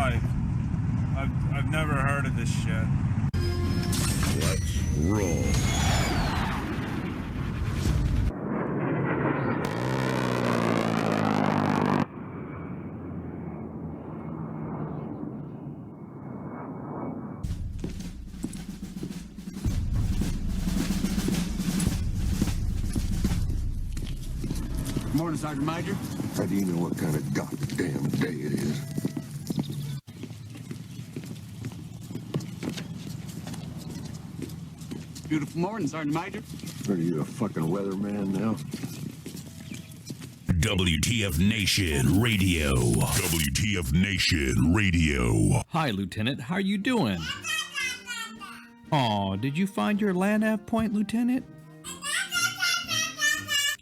life. I've never heard of this shit. Let's roll. Morning, Sergeant Major. How do you know what kind of goddamn day it is? Beautiful morning, Sergeant Major. Are you a fucking weatherman now? WTF Nation Radio. WTF Nation Radio. Hi, Lieutenant. How are you doing? Aw, did you find your land nav point, Lieutenant?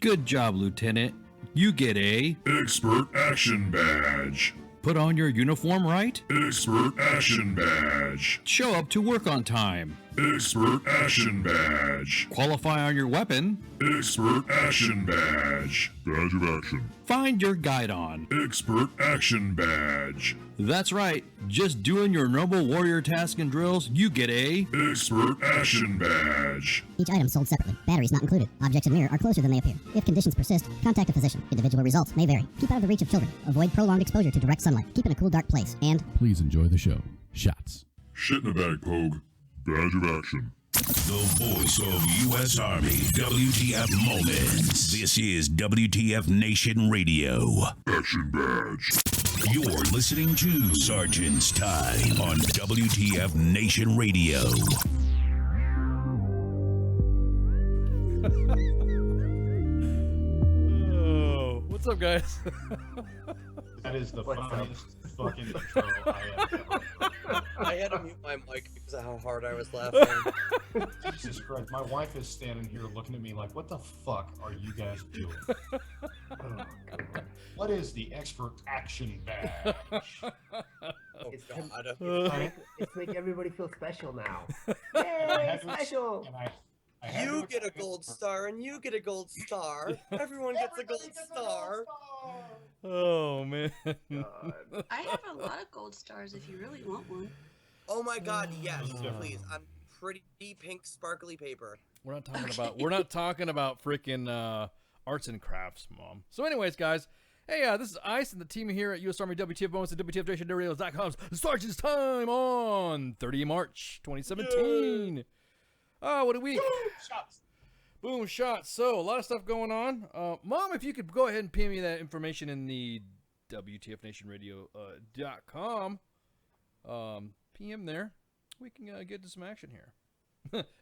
Good job, Lieutenant. You get a Expert Action Badge. put on your uniform right, Expert Action Badge. show up to work on time, Expert Action Badge. qualify on your weapon, Expert Action Badge. Badge of Action. find your guidon. Expert Action Badge. That's right, just doing your noble warrior task and drills, you get a Expert Action Badge. Each item sold separately. Batteries not included. Objects in mirror are closer than they appear. If conditions persist, contact a physician. Individual results may vary. Keep out of the reach of children. Avoid prolonged exposure to direct sunlight. Keep in a cool, dark place. And Please enjoy the show. Shots. Shit in a bag, Pogue. Badge of Action. The voice of U.S. Army. WTF Moments. This is WTF Nation Radio. Action Badge. You're listening to Sergeant's Time on WTF Nation Radio. Oh, what's up, guys? That is the funniest fucking intro I have ever. I had to mute my mic because of how hard I was laughing. Jesus Christ, my wife is standing here looking at me like, what the fuck are you guys doing? Oh, God. What is the Expert Action Badge? Oh, It's God. It's make everybody feel special now. And I Yay, had to- special! and I had You to get a explain gold it for- star, and you get a gold star. Everyone gets a gold Everybody gets a star. Oh, man. God. I have a lot of gold stars if you really want one. Oh my God, yes, Oh. please. I'm pretty pink sparkly paper. We're not talking about freaking arts and crafts, Mom. So anyways, guys, hey, this is Ice and the team here at U.S. Army WTF Bonus and WTFNationRadios.com's Sergeant's Time on 30 March 2017. Oh, what a week. Shots. Boom, shots. So, a lot of stuff going on. Mom, if you could go ahead and pin me that information in the WTFNationRadio.com PM there, we can get to some action here.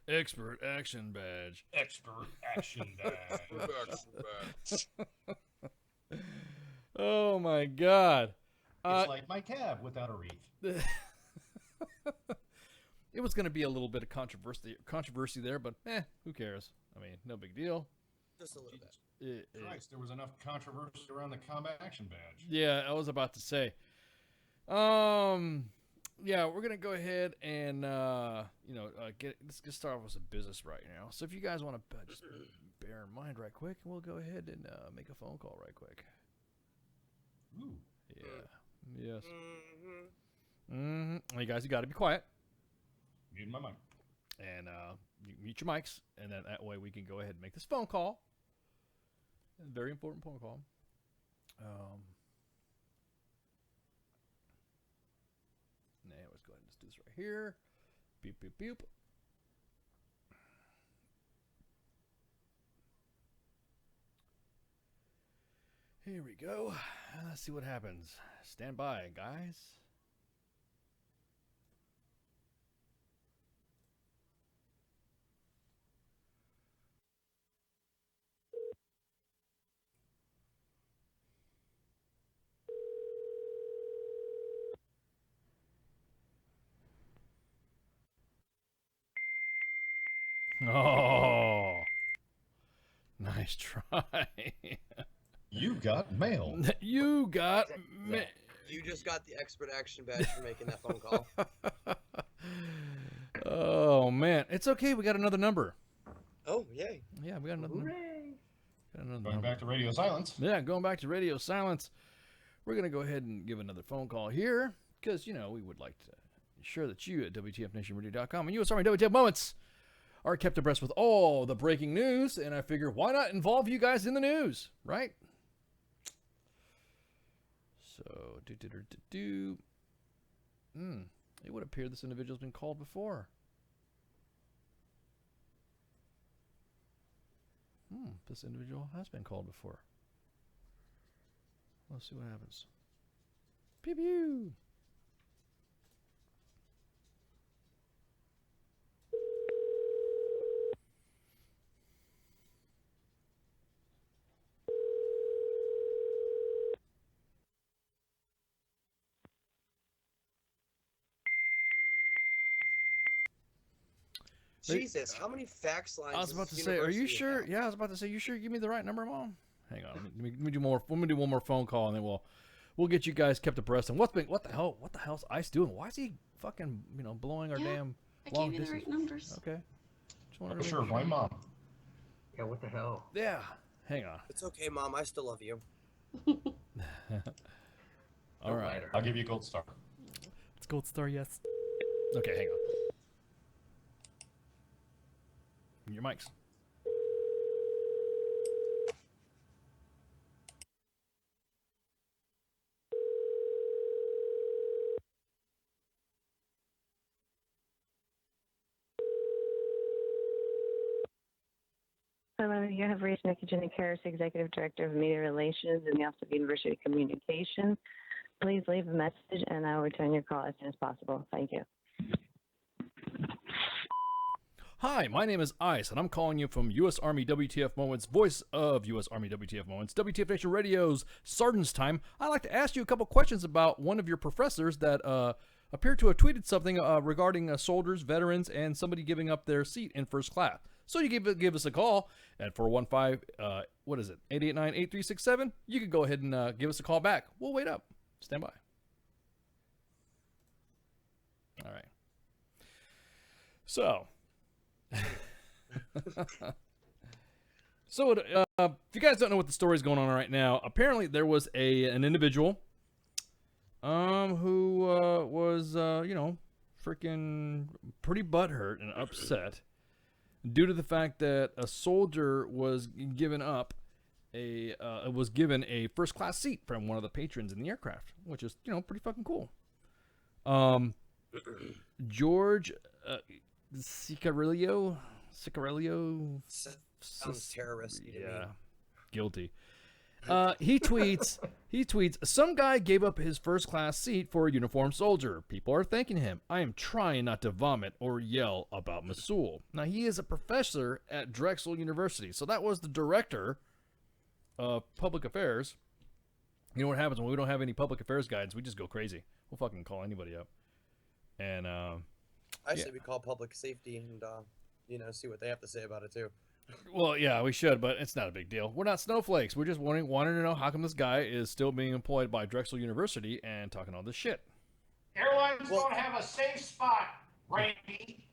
Expert Action Badge. Expert Action Badge. Oh, my God. It's like my cab without a wreath. It was going to be a little bit of controversy there, but who cares? I mean, no big deal. Just a little bit. Christ, there was enough controversy around the Combat Action Badge. Yeah, I was about to say. Yeah, we're gonna go ahead and let's get started off with some business right now. So if you guys want to just bear in mind right quick, we'll go ahead and make a phone call right quick. Ooh. Yeah. Yes. You guys, you got to be quiet. Muting my mic. And you mute your mics, and then that way we can go ahead and make this phone call. A very important phone call. Now let's go ahead and just do this right here. Beep, beep, beep. Here we go. Let's see what happens. Stand by, guys. Oh, nice try. You got mail. You got mail. You just got the Expert Action Badge for making that phone call. Oh, man. It's okay. We got another number. Oh, yay. Yeah, we got another number. Going back to radio silence. Yeah, going back to radio silence. We're going to go ahead and give another phone call here. because, you know, we would like to ensure that you at WTFNationRadio.com and US Army WTF Moments are kept abreast with all the breaking news, and I figure, why not involve you guys in the news, right? So, it would appear this individual's been called before. This individual has been called before. Let's see what happens. Pew pew. Jesus, how many fax lines? I was about to say, are you sure? Yeah, I was about to say, you sure? Give me the right number, Mom. Hang on, let me do more. Let me do one more phone call, and then we'll get you guys kept abreast. And what the hell's Ice doing? Why is he fucking blowing our damn long distance? I gave you the right numbers. Okay. Just wanted For to sure, make blame Mom. Yeah, what the hell? Yeah. Hang on. It's okay, Mom. I still love you. All right. I'll give you a gold star. It's gold star, yes. Okay, hang on. Your mics. Hello, you have reached Nikki Jenny Harris, Executive Director of Media Relations in the Office of University Communications. Please leave a message and I will return your call as soon as possible. Thank you. Hi, my name is Ice, and I'm calling you from U.S. Army WTF Moments, voice of U.S. Army WTF Moments, WTF Nation Radio's Sergeant's Time. I'd like to ask you a couple questions about one of your professors that appeared to have tweeted something regarding soldiers, veterans, and somebody giving up their seat in first class. So you give us a call at 415, what is it, 889-8367. You can go ahead and give us a call back. We'll wait up. Stand by. All right. So... So if you guys don't know what the story is going on right now, apparently there was an individual who was freaking pretty butthurt and upset due to the fact that a soldier was given a first class seat from one of the patrons in the aircraft, which is pretty fucking cool. George Cicarillo sounds terrorist. Yeah, guilty. He tweets, some guy gave up his first class seat for a uniformed soldier. People are thanking him. I am trying not to vomit or yell about Mosul. Now, he is a professor at Drexel University, so that was the director of public affairs. You know what happens when we don't have any public affairs guidance? We just go crazy. We'll fucking call anybody up. And I say we call public safety and see what they have to say about it too. Well, yeah, we should, but it's not a big deal. We're not snowflakes. We're just wanting to know how come this guy is still being employed by Drexel University and talking all this shit. Airlines don't have a safe spot, Randy.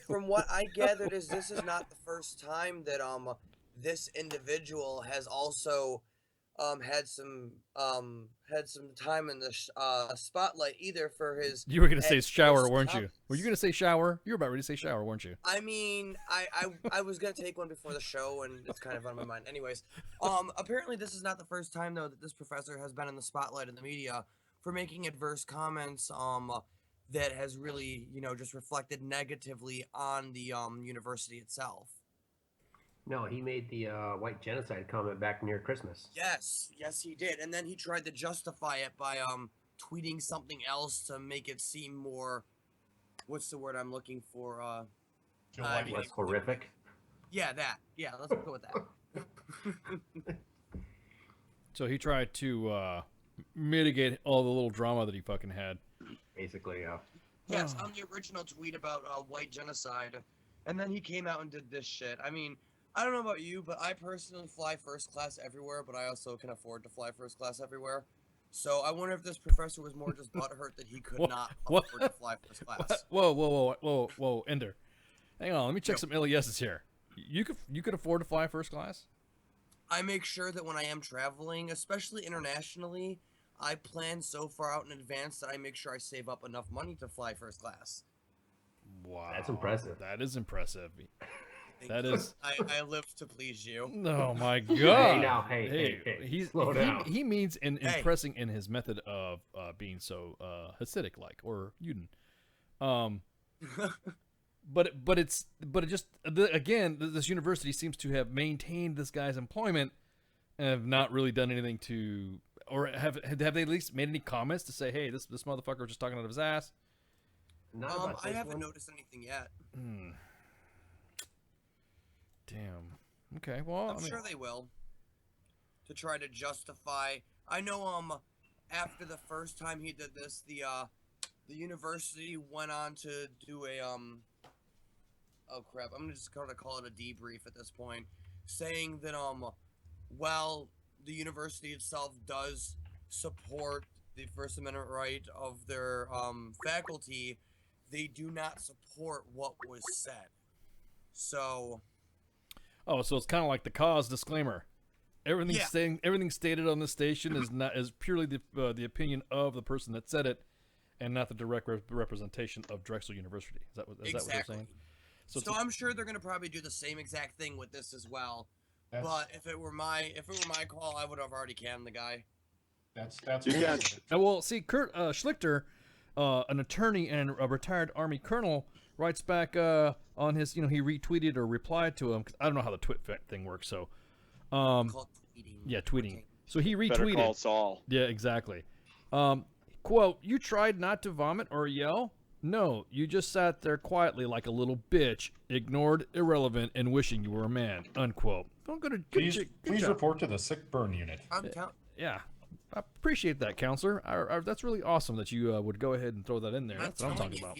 From what I gathered, this is not the first time that this individual has also had some time in the spotlight, either for his. You were gonna say shower, weren't you? Were you gonna say shower? You were about ready to say shower, weren't you? I mean, I was gonna take one before the show, and it's kind of on my mind. Anyways, apparently this is not the first time though that this professor has been in the spotlight in the media for making adverse comments that has really just reflected negatively on the university itself. No, he made the white genocide comment back near Christmas. Yes, he did. And then he tried to justify it by tweeting something else to make it seem more, what's the word I'm looking for? Less horrific? Yeah, that. Yeah, let's go with that. So he tried to mitigate all the little drama that he fucking had. Basically, yeah. Yes, on the original tweet about white genocide. And then he came out and did this shit. I mean, I don't know about you, but I personally fly first class everywhere, but I also can afford to fly first class everywhere. So I wonder if this professor was more just butthurt that he could not afford to fly first class. Whoa, Ender. Hang on, let me check some LESs here. You could afford to fly first class? I make sure that when I am traveling, especially internationally, I plan so far out in advance that I make sure I save up enough money to fly first class. Wow, That's impressive. That is impressive. Thank That you. is. I live to please you. Oh my God! Hey, now, hey, slow down. He means Hey. impressing in his method of being so Hasidic like or Juden. But it just again this university seems to have maintained this guy's employment and have not really done anything to, or have they at least made any comments to say, hey, this motherfucker was just talking out of his ass? I haven't noticed anything yet. Damn. Okay. Well, I'm sure they will. To try to justify. I know. After the first time he did this, the university went on to do a Oh crap! I'm just gonna call it a debrief at this point, saying that while the university itself does support the First Amendment right of their faculty, they do not support what was said. So. Oh, so it's kind of like the cause disclaimer. Everything stated on this station is purely the opinion of the person that said it, and not the direct representation of Drexel University. Is that what you're saying? So I'm sure they're gonna probably do the same exact thing with this as well. But if it were my call, I would have already canned the guy. That's you can't. Well, see, Kurt Schlichter, an attorney and a retired Army colonel, writes back on his, he retweeted or replied to him. 'Cause I don't know how the twit thing works. So, yeah, tweeting. Okay. So he retweeted. Better call Saul. Yeah, exactly. Quote: "You tried not to vomit or yell? No, you just sat there quietly like a little bitch, ignored, irrelevant, and wishing you were a man." Unquote. I'm gonna please report to the sick burn unit. Yeah. I appreciate that, counselor. That's really awesome that you would go ahead and throw that in there. That's what I'm talking about.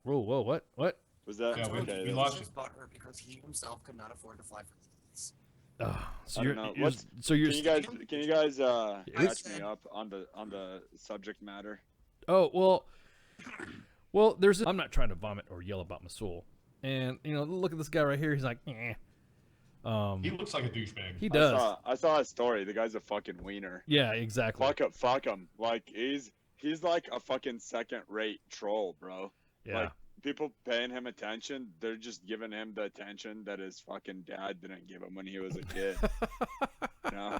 Whoa, what? What? Was that? Yeah, okay, we lost his butthurt because he himself could not afford to fly for this. So I you're, don't know. you're Can you guys catch me up on the subject matter? Oh well. There's. I'm not trying to vomit or yell about Masul, and look at this guy right here. He's like, eh. He looks like a douchebag. He does. I saw his story. The guy's a fucking wiener. Yeah, exactly. Fuck him. Like he's like a fucking second-rate troll, bro. Yeah. Like people paying him attention, they're just giving him the attention that his fucking dad didn't give him when he was a kid.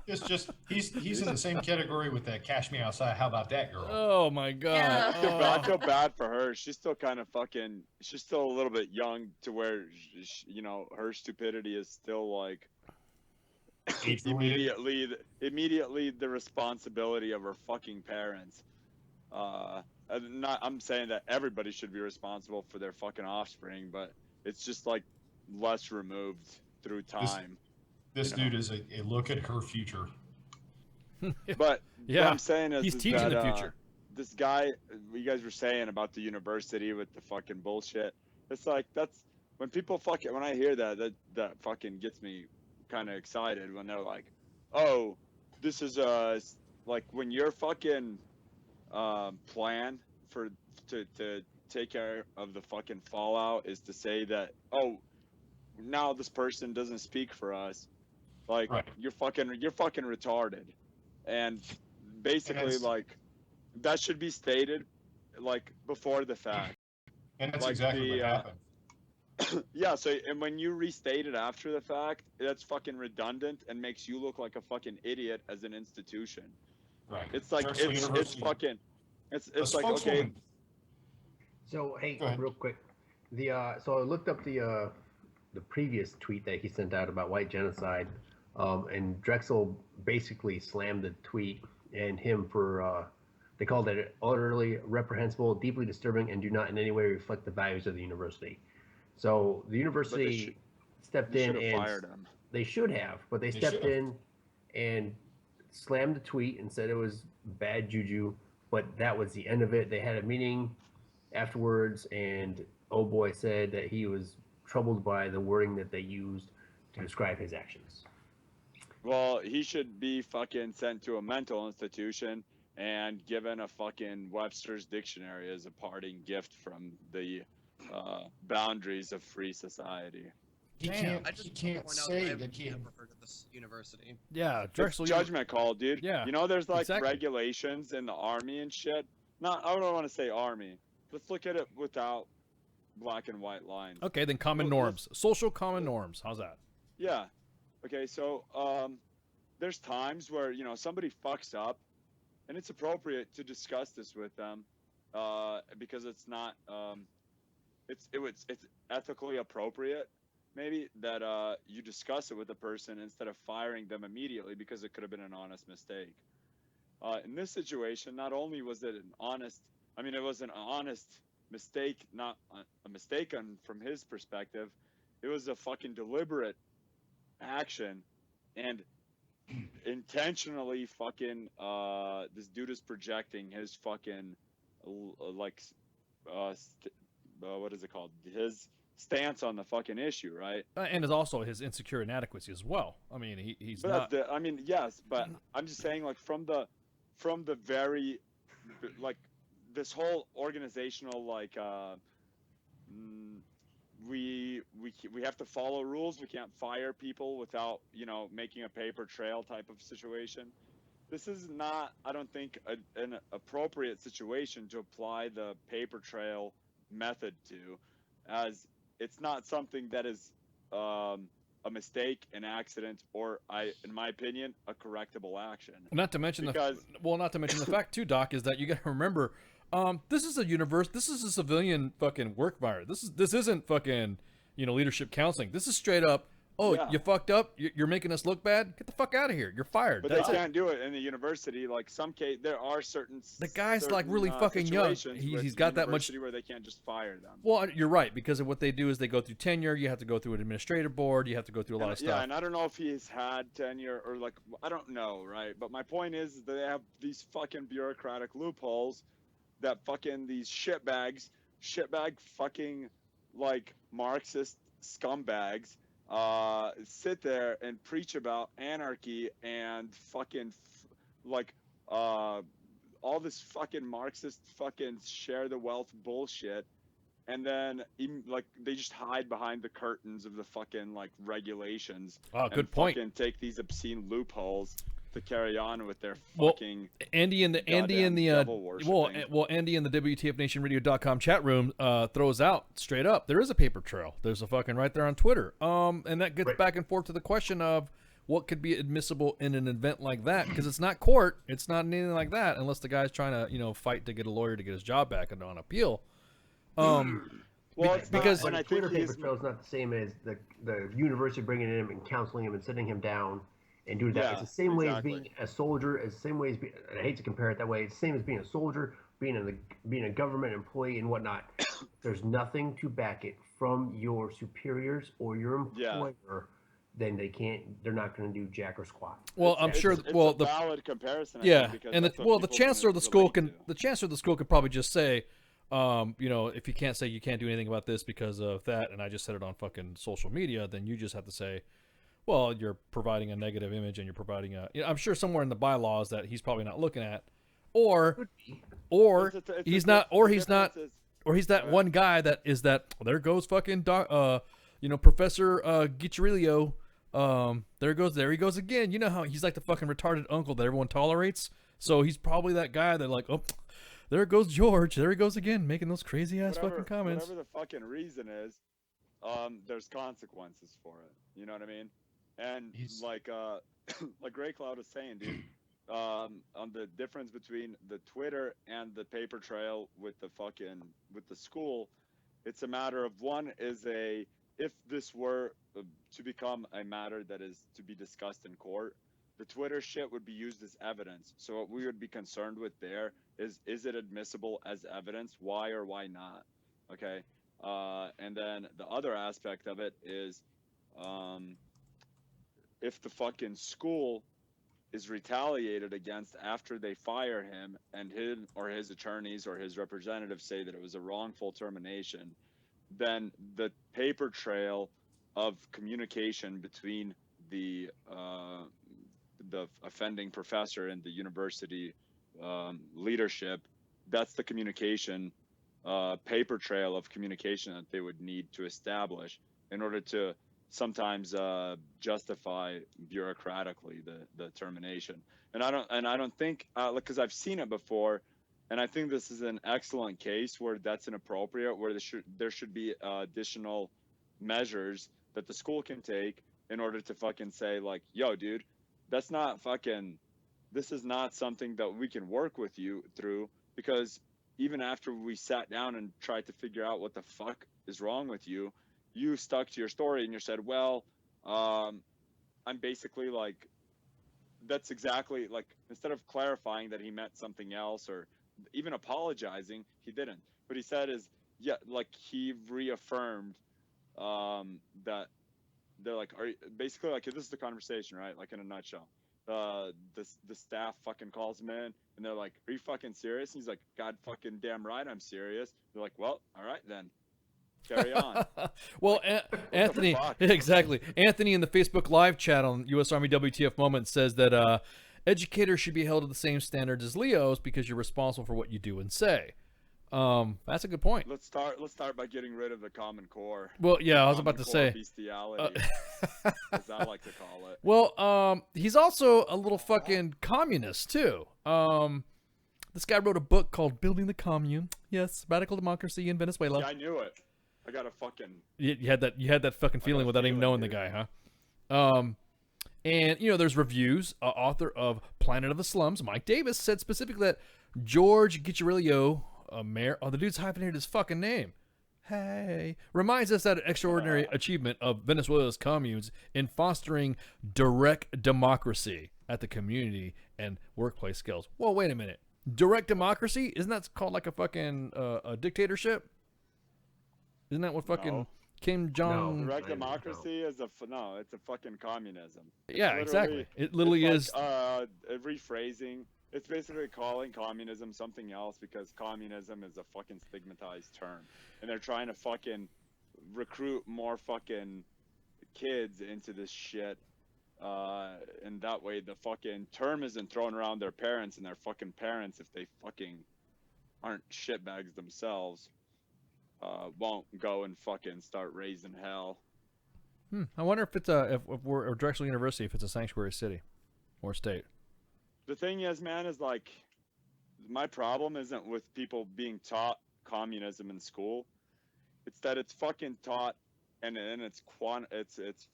It's just he's in the same category with that "Cash Me Outside." How about that girl? Oh my God. Yeah. I feel bad for her. She's still kind of fucking. She's still a little bit young to where her stupidity is still like immediately the responsibility of her fucking parents. I'm saying that everybody should be responsible for their fucking offspring, but it's just like less removed through time. This dude is a look at her future. But yeah, what I'm saying is he's teaching the future. This guy, you guys were saying about the university with the fucking bullshit. It's like that's when people when I hear that fucking gets me kind of excited when they're like, oh, this is like when your fucking plan to take care of the fucking fallout is to say that, oh, now this person doesn't speak for us. Like you're fucking retarded, and basically like that should be stated like before the fact. And that's like exactly what happened. Yeah. So and when you restate it after the fact, that's fucking redundant and makes you look like a fucking idiot as an institution. Right. It's like it's fucking. It's like okay. So hey, real quick, so I looked up the previous tweet that he sent out about white genocide, and Drexel basically slammed the tweet and him for they called it utterly reprehensible, deeply disturbing, and do not in any way reflect the values of the university. So the university stepped in and fired him. They should have, but they stepped in and slammed the tweet and said it was bad juju. But that was the end of it. They had a meeting afterwards, and Oh Boy said that he was troubled by the wording that they used to describe his actions. Well, he should be fucking sent to a mental institution and given a fucking Webster's dictionary as a parting gift from the boundaries of free society. He Damn. can't. He can't say that he. Never heard of this university. Yeah, It's Drexel. judgment call, dude. Yeah, You know, there's like exactly. regulations in the army and shit. Not, I don't want to say army. Let's look at it without black and white lines. Okay, then common norms, social common norms. How's that? Yeah. Okay, so there's times where somebody fucks up, and it's appropriate to discuss this with them, because it's not it's ethically appropriate, maybe, that you discuss it with a person instead of firing them immediately because it could have been an honest mistake. In this situation, not only was it it was an honest mistake, not a mistake from his perspective. It was a fucking deliberate action, and intentionally fucking this dude is projecting his fucking what is it called, his stance on the fucking issue, right? And is also his insecure inadequacy as well. I mean, he's not. Yes, but I'm just saying, like, from the very, like, this whole organizational, like, we have to follow rules. We can't fire people without making a paper trail type of situation. This is not, I don't think, an appropriate situation to apply the paper trail method to, as it's not something that is a mistake, an accident, or, in my opinion, a correctable action. Not to mention the fact too, Doc, is that you got to remember, this is a civilian fucking work environment. This isn't fucking leadership counseling. This is straight up. Oh, yeah. You fucked up. You're making us look bad. Get the fuck out of here. You're fired. But they can't do it in the university. Like, some case, there are certain. The guy's like really fucking young. He's got that much. Where they can't just fire them. Well, you're right, because of what they do is they go through tenure. You have to go through an administrative board. You have to go through a lot of stuff. Yeah, and I don't know if he's had tenure or, like, I don't know, right? But my point is that they have these fucking bureaucratic loopholes that fucking these shitbag fucking, like, Marxist scumbags sit there and preach about anarchy and fucking all this fucking Marxist fucking share the wealth bullshit, and then like they just hide behind the curtains of the fucking, like, regulations. Oh, good point. Fucking take these obscene loopholes to carry on with their fucking Andy in the WTFNationRadio.com chat room throws out straight up, there is a paper trail. There's a fucking right there on Twitter. And that gets back and forth to the question of what could be admissible in an event like that, because it's not court, it's not anything like that, unless the guy's trying to fight to get a lawyer to get his job back and on appeal. Because a Twitter paper trail is not the same as the university bringing him and counseling him and sitting him down and do that. Yeah, it's the same way as being a soldier, it's the same way as being, and I hate to compare it that way, it's the same as being a soldier, being a government employee and whatnot. There's nothing to back it from your superiors or your employer, then they're not going to do jack or squat. Well, I'm sure. It's well, a valid comparison. Yeah, and the chancellor of the school can probably just say, if you can't say you can't do anything about this because of that, and I just said it on fucking social media, then you just have to say, well, you're providing a negative image, and you're providing I'm sure somewhere in the bylaws that he's probably not looking at, or he's that one guy that is that. There goes fucking Professor Gicherilio. There he goes again. You know how he's like the fucking retarded uncle that everyone tolerates. So he's probably that guy that, like, oh, there goes George. There he goes again, making those crazy ass fucking comments. Whatever the fucking reason is, there's consequences for it. You know what I mean? And like Grey Cloud was saying, dude, on the difference between the Twitter and the paper trail with the school, it's a matter of, one is if this were to become a matter that is to be discussed in court, the Twitter shit would be used as evidence. So what we would be concerned with there is it admissible as evidence? Why or why not? Okay. And then the other aspect of it is, if the fucking school is retaliated against after they fire him, and his attorneys or his representatives say that it was a wrongful termination, then the paper trail of communication between the offending professor and the university leadership, that's the communication paper trail of communication that they would need to establish in order to sometimes justify bureaucratically the termination. And I don't think because I've seen it before, and I think this is an excellent case where that's inappropriate, where there should be additional measures that the school can take in order to fucking say like, yo, dude, that's not fucking, this is not something that we can work with you through, because even after we sat down and tried to figure out what the fuck is wrong with you, you stuck to your story and you said, well, I'm basically like, that's exactly like, instead of clarifying that he meant something else or even apologizing, he didn't. What he said is, yeah, like he reaffirmed that they're like, basically like, this is the conversation, right? Like in a nutshell. The staff fucking calls him in and they're like, are you fucking serious? And he's like, God fucking damn right I'm serious. They're like, well, all right then. Carry on. Well, Anthony, exactly. Anthony in the Facebook live chat on U.S. Army WTF Moment says that educators should be held to the same standards as Leos because you're responsible for what you do and say. That's a good point. Let's start by getting rid of the Common Core. Well, yeah, I was about to say bestiality, as I like to call it. Well, he's also a little fucking communist too. This guy wrote a book called Building the Commune. Yes, radical democracy in Venezuela. Yeah, I knew it. I got a fucking. You had that fucking feeling without even knowing the guy, huh? And you know, there's reviews. Author of Planet of the Slums, Mike Davis, said specifically that George Gicherillo, mayor, the dude's hyphenated his fucking name. Hey, reminds us that an extraordinary achievement of Venezuela's communes in fostering direct democracy at the community and workplace scales. Well, wait a minute. Direct democracy? Isn't that called like a fucking a dictatorship? Isn't that what fucking Kim Jong? Direct democracy is it's a fucking communism. Yeah, exactly. It literally is. Rephrasing. It's basically calling communism something else because communism is a fucking stigmatized term, and they're trying to fucking recruit more fucking kids into this shit. And that way the fucking term isn't thrown around their parents, and their fucking parents, if they fucking aren't shitbags themselves, won't go and fucking start raising hell. I wonder if it's if we're Drexel University, if it's a sanctuary city or state. The thing is, man, is like, my problem isn't with people being taught communism in school. It's that it's fucking taught, and then it's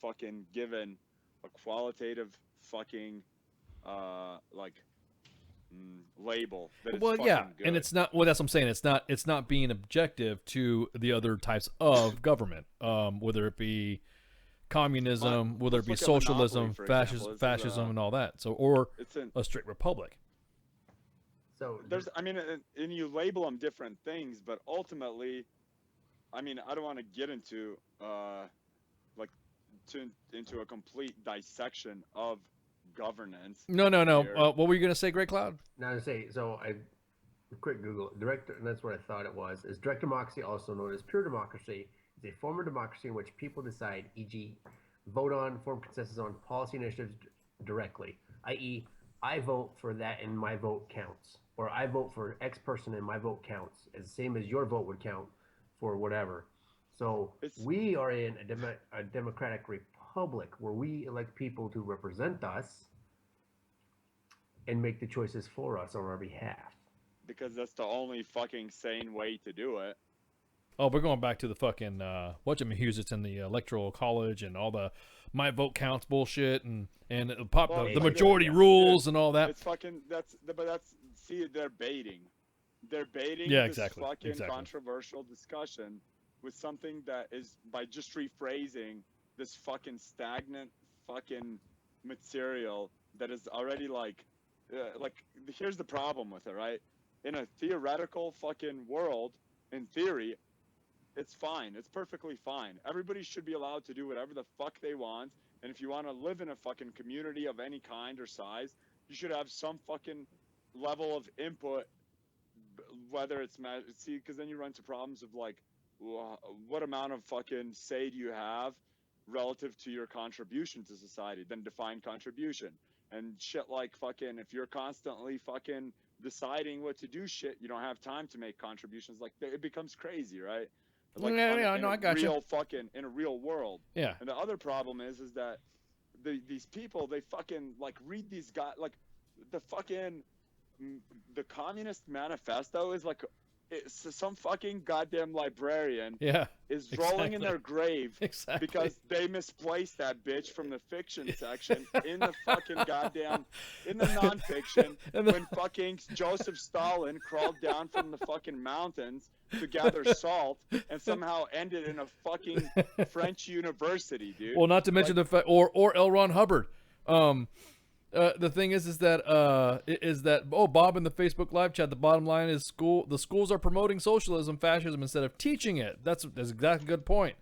fucking given a qualitative fucking label. That Well, yeah, good. and it's not. Well, that's what I'm saying. It's not being objective to the other types of government, whether it be communism, whether it be like a socialism, monopoly, for example. fascism, and all that. So, or It's a straight republic. So there's, I mean, and you label them different things, but ultimately, I mean, I don't want to get into into a complete dissection of governance. No. here. What were you gonna say, Great Cloud? Now to say, so I quick Google direct, and that's what I thought it was. Is direct democracy, also known as pure democracy, is a form of democracy in which people decide, e.g., vote on, form consensus on policy initiatives directly, i.e., I vote for that and my vote counts, or I vote for X person and my vote counts, as the same as your vote would count for whatever. So we are in a democratic republic where we elect people to represent us and make the choices for us on our behalf. Because that's the only fucking sane way to do it. Oh, we're going back to the fucking whatchamahuzits in the electoral college and all the my vote counts bullshit and the majority rules and all that. It's fucking see, they're baiting. They're baiting this fucking controversial discussion with something that is, by just rephrasing this fucking stagnant fucking material that is already like here's the problem with it, right? In a theoretical fucking world, in theory, it's fine. It's perfectly fine. Everybody should be allowed to do whatever the fuck they want. And if you want to live in a fucking community of any kind or size, you should have some fucking level of input, whether it's because then you run into problems of like, what amount of fucking say do you have relative to your contribution to society? Then define contribution and shit like fucking, if you're constantly fucking deciding what to do shit, you don't have time to make contributions. Like, it becomes crazy, right? like Yeah, in no, a I got you. real fucking in a real world. Yeah. And the other problem is that these people, they fucking like read these guys, like the fucking the Communist Manifesto is like it's some fucking goddamn librarian is rolling in their grave because they misplaced that bitch from the fiction section in the fucking goddamn in the nonfiction when fucking Joseph Stalin crawled down from the fucking mountains to gather salt and somehow ended in a fucking French university, dude. Well, not to mention the fact, or L. Ron Hubbard. The thing is that Bob in the Facebook live chat. The bottom line is the schools are promoting socialism, fascism instead of teaching it. That's exactly a good point.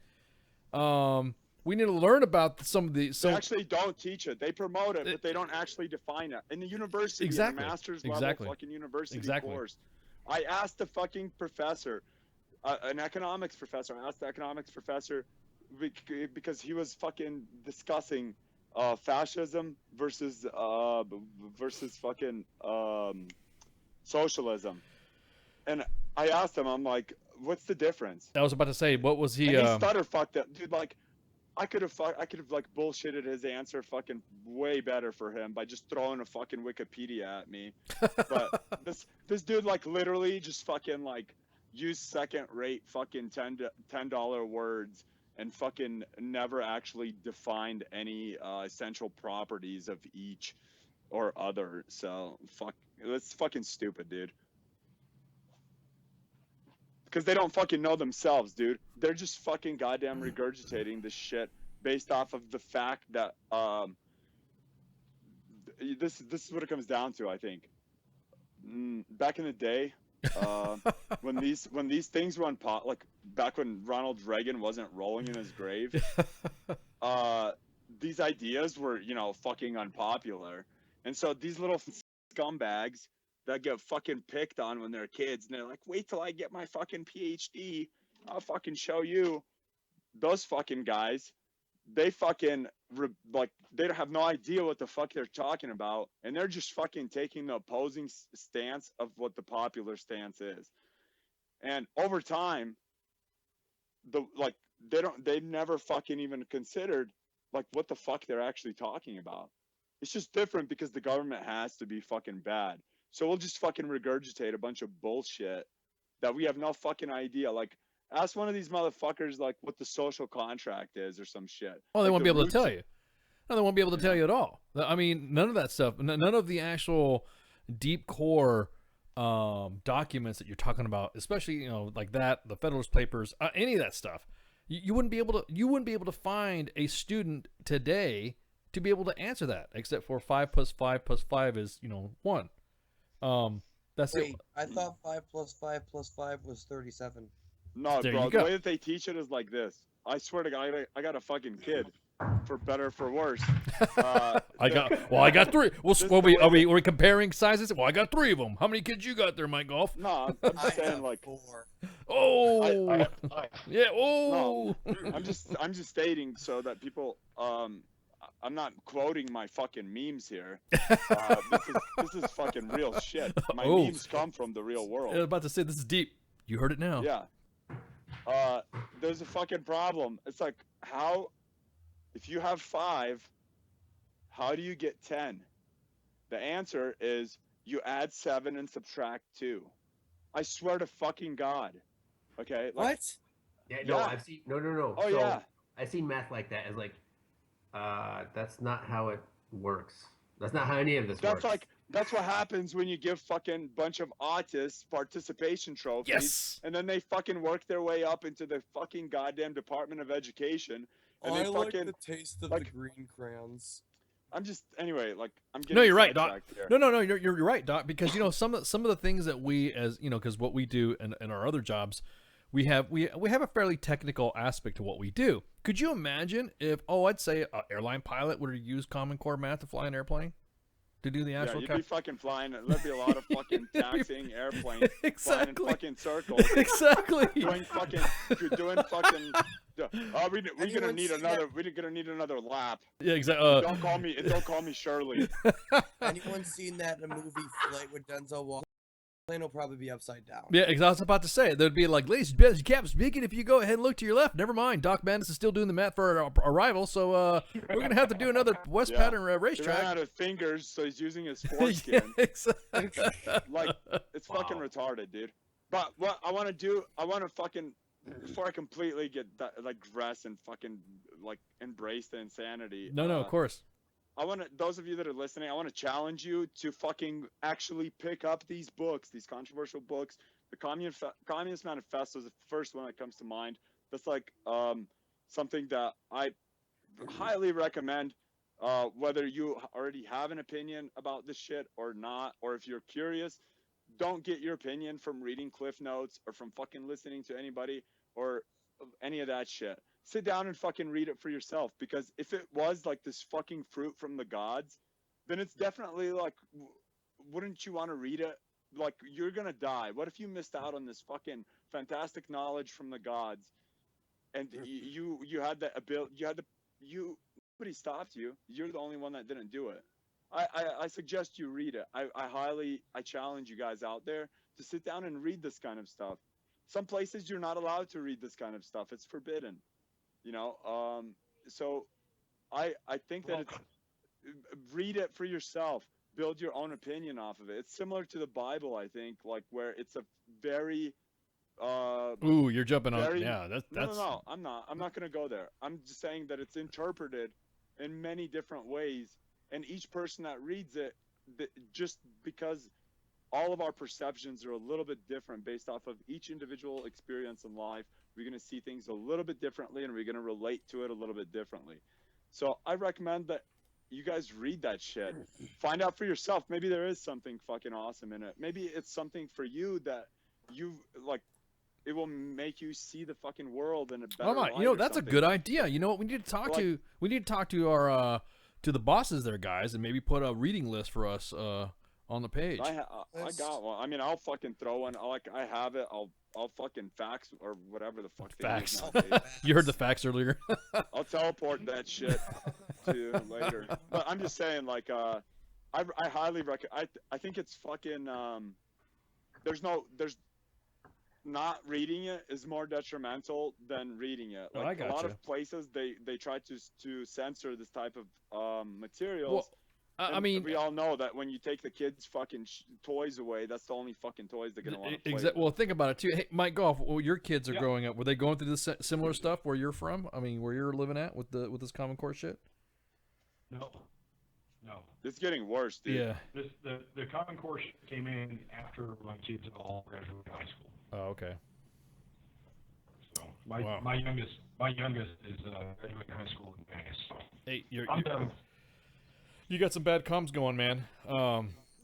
We need to learn about some of the. They actually don't teach it. They promote it, but they don't actually define it. In the university, in the master's level fucking university course, I asked the fucking professor, an economics professor. I asked the economics professor because he was fucking discussing fascism versus fucking socialism, and I asked him, I'm like, what's the difference? I was about to say, what was he? And he stutter fucked it, dude. Like, I could have like bullshitted his answer fucking way better for him by just throwing a fucking Wikipedia at me. But this dude like literally just fucking like used second rate fucking $10 words and fucking never actually defined any essential properties of each or other. So that's fucking stupid, dude. Because they don't fucking know themselves, dude. They're just fucking goddamn regurgitating this shit based off of the fact that this is what it comes down to, I think. Back in the day, when these things were like back when Ronald Reagan wasn't rolling in his grave, these ideas were, you know, fucking unpopular. And so these little scumbags that get fucking picked on when they're kids, and they're like, wait till I get my fucking PhD, I'll fucking show you. Those fucking guys, they fucking like, they don't have no idea what the fuck they're talking about, and they're just fucking taking the opposing stance of what the popular stance is. And over time, they've never fucking even considered like what the fuck they're actually talking about. It's just different because the government has to be fucking bad. So we'll just fucking regurgitate a bunch of bullshit that we have no fucking idea. Like, ask one of these motherfuckers like what the social contract is or some shit. Oh, they like won't be able to tell you. No, they won't be able to tell you at all. I mean, none of that stuff. None of the actual deep core documents that you're talking about, especially, you know, like that, the Federalist Papers, any of that stuff. You wouldn't be able to find a student today to be able to answer that, except for 5 + 5 + 5 is, you know, 1. That's Wait, it. I thought 5 + 5 + 5 was 37. No, There bro. you The go. way that they teach it is like this. I swear to God, I got a fucking kid, for better or for worse. I got 3. Are we comparing sizes? Well, I got 3 of them. How many kids you got there, Mike Golf? No, I'm just saying like 4. Oh, yeah. Oh, no, I'm just stating so that people. I'm not quoting my fucking memes here. This is fucking real shit. My memes come from the real world. I was about to say, this is deep. You heard it now. Yeah. There's a fucking problem. It's like, how, if you have 5, how do you get 10? The answer is you add 7 and subtract 2. I swear to fucking God. Okay. Like, What? Yeah, no, I've seen no. Oh, yeah. I've seen math like that as like, that's not how it works. That's not how any of this works. That's what happens when you give fucking bunch of autists participation trophies. Yes. And then they fucking work their way up into the fucking goddamn Department of Education. And I they like fucking, the taste of the green crayons. I'm just, anyway, like, I'm getting No, you're right, Doc. sidetracked here. No, you're right, Doc. Because, you know, some of the things that we, as you know, because what we do in our other jobs, we have a fairly technical aspect to what we do. Could you imagine if, I'd say an airline pilot would have used Common Core math to fly an airplane? To do the actual you'd be fucking flying. There'd be a lot of fucking taxiing airplanes flying in fucking circles. Exactly. Doing fucking. We're gonna need another lap. Yeah, exactly. Don't call me Shirley. Anyone seen that in a movie Flight with Denzel plane will probably be upside down. Yeah, I was about to say there'd be like, ladies and gentlemen, Captain speaking. If you go ahead and look to your left, never mind. Doc Madness is still doing the math for our arrival, so we're gonna have to do another West Pattern He ran racetrack. out of fingers, so he's using his foreskin. Yeah, exactly. Like, it's fucking retarded, dude. But what I want to do, I want to fucking, before I completely get like dressed and fucking like embrace the insanity. No, of course. I want to, those of you that are listening, I want to challenge you to fucking actually pick up these books, these controversial books. The Communist Manifesto is the first one that comes to mind. That's like something that I highly recommend, whether you already have an opinion about this shit or not, or if you're curious. Don't get your opinion from reading Cliff Notes or from fucking listening to anybody or any of that shit. Sit down and fucking read it for yourself, because if it was like this fucking fruit from the gods, then it's definitely like, wouldn't you want to read it? Like, you're gonna die. What if you missed out on this fucking fantastic knowledge from the gods, and you had the ability, nobody stopped you. You're the only one that didn't do it. I suggest you read it. I challenge you guys out there to sit down and read this kind of stuff. Some places you're not allowed to read this kind of stuff. It's forbidden. You know, so I think that read it for yourself, build your own opinion off of it. It's similar to the Bible, I think, like where it's a very ooh, you're jumping on. very, Yeah, that's no, I'm not going to go there. I'm just saying that it's interpreted in many different ways, and each person that reads it, just because all of our perceptions are a little bit different based off of each individual experience in life, we're going to see things a little bit differently, and we're going to relate to it a little bit differently. So I recommend that you guys read that shit. Find out for yourself. Maybe there is something fucking awesome in it. Maybe it's something for you that you like. It will make you see the fucking world in a better light. You know, or that's something. a good idea. You know what? We need to talk to. We need to talk to our to the bosses there, guys, and maybe put a reading list for us on the page. I got one. I mean, I'll fucking throw one. I have it. I'll fucking fax or whatever the fuck. Fax. You heard the fax earlier. I'll teleport that shit to you later. But I'm just saying, like, I highly recommend. I think it's fucking. There's not reading it is more detrimental than reading it. Like, I a lot gotcha. of places they try to censor this type of materials. Well, I mean, we all know that when you take the kids' fucking toys away, that's the only fucking toys they're gonna want to play with. Well, think about it too. Hey, Mike Goff, well, your kids are growing up. Were they going through this similar stuff where you're from? I mean, where you're living at with this Common Core shit? No. It's getting worse, dude. Yeah. The Common Core came in after my kids all graduated high school. Oh, okay. So my youngest is graduating high school in May. So hey, I'm done. You got some bad comms going, man.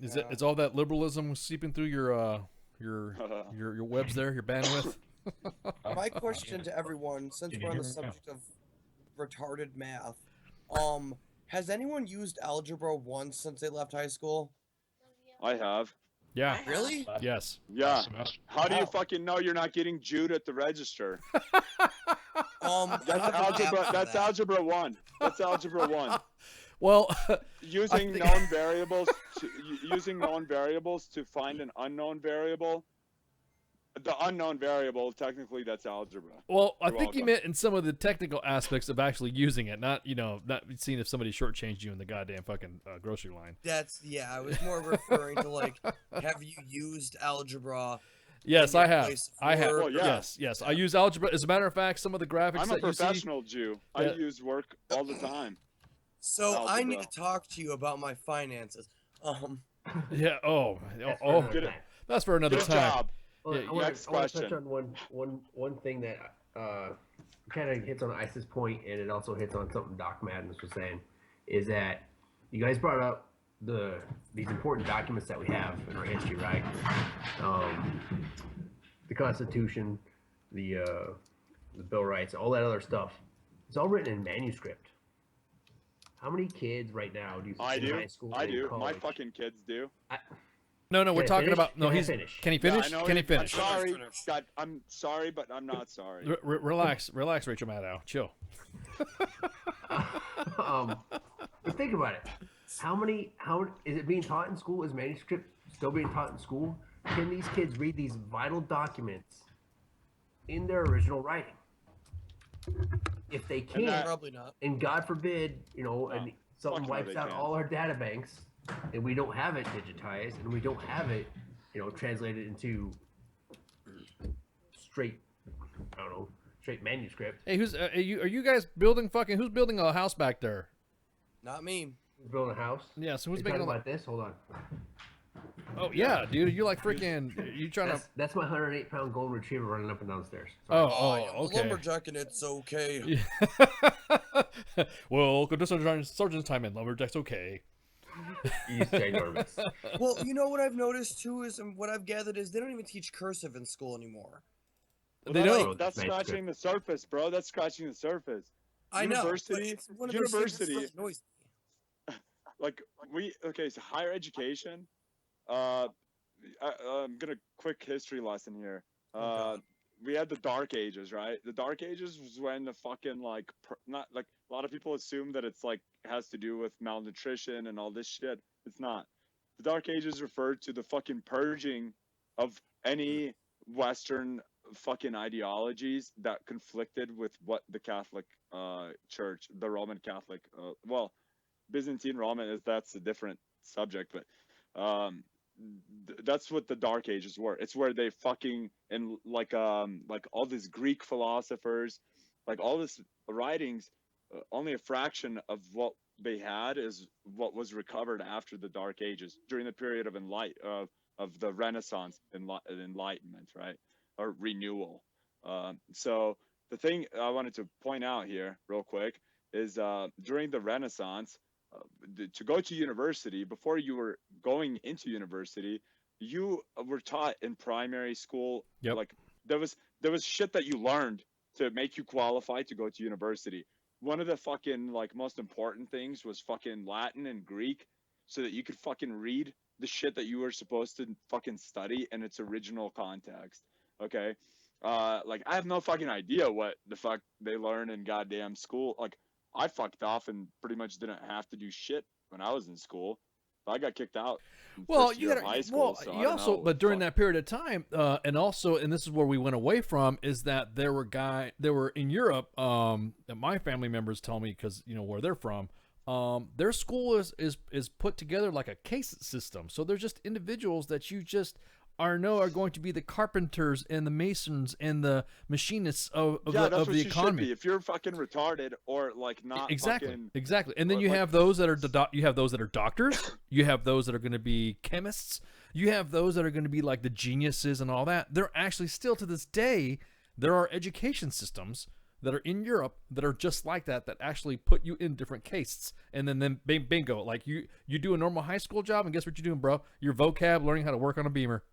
Is all that liberalism seeping through your webs there, your bandwidth? My question to everyone, since we're on the subject of retarded math, has anyone used Algebra 1 since they left high school? I have. Yeah. Really? Yes. Yeah. How do you fucking know you're not getting Jude at the register? That's algebra. That's algebra 1. That's algebra 1. Well, using known variables to find an unknown variable. The unknown variable, technically, that's algebra. Well, I think you meant in some of the technical aspects of actually using it, not seeing if somebody shortchanged you in the goddamn fucking grocery line. I was more referring to, like, have you used algebra? Yes, I have. I have. Well, yeah. Yes. I use algebra. As a matter of fact, some of the graphics I'm a professional Jew. I use work all the time. So algebra. I need to talk to you about my finances. Yeah. Oh. That's for another time. Job. Well, Yeah, I want next to question. touch on one thing that kind of hits on Ice's point, and it also hits on something Doc Madness was saying, is that you guys brought up these important documents that we have in our history, right? The Constitution, the Bill of Rights, all that other stuff. It's all written in manuscript. How many kids right now do you see in high school? I do. College? My fucking kids do. No, we're talking about. No, Can I he's. finish? Can he finish? Yeah, Can he finish? I'm sorry. God, I'm sorry, but I'm not sorry. Relax, Rachel Maddow. Chill. But think about it. How is it being taught in school? Is manuscript still being taught in school? can these kids read these vital documents in their original writing? If they can't, probably not. And God forbid, and something Fuck no, wipes they out can't. all our data banks, and we don't have it digitized, and we don't have it, translated into straight, straight manuscript. Hey, are you guys building who's building a house back there? Not me. Who's building a house? Yeah, so who's You making talking all about this? Hold on. Oh yeah, dude, you're like freaking. You trying to? That's my 108-pound golden retriever running up and downstairs. Okay. Lumberjacking, it's okay. Welcome to Sergeant's time in Lumberjack's okay. He's ginormous. Well, you know what I've noticed too is, and what I've gathered is, they don't even teach cursive in school anymore. Well, They don't. That's scratching the surface, bro. That's scratching the surface. I know. but University, it's one of those things that's university. so noisy. Like so higher education. I'm gonna quick history lesson here. We had the Dark Ages, right? The Dark Ages was when the fucking not like a lot of people assume that it's like has to do with malnutrition and all this shit. It's not. The Dark Ages referred to the fucking purging of any Western fucking ideologies that conflicted with what the Catholic Church, the Roman Catholic, Byzantine Roman that's a different subject, but that's what the Dark Ages were. It's where they fucking and like all these Greek philosophers, like all this writings, only a fraction of what they had is what was recovered after the Dark Ages during the period of of the Renaissance Enlightenment, right, or renewal. So the thing I wanted to point out here real quick is during the Renaissance. To go to university, before you were going into university, you were taught in primary school. Yep. Like there was shit that you learned to make you qualify to go to university. One of the fucking most important things was fucking Latin and Greek, so that you could fucking read the shit that you were supposed to fucking study in its original context. Okay, I have no fucking idea what the fuck they learn in goddamn school. I fucked off and pretty much didn't have to do shit when I was in school. I got kicked out. Well, you got high school. So you also, but during that period of time, and this is where we went away from, is that there were in Europe. That my family members tell me because where they're from. Their school is put together like a case system. So they're just individuals that you just are going to be the carpenters and the masons and the machinists of the economy. If you're fucking retarded or not exactly. And then you have those that are doctors. You have those that are going to be chemists. You have those that are going to be like the geniuses and all that. They're actually still to this day, there are education systems that are in Europe that are just like that actually put you in different castes. And then bingo, like you do a normal high school job, and guess what you're doing, bro? Your vocab, learning how to work on a Beamer.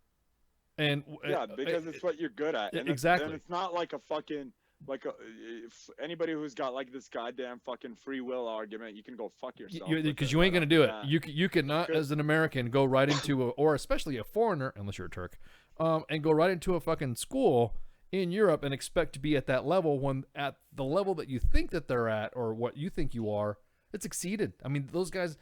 And yeah, because it's what you're good at. And exactly. And it's not like a fucking if anybody who's got this goddamn fucking free will argument, you can go fuck yourself. Because you ain't gonna do it. You cannot, as an American, go right into or especially a foreigner, unless you're a Turk, and go right into a fucking school in Europe and expect to be at that level when at the level that you think that they're at or what you think you are, it's exceeded. I mean, those guys.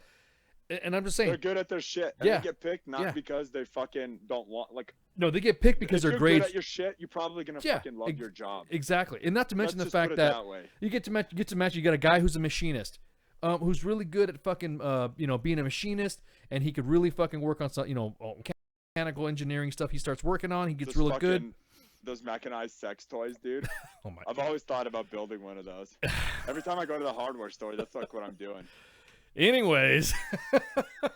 And I'm just saying they're good at their shit. And they get picked not because they fucking don't want No, they get picked because their grades. Good at your shit, you're probably gonna fucking love your job. Exactly, and not to mention the fact that you get to match. You got a guy who's a machinist, who's really good at fucking being a machinist, and he could really fucking work on some mechanical engineering stuff. He starts working on. He gets really good. Those mechanized sex toys, dude. Oh my! I've always thought about building one of those. Every time I go to the hardware store, that's what I'm doing. Anyways,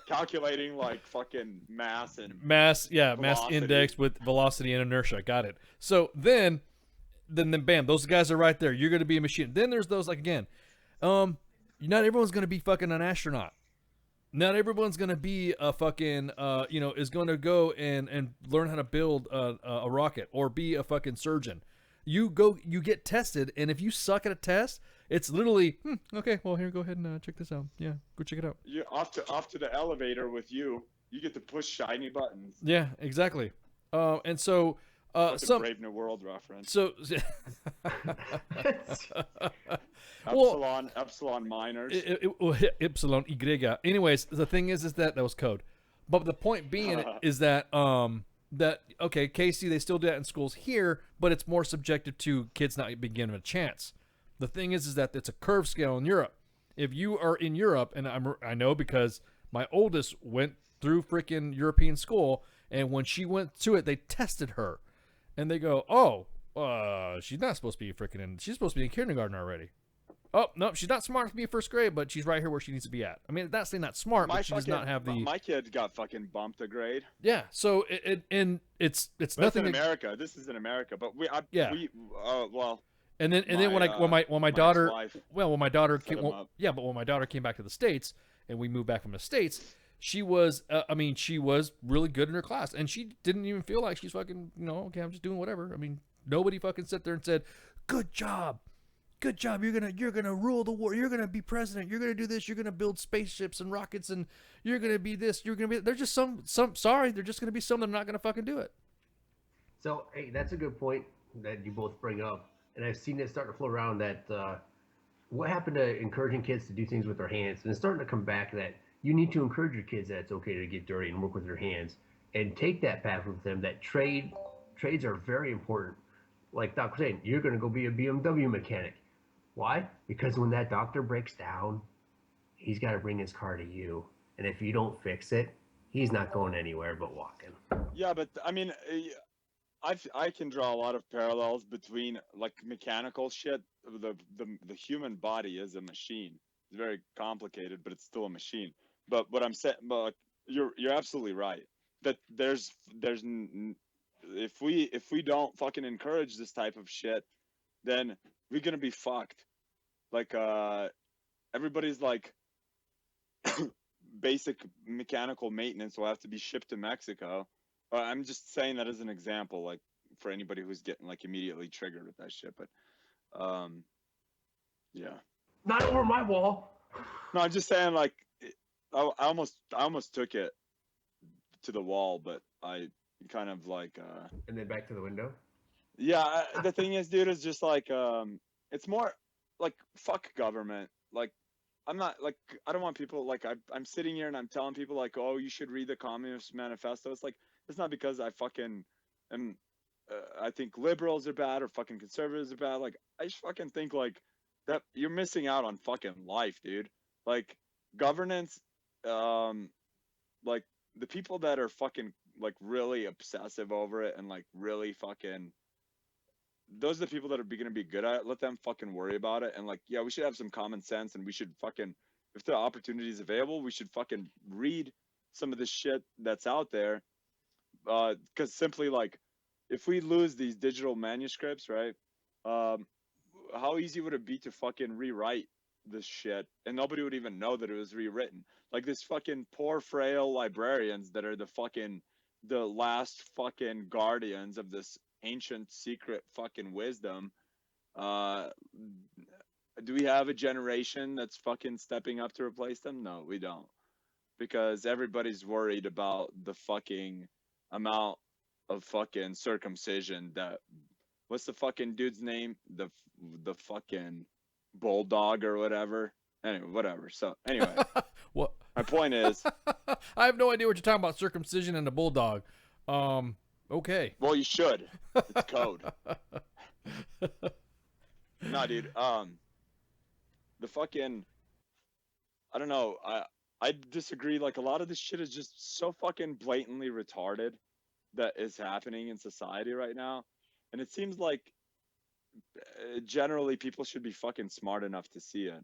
calculating fucking mass index with velocity and inertia. Got it. So then bam, those guys are right there. You're going to be a machine. Then there's those not everyone's going to be fucking an astronaut. Not everyone's going to be a fucking is going to go and learn how to build a rocket or be a fucking surgeon. You get tested, and if you suck at a test, it's literally okay. Well, here, go ahead and check this out. Yeah, go check it out. You off to the elevator with you. You get to push shiny buttons. Yeah, exactly. And so Brave New World reference. So Epsilon miners. Epsilon Y. Anyways, the thing is that was code. But the point being is that that, okay, Casey, they still do that in schools here, but it's more subjective to kids not being given a chance. The thing is that it's a curve scale in Europe. If you are in Europe, and I know because my oldest went through freaking European school, and when she went to it, they tested her, and they go, oh, she's not supposed to be freaking in. She's supposed to be in kindergarten already. Oh, no, she's not smart enough to be in first grade, but she's right here where she needs to be at. I mean, that's not smart, but she does not have the... My kid got fucking bumped a grade. Yeah, so it's nothing... in America. This is in America, but well... And then when my daughter... Well, when my daughter came... Well, yeah, but when my daughter came back to the States, and we moved back from the States, she was... she was really good in her class, and she didn't even feel like she's fucking, okay, I'm just doing whatever. I mean, nobody fucking sat there and said, good job. Good job. You're gonna rule the world. You're gonna be president. You're gonna do this. You're gonna build spaceships and rockets, and you're gonna be this. You're gonna be. There's just some. Sorry, there's just gonna be some that are not gonna fucking do it. So hey, that's a good point that you both bring up, and I've seen it starting to flow around that what happened to encouraging kids to do things with their hands, and it's starting to come back that you need to encourage your kids that it's okay to get dirty and work with their hands, and take that path with them. That trades are very important. Like Doc was saying, you're gonna go be a BMW mechanic. Why? Because when that doctor breaks down, he's got to bring his car to you. And if you don't fix it, he's not going anywhere but walking. Yeah, but I mean, I can draw a lot of parallels between like mechanical shit. The human body is a machine. It's very complicated, but it's still a machine. But what I'm saying, but you're absolutely right. That there's if we don't fucking encourage this type of shit, then we're gonna be fucked. Like everybody's like basic mechanical maintenance will have to be shipped to Mexico. I'm just saying that as an example, like for anybody who's getting like immediately triggered with that shit. But yeah, not over my wall. No, I'm just saying like I almost took it to the wall, but I kind of like and then back to the window. Yeah, the thing is, dude, is just like it's more like fuck government. Like I'm not like I don't want people like I'm sitting here and I'm telling people like, oh, you should read the Communist Manifesto. It's like it's not because I fucking am I think liberals are bad or fucking conservatives are bad. Like I just fucking think like that you're missing out on fucking life, dude. Like governance, like the people that are fucking like really obsessive over it and like really fucking those are the people that are going to be good at it. Let them fucking worry about it. And like, yeah, we should have some common sense and we should fucking, if the opportunity is available, we should fucking read some of the shit that's out there. Cause simply like, if we lose these digital manuscripts, right? How easy would it be to fucking rewrite this shit? And nobody would even know that it was rewritten. Like this fucking poor frail librarians that are the last fucking guardians of this ancient secret fucking wisdom. Do we have a generation that's fucking stepping up to replace them? No, we don't, because everybody's worried about the fucking amount of fucking circumcision that what's the fucking dude's name, the fucking bulldog or whatever. Anyway, whatever. So anyway, what my point is I have no idea what you're talking about, circumcision and a bulldog. Okay. Well, you should. It's code. Nah, dude. The fucking, I don't know. I disagree. Like a lot of this shit is just so fucking blatantly retarded that is happening in society right now, and it seems like generally people should be fucking smart enough to see it.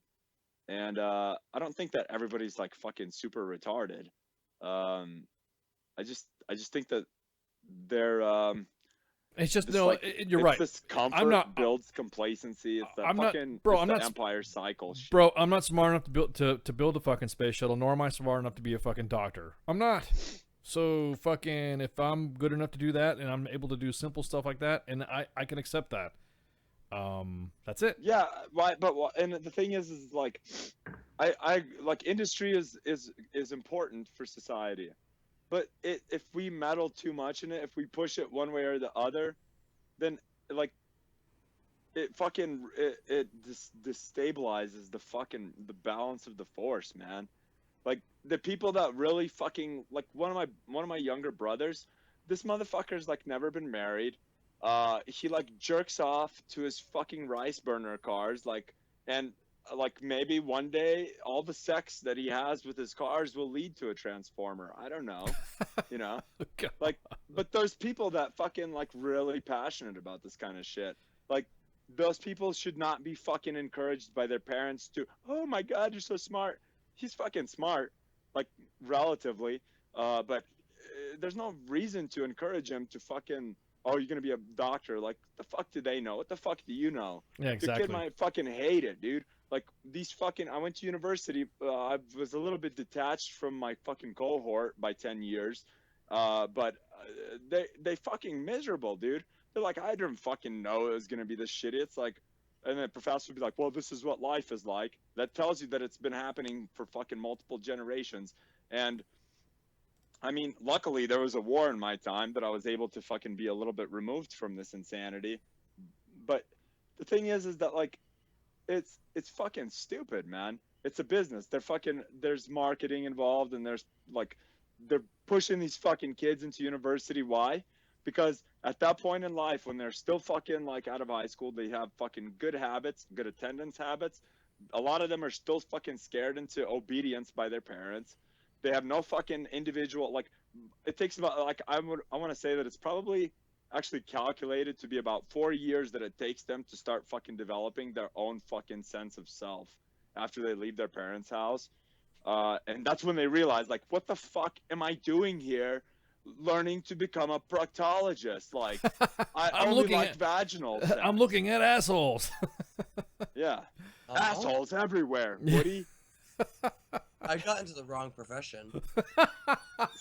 And I don't think that everybody's like fucking super retarded. I just think that they're it's just it's no like, you're it's right. This comfort I'm not builds complacency. It's the I'm fucking not, bro, it's I'm the not empire cycle shit. Bro, I'm not smart enough to build a fucking space shuttle, nor am I smart enough to be a fucking doctor. I'm not. So fucking if I'm good enough to do that and I'm able to do simple stuff like that, and I can accept that. That's it. Yeah, right. But and the thing is like, I like industry is important for society, but if we meddle too much in it, if we push it one way or the other, then like it fucking it destabilizes the balance of the force, man. Like the people that really fucking like one of my younger brothers this motherfucker's like never been married. He like jerks off to his fucking rice burner cars, like, and like maybe one day all the sex that he has with his cars will lead to a transformer. I don't know, you know, like, but there's people that fucking like really passionate about this kind of shit. Like, those people should not be fucking encouraged by their parents to, oh my God, you're so smart. He's fucking smart, like relatively, but there's no reason to encourage him to fucking, oh, you're gonna be a doctor. Like, the fuck do they know? What the fuck do you know? Yeah, exactly. Your kid might fucking hate it, dude. Like, these fucking, I went to university. I was a little bit detached from my fucking cohort by 10 years, but they fucking miserable, dude. They're like, I didn't fucking know it was gonna be this shitty. It's like, and the professor would be like, well, this is what life is like. That tells you that it's been happening for fucking multiple generations. And I mean, luckily there was a war in my time that I was able to fucking be a little bit removed from this insanity. But the thing is that like, it's fucking stupid, man. It's a business. There's marketing involved, and there's like, they're pushing these fucking kids into university. Why? Because at that point in life, when they're still fucking like out of high school, they have fucking good habits, good attendance habits. A lot of them are still fucking scared into obedience by their parents. They have no fucking individual, like, it takes about, like, I want to say that it's probably actually calculated to be about 4 years that it takes them to start fucking developing their own fucking sense of self after they leave their parents' house. And that's when they realize, like, what the fuck am I doing here learning to become a proctologist? Like, I only like vaginal sex. I'm looking at assholes. Yeah. Assholes everywhere, Woody. I got into the wrong profession.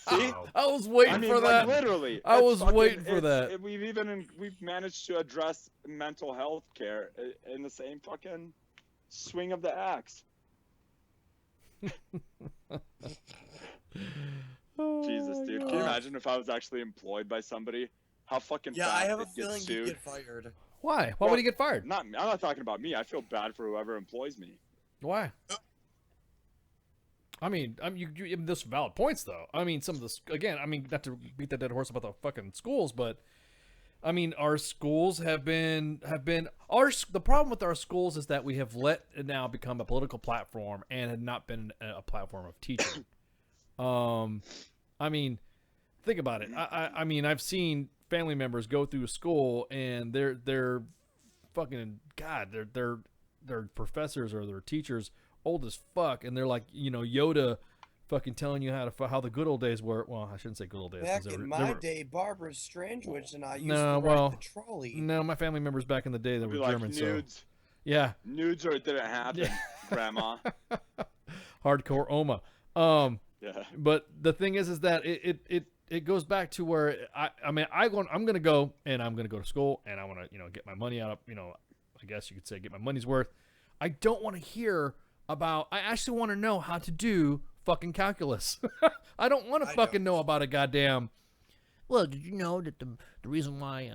See? I was waiting for that. Like, literally. I was waiting for that. We've managed to address mental health care in the same fucking swing of the axe. Jesus, dude. Can you imagine if I was actually employed by somebody? How fucking Yeah, fast I have a they'd get feeling sued. you'd get fired. Why? Why would he get fired? I'm not talking about me. I feel bad for whoever employs me. Why? I mean, there's valid points though. I mean, some of this again. I mean, not to beat that dead horse about the fucking schools, but I mean, our schools have been the problem with our schools is that we have let it now become a political platform and had not been a platform of teaching. I mean, think about it. I mean, I've seen family members go through school and they're fucking God. They're professors or they're teachers. Old as fuck, and they're like, you know, Yoda fucking telling you how the good old days were. Well, I shouldn't say good old days. Back in my day, Barbara Strangewood and I used to ride the trolley. No, my family members back in the day that were like German, nudes. so yeah. Nudes or it didn't happen, Grandma. Hardcore Oma. Yeah. But the thing is that it goes back to where I'm gonna go and I'm gonna go to school and I want to, you know, get my money out of, you know, I guess you could say get my money's worth. I don't want to hear I actually want to know how to do fucking calculus. I don't want to fucking know about a goddamn. Well, did you know that the reason why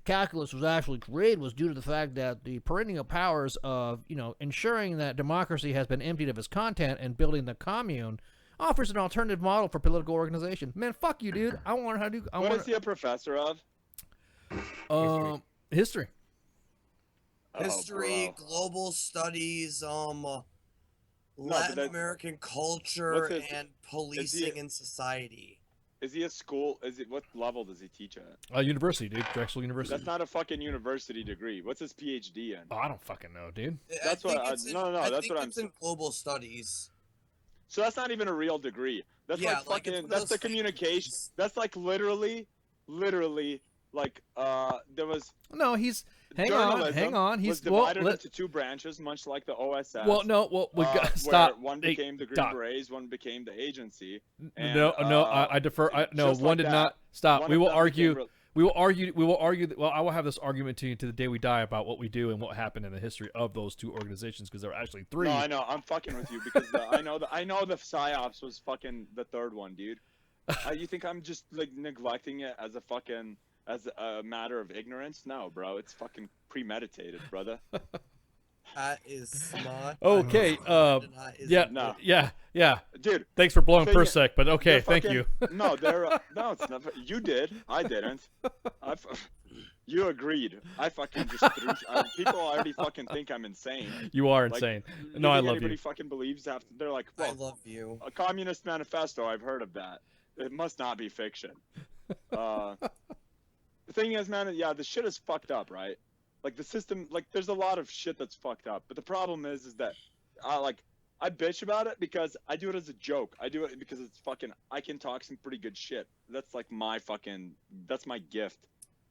calculus was actually created was due to the fact that the perennial powers of, you know, ensuring that democracy has been emptied of its content and building the commune offers an alternative model for political organization. Man, fuck you, dude. I want to how to do. What is he a professor of? History. History, global studies, Latin American culture, and policing in society. Is he a school? What level does he teach at? University, dude. Drexel University. That's not a fucking university degree. What's his PhD in? Oh, I don't fucking know, dude. That's what. That's what I'm in global studies. So that's not even a real degree. That's like fucking. That's the communication. That's like literally, like there was. No, he's. Hang on. He's divided into two branches, much like the OSS. Well, no. Well, we got stop. Where one became the Green Berets, one became the agency. And, no. I defer. No, one did not. Stop. We will argue. We will argue. Well, I will have this argument to the day we die about what we do and what happened in the history of those two organizations because there were actually three. No, I know. I'm fucking with you because I know the PSYOPs was fucking the third one, dude. You think I'm just like neglecting it as a matter of ignorance? No, bro. It's fucking premeditated, brother. That is smart. Okay. Yeah. Dude, Thanks for blowing thing is, Persec, but okay, they're thank fucking- you. No, no, it's not. You did. I didn't. You agreed. I fucking just threw. People already fucking think I'm insane. You are Like, insane. you No, I think love anybody you. fucking believes after they're like, well, I love you. A Communist Manifesto. I've heard of that. It must not be fiction. The thing is, man, yeah, the shit is fucked up, right? Like the system, like there's a lot of shit that's fucked up. But the problem is that I bitch about it because I do it as a joke. I do it because it's fucking, I can talk some pretty good shit. That's like that's my gift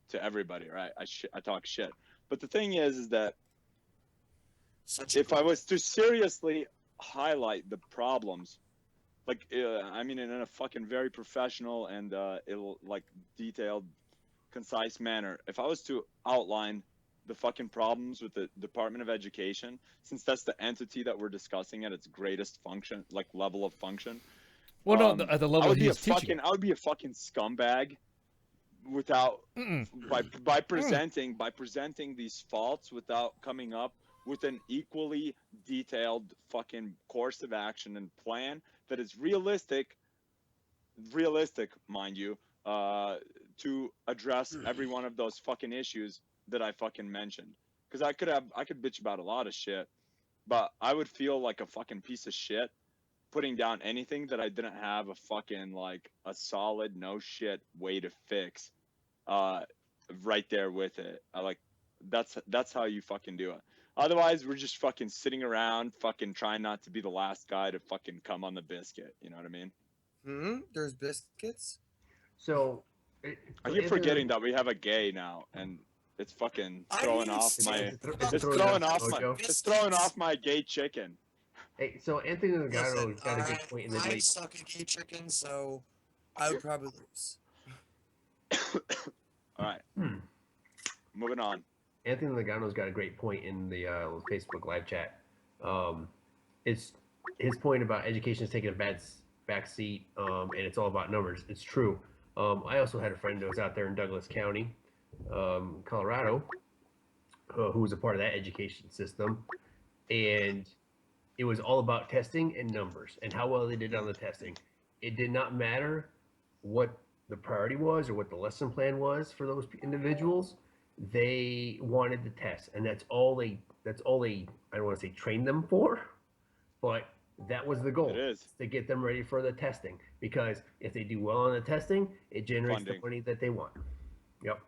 to everybody, right? I talk shit. But the thing is that if I was to seriously highlight the problems, like, I mean, in a fucking very professional and detailed, concise manner, if I was to outline the fucking problems with the Department of Education, since that's the entity that we're discussing at its greatest function, like level of function. Well, no, at the level he's teaching. I would be a fucking scumbag without by presenting these faults without coming up with an equally detailed fucking course of action and plan that is realistic, mind you, to address every one of those fucking issues that I fucking mentioned. Because I could bitch about a lot of shit, but I would feel like a fucking piece of shit putting down anything that I didn't have a fucking like a solid no shit way to fix right there with it. That's how you fucking do it. Otherwise, we're just fucking sitting around fucking trying not to be the last guy to fucking come on the biscuit. You know what I mean? There's biscuits? So Are you forgetting that we have a gay now and it's fucking throwing off my gay chicken. Hey, so Anthony Nagano got a good point in the I late. suck at gay chicken, so I would probably lose. All right. Moving on. Anthony Nagano's got a great point in the Facebook live chat. It's his point about education is taking a back seat, and it's all about numbers. It's true. I also had a friend that was out there in Douglas County, Colorado, who was a part of that education system, and it was all about testing and numbers and how well they did on the testing. It did not matter what the priority was or what the lesson plan was for those individuals. They wanted the test, and that's all they I don't want to say trained them for, but that was the goal. It is to get them ready for the testing, because if they do well on the testing, it generates the money that they want. Yep.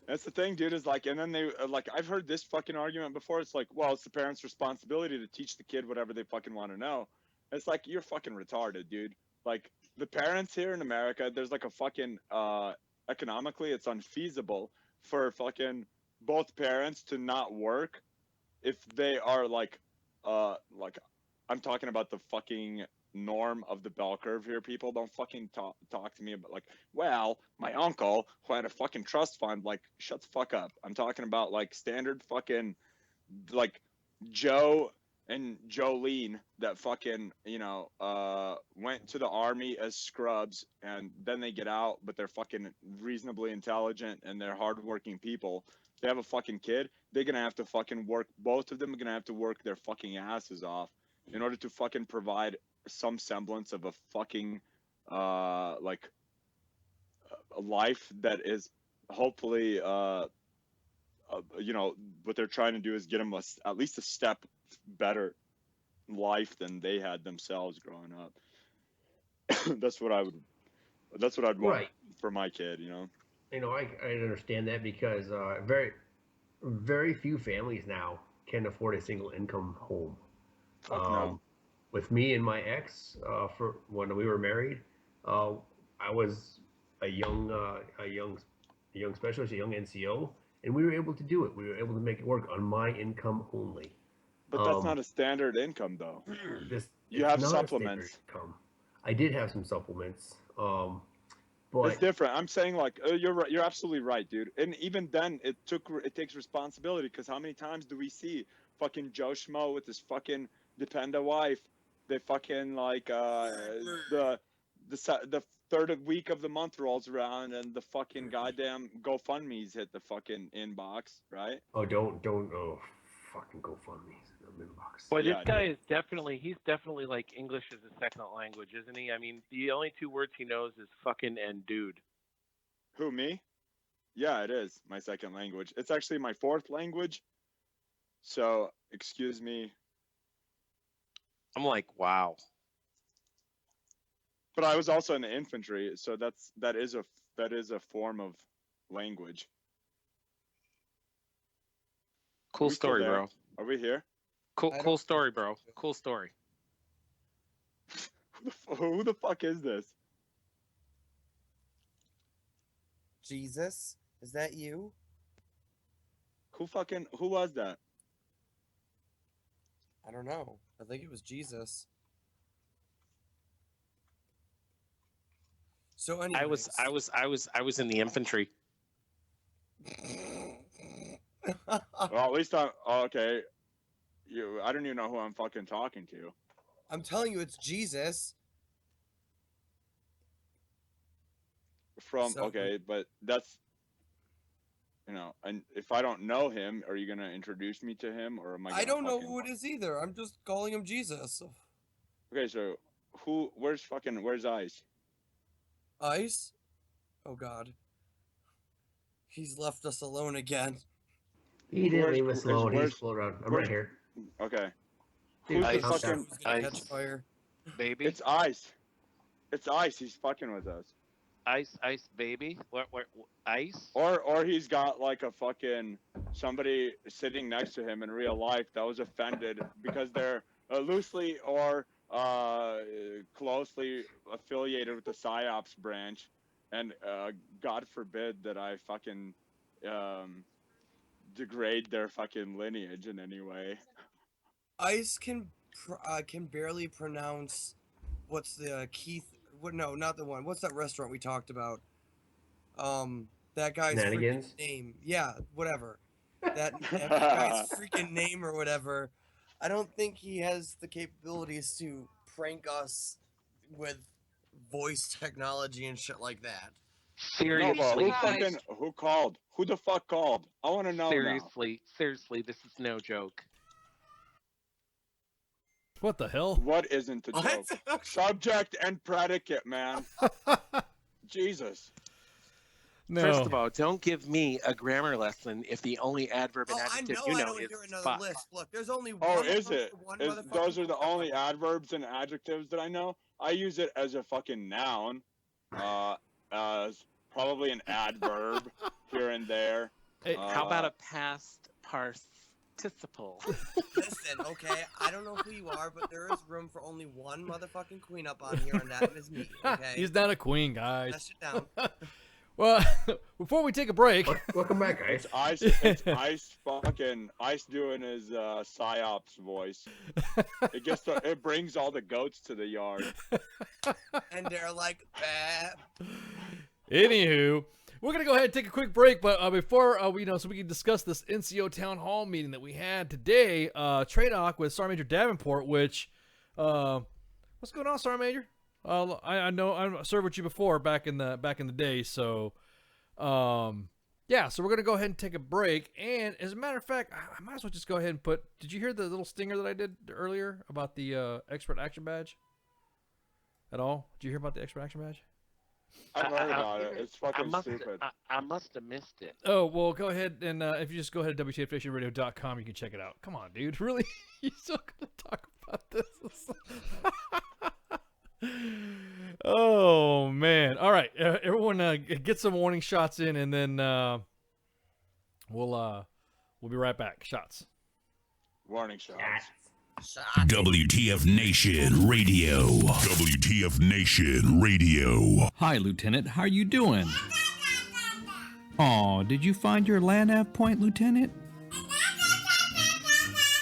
That's the thing, dude, is like, and then they, like, I've heard this fucking argument before. It's like, well, it's the parents' responsibility to teach the kid whatever they fucking want to know. It's like, you're fucking retarded, dude. Like, the parents here in America, there's like a fucking, economically, it's unfeasible for fucking both parents to not work if they are like I'm talking about the fucking norm of the bell curve here. People don't fucking talk to me about like, well, my uncle who had a fucking trust fund. Like, shut the fuck up. I'm talking about like standard fucking like Joe and Jolene that fucking, you know, went to the army as scrubs and then they get out, but they're fucking reasonably intelligent and they're hardworking people. They have a fucking kid. They're gonna have to fucking work. Both of them are gonna have to work their fucking asses off in order to fucking provide some semblance of a fucking like a life that is hopefully you know, what they're trying to do is get them at least a step better life than they had themselves growing up. That's what I'd want for my kid, you know. You know, I understand that because very, very few families now can afford a single income home. No. With me and my ex, for when we were married, I was a young specialist, a young NCO, and we were able to do it. We were able to make it work on my income only. But that's not a standard income, though. You have supplements. I did have some supplements, but it's different. I'm saying like you're right. You're absolutely right, dude. And even then, it takes responsibility, because how many times do we see fucking Joe Schmo with his fucking dependa wife? They fucking like the third week of the month rolls around and the fucking goddamn GoFundMe's hit the fucking inbox, right? Oh, don't. Oh, fucking GoFundMe's in the inbox. Boy, this guy is he's definitely like English as a second language, isn't he? I mean, the only two words he knows is fucking and dude. Who, me? Yeah, it is my second language. It's actually my fourth language. So, excuse me. I'm like, wow. But I was also in the infantry, so that is a form of language. Cool story, bro. Are we here? Cool story, bro. Cool story. Who the fuck is this? Jesus, is that you? Who was that? I don't know. I think it was Jesus. So anyways. I was in the infantry. Well, at least okay. I don't even know who I'm fucking talking to. I'm telling you, it's Jesus. Okay, but that's, and if I don't know him, are you gonna introduce me to him, or am I? I don't know who it is either. I'm just calling him Jesus. Okay, so where's Ice? Ice? Oh God. He's left us alone again. He didn't leave us alone. He's floating around. I'm right here. Okay. Dude, Who's the Ice. fucking Catch fire. Baby? It's Ice. It's Ice. He's fucking with us. Ice, baby? What, Ice? Or he's got like a fucking somebody sitting next to him in real life that was offended because they're loosely or closely affiliated with the PsyOps branch, and God forbid that I fucking degrade their fucking lineage in any way. Ice can barely pronounce what's the Keith. No, not the one. What's that restaurant we talked about? That guy's freaking name. Yeah, whatever. That guy's freaking name or whatever. I don't think he has the capabilities to prank us with voice technology and shit like that. Seriously, who called? Who the fuck called? I want to know. Seriously, this is no joke. What the hell? What isn't the joke? Subject and predicate, man. Jesus. No. First of all, don't give me a grammar lesson if the only adverb and adjective I you know don't is hear another fuck. list. Look, there's only one. Oh, is it? Motherfucker. Those are the only adverbs and adjectives that I know. I use it as a fucking noun, as probably an adverb here and there. Hey, how about a past participle? Listen, okay, I don't know who you are, but there is room for only one motherfucking queen up on here, and that is me, okay? He's not a queen, guys. Let's sit down. Well, before we take a break, welcome back, guys. It's Ice doing his PsyOps voice. It brings all the goats to the yard, and they're like, bah. Anywho, we're gonna go ahead and take a quick break, but before so we can discuss this NCO town hall meeting that we had today, Tradoc with Sergeant Major Davenport. Which, what's going on, Sergeant Major? I know I served with you before back in the day, so yeah. So we're gonna go ahead and take a break, and as a matter of fact, I might as well just go ahead and put. Did you hear the little stinger that I did earlier about the expert action badge? At all? Did you hear about the expert action badge? I've heard about it. It's fucking stupid. I must have missed it. Oh, well, go ahead and if you just go ahead to WTFNationRadio.com, you can check it out. Come on, dude. Really? You still gonna talk about this? Oh, man. All right. Everyone get some warning shots in, and then we'll be right back. Shots. Warning shots. WTF Nation Radio. WTF Nation Radio. Hi, Lieutenant. How are you doing? Aw, did you find your LANAV point, Lieutenant?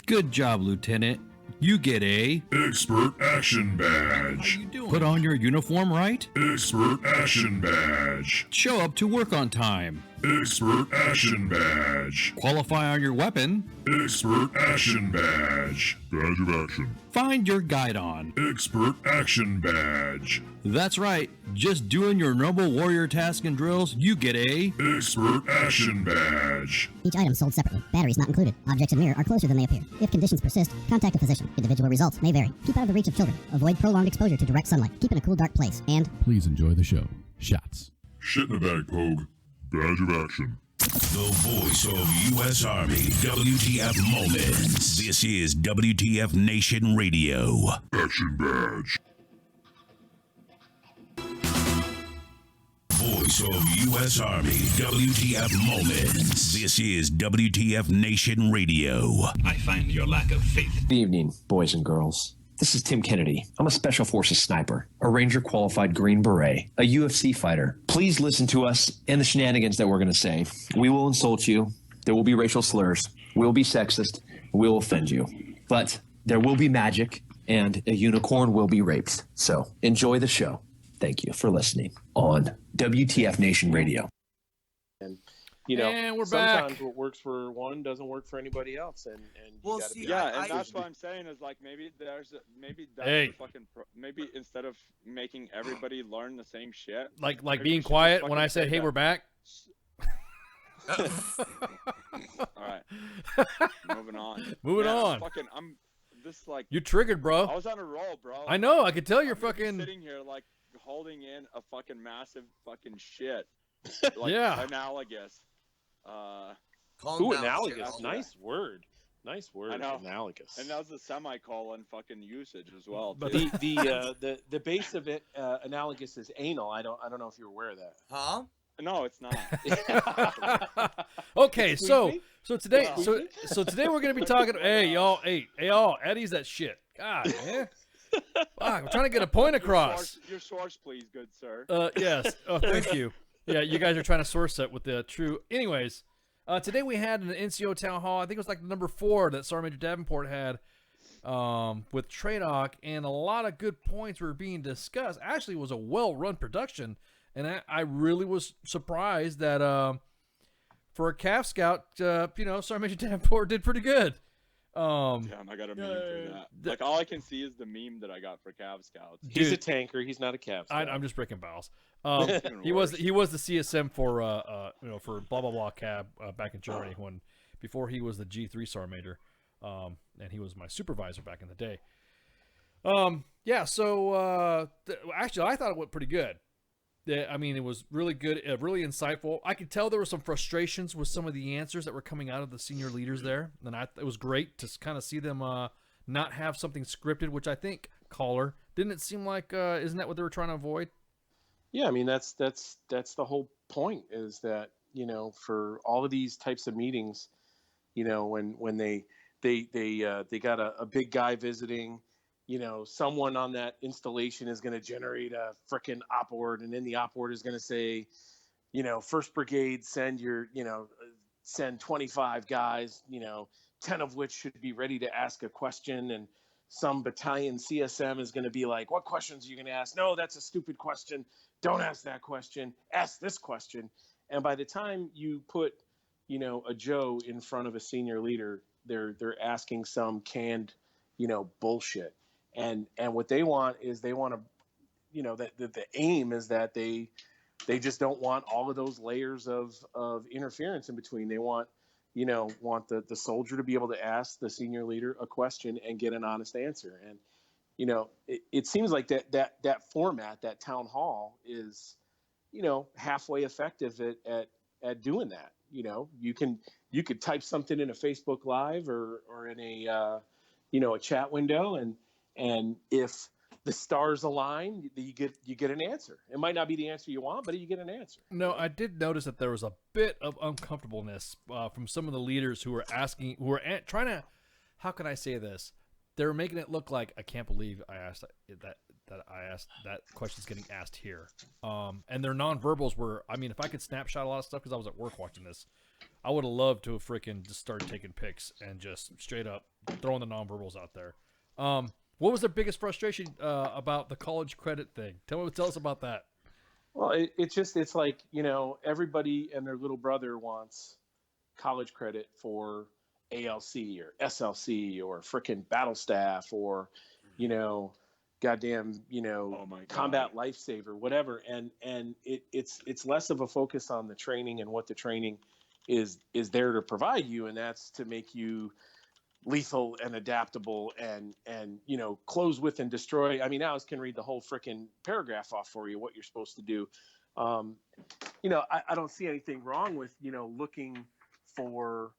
Good job, Lieutenant. You get a Expert Action Badge. How you doing? Put on your uniform right? Expert Action Badge. Show up to work on time. Expert Action Badge. Qualify on your weapon. Expert Action Badge. Badge of Action. Find your guidon. Expert Action Badge. That's right. Just doing your noble warrior task and drills, you get a Expert Action Badge. Each item sold separately. Batteries not included. Objects in mirror are closer than they appear. If conditions persist, contact a physician. Individual results may vary. Keep out of the reach of children. Avoid prolonged exposure to direct sunlight. Keep in a cool, dark place. And Please enjoy the show. Shots. Shit in the bag, Pogue. Badge of Action. The voice of U.S. Army. WTF Moments. This is WTF Nation Radio. Action Badge. Voice of U.S. Army. WTF Moments. This is WTF Nation Radio. I find your lack of faith. Good evening, boys and girls. This is Tim Kennedy. I'm a Special Forces sniper, a Ranger qualified Green Beret, a UFC fighter. Please listen to us and the shenanigans that we're going to say. We will insult you. There will be racial slurs. We will be sexist. We will offend you. But there will be magic, and a unicorn will be raped. So enjoy the show. Thank you for listening on WTF Nation Radio. And you know, and we're sometimes back. what works for one doesn't work for anybody else, and Well, you gotta see, be Yeah, and that's what I'm saying is like maybe that's Hey. the fucking maybe instead of making everybody learn the same shit, Like maybe we being should quiet just when I fucking said, say "Hey, that. we're back." All right, moving on. Moving Man, on. I'm this like You're triggered, bro. I was on a roll, bro. I know. I could tell you're I'm gonna be fucking. sitting here like holding in a fucking massive fucking shit. Like, Yeah. Analogous. Ooh, analogous. Nice word. Nice word. I know. Analogous. And that was a semicolon fucking usage as well. But too. the base of it, analogous is anal. I don't know if you're aware of that. Huh? No, it's not. Okay, so me? today, Wow. so today we're gonna be talking. Hey y'all, hey y'all, Eddie's that shit. God, man. Fuck, I'm trying to get a point across. Your source, please, good sir. Yes. Oh, thank you. Yeah, you guys are trying to source that with the true. Anyways, today we had an NCO town hall. I think it was like number 4 that Sergeant Major Davenport had with Tradoc, and a lot of good points were being discussed. Actually, it was a well-run production, and I really was surprised that for a Calf Scout, Sergeant Major Davenport did pretty good. Damn, I got a meme for that. Like all I can see is the meme that I got for Cav Scouts. He's a tanker. He's not a Cav Scout. I'm just breaking balls. Even He was worse. the CSM for for blah blah blah cab back in Germany before he was the G3 Sergeant Major, and he was my supervisor back in the day. Actually I thought it went pretty good. I mean, it was really good, really insightful. I could tell there were some frustrations with some of the answers that were coming out of the senior leaders there, and it was great to kind of see them not have something scripted, which I think, caller, didn't it seem like isn't that what they were trying to avoid? Yeah, I mean that's the whole point is that for all of these types of meetings, when they got a big guy visiting. Someone on that installation is going to generate a frickin' op ord, and then the op ord is going to say, 1st Brigade send 25 guys, 10 of which should be ready to ask a question, and some battalion CSM is going to be like, what questions are you going to ask? No, that's a stupid question. Don't ask that question. Ask this question. And by the time you put, a Joe in front of a senior leader, they're asking some canned, bullshit. And what they want is they want to, the aim is that they just don't want all of those layers of interference in between. They want the soldier to be able to ask the senior leader a question and get an honest answer. And, it seems like that format, that town hall is, halfway effective at doing that. You could type something in a Facebook Live or in a chat window, and if the stars align, you get an answer. It might not be the answer you want, but you get an answer. No, I did notice that there was a bit of uncomfortableness from some of the leaders who were trying to, how can I say this? They were making it look like, I can't believe I asked that question's getting asked here. And their nonverbals were, I mean, if I could snapshot a lot of stuff because I was at work watching this, I would have loved to have freaking just started taking pics and just straight up throwing the nonverbals out there. What was their biggest frustration about the college credit thing? Tell us about that. Well, it's like, everybody and their little brother wants college credit for ALC or SLC or frickin' battle staff or, goddamn, combat lifesaver, whatever. And it's less of a focus on the training and what the training is there to provide you. And that's to make you lethal and adaptable and close with and destroy. I mean, Alice can read the whole frickin' paragraph off for you, what you're supposed to do. I don't see anything wrong with, looking for,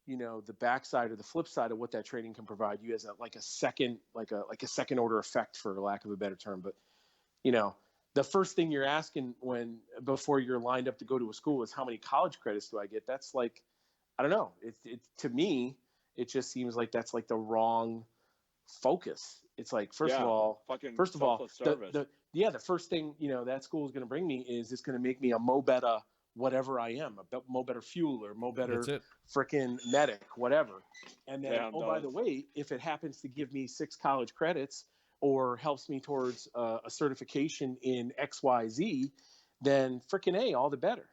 the backside or the flip side of what that training can provide you as a second order effect, for lack of a better term. But, the first thing you're asking before you're lined up to go to a school is how many college credits do I get? That's like, I don't know. To me, it just seems like that's like the wrong focus. It's like, first of all, the first thing, that school is going to bring me is it's going to make me a Mo Better whatever I am, a Mo Better fueler, Mo Better frickin' medic, whatever. And then, by the way, if it happens to give me 6 college credits or helps me towards a certification in XYZ, then frickin' A, all the better.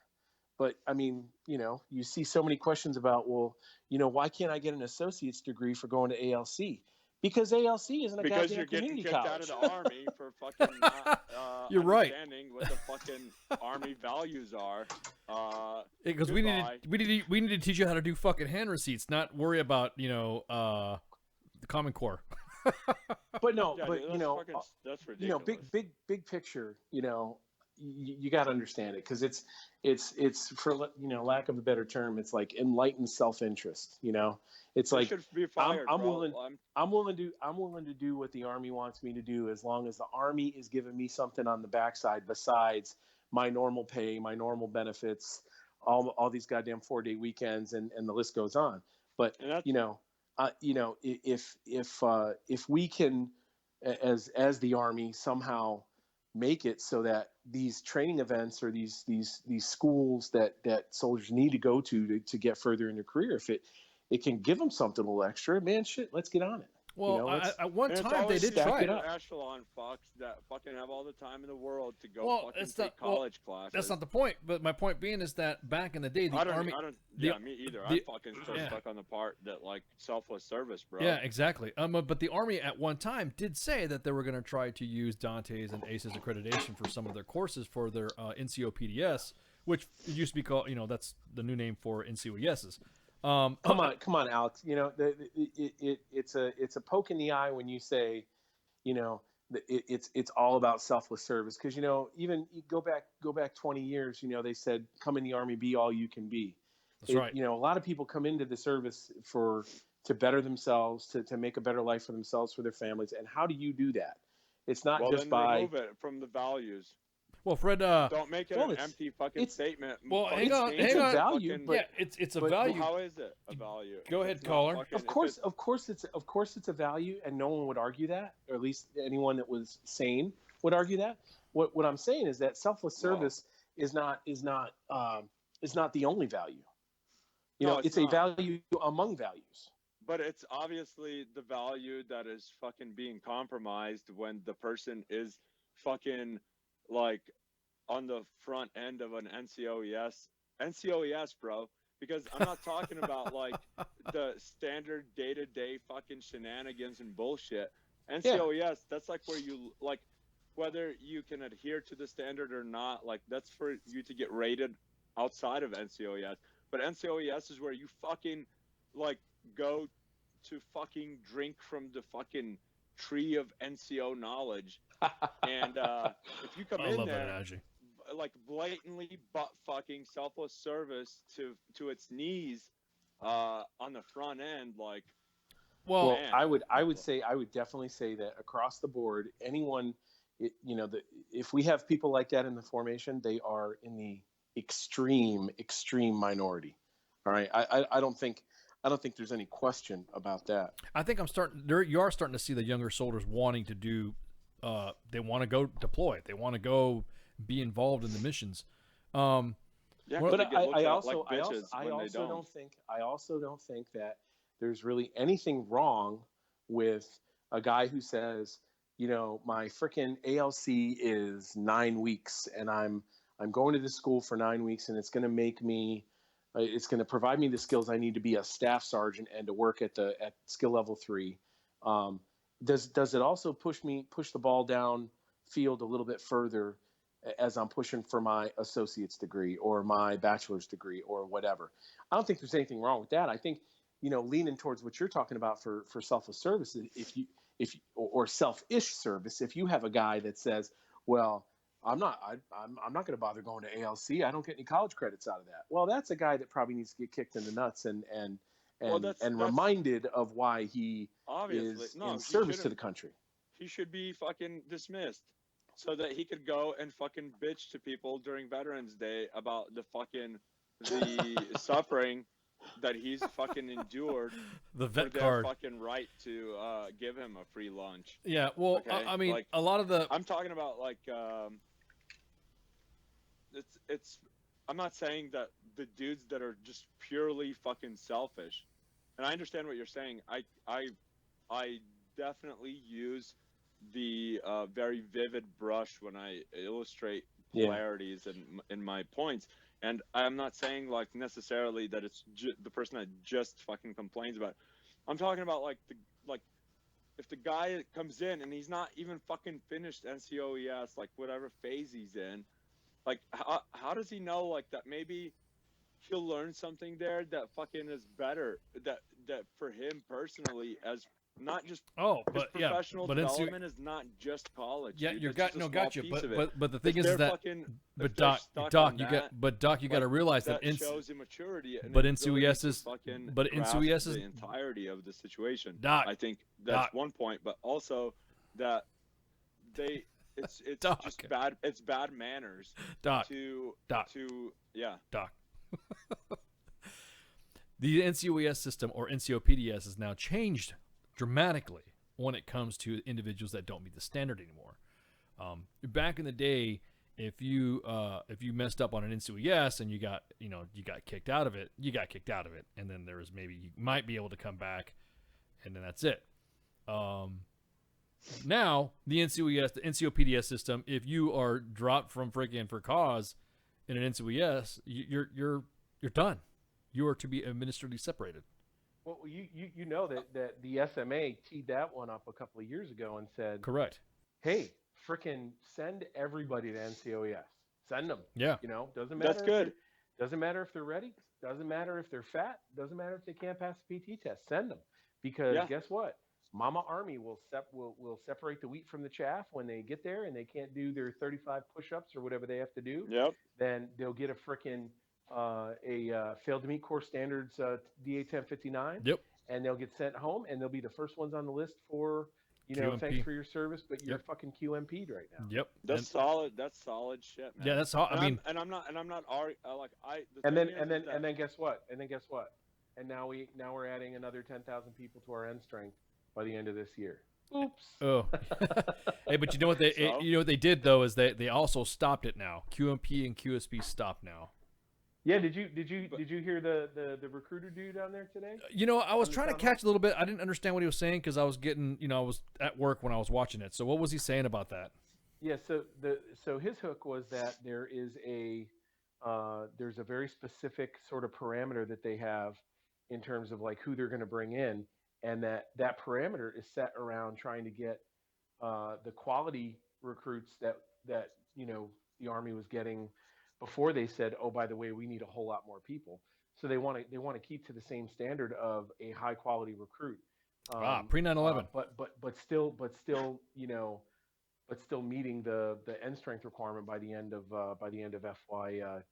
But I mean, you see so many questions about, well, why can't I get an associate's degree for going to ALC? Because ALC isn't a goddamn community college. Because you're getting kicked out of the Army for fucking not You're right. understanding what the fucking Army values are. Because we need to teach you how to do fucking hand receipts, not worry about the Common Core. But no, that's ridiculous. Big picture, you got to understand it, because it's for lack of a better term, it's like enlightened self-interest. It's like I'm willing to do what the Army wants me to do, as long as the Army is giving me something on the backside besides my normal pay, my normal benefits, all these goddamn 4-day weekends, and the list goes on. But if we can, as the Army, somehow make it so that these training events or these schools that soldiers need to go to get further in their career, if it can give them something a little extra, man, shit, let's get on it. Well, at one time they did try it. Echelon fucks that fucking have all the time in the world to go take college classes. That's not the point. But my point being is that back in the day, the Army. Me either. I'm fucking still stuck on the part that like selfless service, bro. Yeah, exactly. But the Army at one time did say that they were going to try to use Dante's and ACES accreditation for some of their courses for their NCO PDS, which used to be called, that's the new name for NCOESs. Come on, Alex. It's a poke in the eye when you say, it's all about selfless service. Because even you go back 20 years, they said, come in the Army, be all you can be. That's right. A lot of people come into the service to better themselves, to make a better life for themselves, for their families. And how do you do that? It's not just by remove it from the values. Well, Fred, don't make it an empty fucking statement. Well, hang on. It's a value, but it's a value. How is it a value? Go ahead, caller. Of course, it's a value, and no one would argue that, or at least anyone that was sane would argue that. What I'm saying is that selfless service is not the only value. It's a value among values. But it's obviously the value that is fucking being compromised when the person is fucking like on the front end of an NCOES, bro. Because I'm not talking about like the standard day-to-day fucking shenanigans and bullshit. NCOES, that's like where you like whether you can adhere to the standard or not. Like that's for you to get rated outside of NCOES. But NCOES is where you fucking like go to fucking drink from the fucking tree of NCO knowledge. And if you come in there like blatantly butt fucking selfless service to its knees on the front end, like, well, I would definitely say that across the board, anyone, if we have people like that in the formation, they are in the extreme minority. All right, I don't think there's any question about that. I think you are starting to see the younger soldiers wanting to do. They want to go deploy. They want to go be involved in the missions. But I also don't think that there's really anything wrong with a guy who says, you know, my freaking ALC is 9 weeks, and I'm going to this school for 9 weeks, and it's going to make me, it's going to provide me the skills I need to be a staff sergeant and to work at skill level 3. Does it also push the ball down field a little bit further as I'm pushing for my associate's degree or my bachelor's degree or whatever? I don't think there's anything wrong with that. I think, you know, leaning towards what you're talking about for selfless service, or selfish service, if you have a guy that says, well, I'm not going to bother going to ALC. I don't get any college credits out of that. Well, that's a guy that probably needs to get kicked in the nuts and reminded of why he is in service to the country. He should be fucking dismissed so that he could go and fucking bitch to people during Veterans Day about the suffering that he's fucking endured. The vet for card. Their fucking right to give him a free lunch. Yeah, well, Okay? I mean, Like, a lot of the... I'm talking about, like, I'm not saying that the dudes that are just purely fucking selfish, and I understand what you're saying. I definitely use the very vivid brush when I illustrate polarities in my points. And I'm not saying, like, necessarily that it's the person that just fucking complains about it. I'm talking about, like, if the guy comes in and he's not even fucking finished NCOES, like, whatever phase he's in, like, how does he know, like, that maybe he'll learn something there that fucking is better, that for him personally, as not just professional development is not just college. Yeah, dude. you're That's just a got small you. piece of it. But the thing If is they're that fucking- but if they're Doc, stuck on you that, got to realize that shows immaturity. And but inability NCOES to is fucking but grasp NCOES is the entirety of the situation. Doc, I think that's Doc. one point, but also that it's Doc. just bad. It's bad manners. Doc. To yeah. Doc. The NCOES system, or NCOPDS, has now changed dramatically when it comes to individuals that don't meet the standard anymore. Back in the day, if you messed up on an NCOES and you got kicked out of it, and then there was maybe you might be able to come back, and then that's it. Now the NCOPDS system, if you are dropped from freaking for cause in an NCOES, you're done. You are to be administratively separated. Well, you know that the SMA teed that one up a couple of years ago and said, correct. Hey, frickin' send everybody to NCOES. Send them. Yeah. You know, doesn't matter. That's good. Doesn't matter if they're ready. Doesn't matter if they're fat. Doesn't matter if they can't pass the PT test. Send them, because guess what? Mama Army will separate the wheat from the chaff when they get there and they can't do their 35 push-ups or whatever they have to do. Yep. Then they'll get a frickin' failed to meet core standards DA 1059. Yep. And they'll get sent home, and they'll be the first ones on the list for, you know, QMP. thanks for your service, but you're fucking QMP'd right now. Yep. That's solid. That's solid shit, man. Yeah, that's all. I mean, I'm not And then guess what? And now we're adding another 10,000 people to our end strength by the end of this year. Oops. Oh. Hey, but you know what they did though is they also stopped it now. QMP and QSP stopped now. Yeah, did you hear the recruiter dude down there today? You know, I was trying to catch a little bit. I didn't understand what he was saying because I was I was at work when I was watching it. So what was he saying about that? Yeah, so his hook was that there is there's a very specific sort of parameter that they have in terms of like who they're going to bring in, and that parameter is set around trying to get the quality recruits that you know the Army was getting before they said, oh, by the way, we need a whole lot more people. So they want to keep to the same standard of a high quality recruit. Pre 9/11. But still meeting the end strength requirement by the end of FY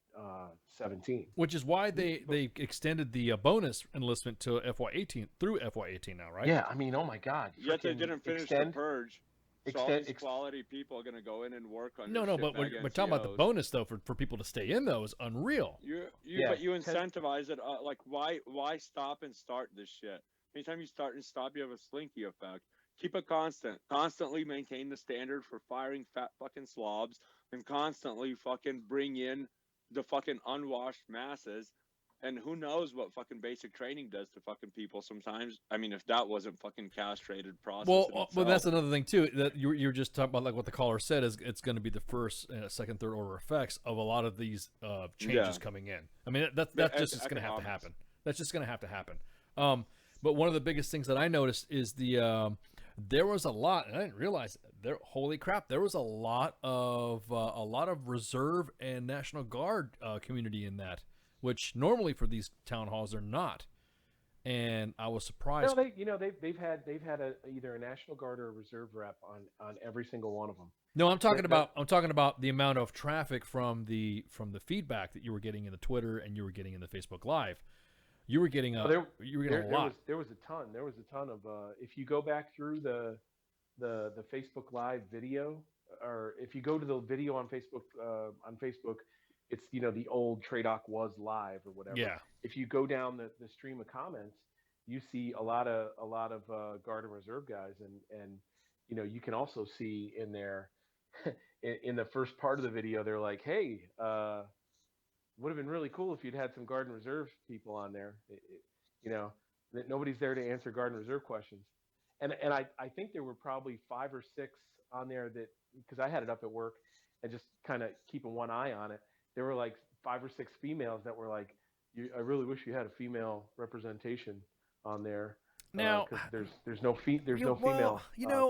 17. Which is why they extended the bonus enlistment to FY 18 through FY 18 now, right? Yeah, I mean, oh my God. Yet they didn't finish the purge. So all these quality people are going to go in and work on No, but we're talking about the bonus though for people to stay in though is unreal. But you incentivize it. Like why stop and start this shit? Anytime you start and stop, you have a slinky effect. Keep it constant. Constantly maintain the standard for firing fat fucking slobs, and constantly fucking bring in the fucking unwashed masses, And who knows what fucking basic training does to fucking people sometimes. I mean, if that wasn't fucking castrated process. Well, that's another thing too. That you're just talking about, like what the caller said, is it's going to be the first, second, third order effects of a lot of these changes coming in. I mean, that's just going to have to happen. That's just going to have to happen. But one of the biggest things that I noticed is there was a lot, and I didn't realize there. Holy crap, there was a lot of reserve and National Guard community in that, which normally for these town halls are not. And I was surprised. No, they've had either a National Guard or a reserve rep on every single one of them. No, I'm talking about the amount of traffic from the feedback that you were getting in the Twitter and you were getting in the Facebook Live. You were getting a lot. There was a ton. There was a ton of if you go back through the Facebook Live video, or if you go to the video on Facebook, it's the old Tradoc was live or whatever. Yeah. If you go down the stream of comments, you see a lot of Guard and Reserve guys, and you can also see in there in the first part of the video, they're like, hey, would have been really cool if you'd had some Guard and Reserve people on there. That nobody's there to answer Guard and Reserve questions. And I think there were probably 5 or 6 on there that, because I had it up at work and just kind of keeping one eye on it. There were like 5 or 6 females that were like, I really wish you had a female representation on there. Now, there's no female.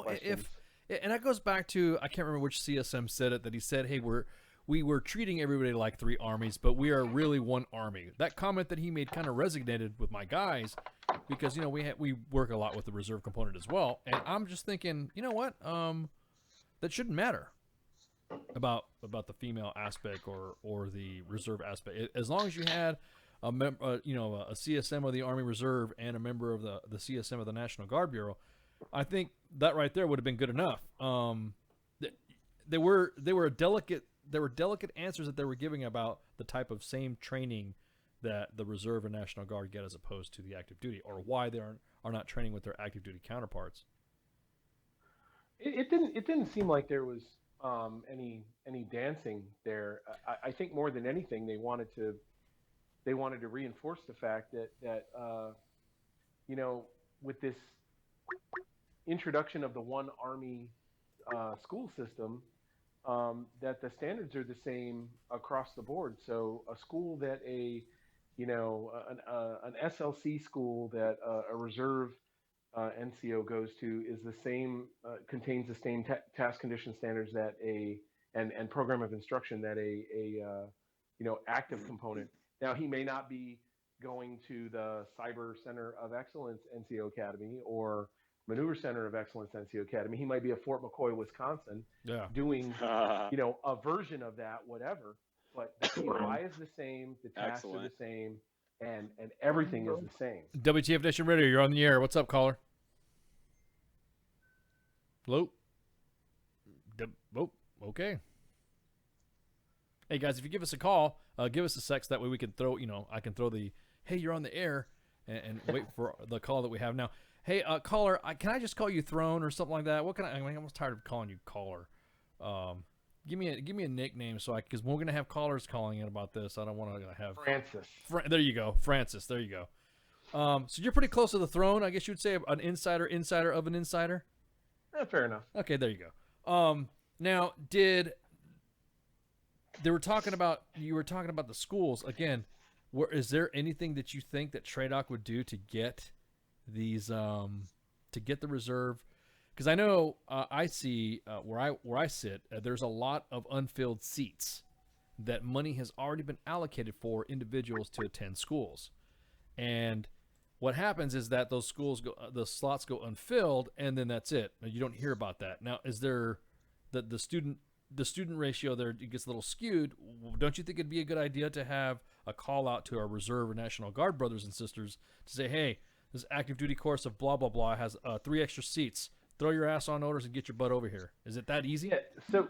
Questions. And that goes back to, I can't remember which CSM said it, that he said, hey, we were treating everybody like 3 armies, but we are really 1 army. That comment that he made kind of resonated with my guys, because we work a lot with the reserve component as well, and I'm just thinking, you know what, that shouldn't matter about the female aspect or the reserve aspect, as long as you had a CSM of the Army Reserve and a member of the CSM of the National Guard Bureau. I think that right there would have been good enough. There were delicate answers that they were giving about the type of same training that the Reserve and National Guard get as opposed to the active duty, or why they are not training with their active duty counterparts. It didn't seem like there was any dancing there. I think more than anything, they wanted to reinforce the fact that with this introduction of the 1 army school system, that the standards are the same across the board. So a school that an SLC school that a reserve NCO goes to is the same, contains the same task condition standards that and program of instruction that a active component. Now, he may not be going to the Cyber Center of Excellence NCO Academy or Maneuver Center of Excellence NCO Academy. He might be at Fort McCoy, Wisconsin, doing a version of that, whatever. But the POI is the same, the tasks are the same, and everything is the same. WTF Nation Radio, you're on the air. What's up, caller? Hello? Okay. Hey, guys, if you give us a call, give us a sex. That way we can throw, I can throw the, hey, you're on the air, and wait for the call that we have now. Hey, caller, can I just call you Throne or something like that? What can I'm almost tired of calling you caller. Give me a nickname because we're gonna have callers calling in about this. I don't want to have Francis. There you go, Francis. There you go. So you're pretty close to the throne, I guess you would say, an insider of an insider. Fair enough. Okay, there you go. Now, you were talking about the schools again. Is there anything that you think that Tradoc would do to get these to get the reserve? Because I know I see where I sit, there's a lot of unfilled seats that money has already been allocated for individuals to attend schools, and what happens is that those schools the slots go unfilled, and then that's it. You don't hear about that. Now, is there the student ratio there gets a little skewed? Don't you think it'd be a good idea to have a call out to our Reserve or National Guard brothers and sisters to say, hey, this active duty course of blah blah blah has 3 extra seats. Throw your ass on orders and get your butt over here. Is it that easy? Yeah, so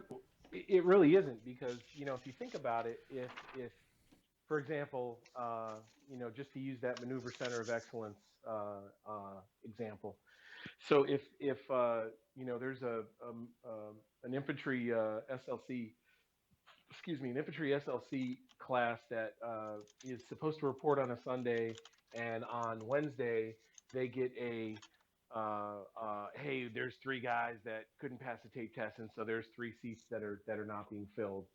it really isn't, because if you think about it, if for example, just to use that Maneuver Center of Excellence example, so if there's an infantry SLC class that is supposed to report on a Sunday, and on Wednesday they get a hey, there's 3 guys that couldn't pass the tape test, and so there's 3 seats that are not being filled.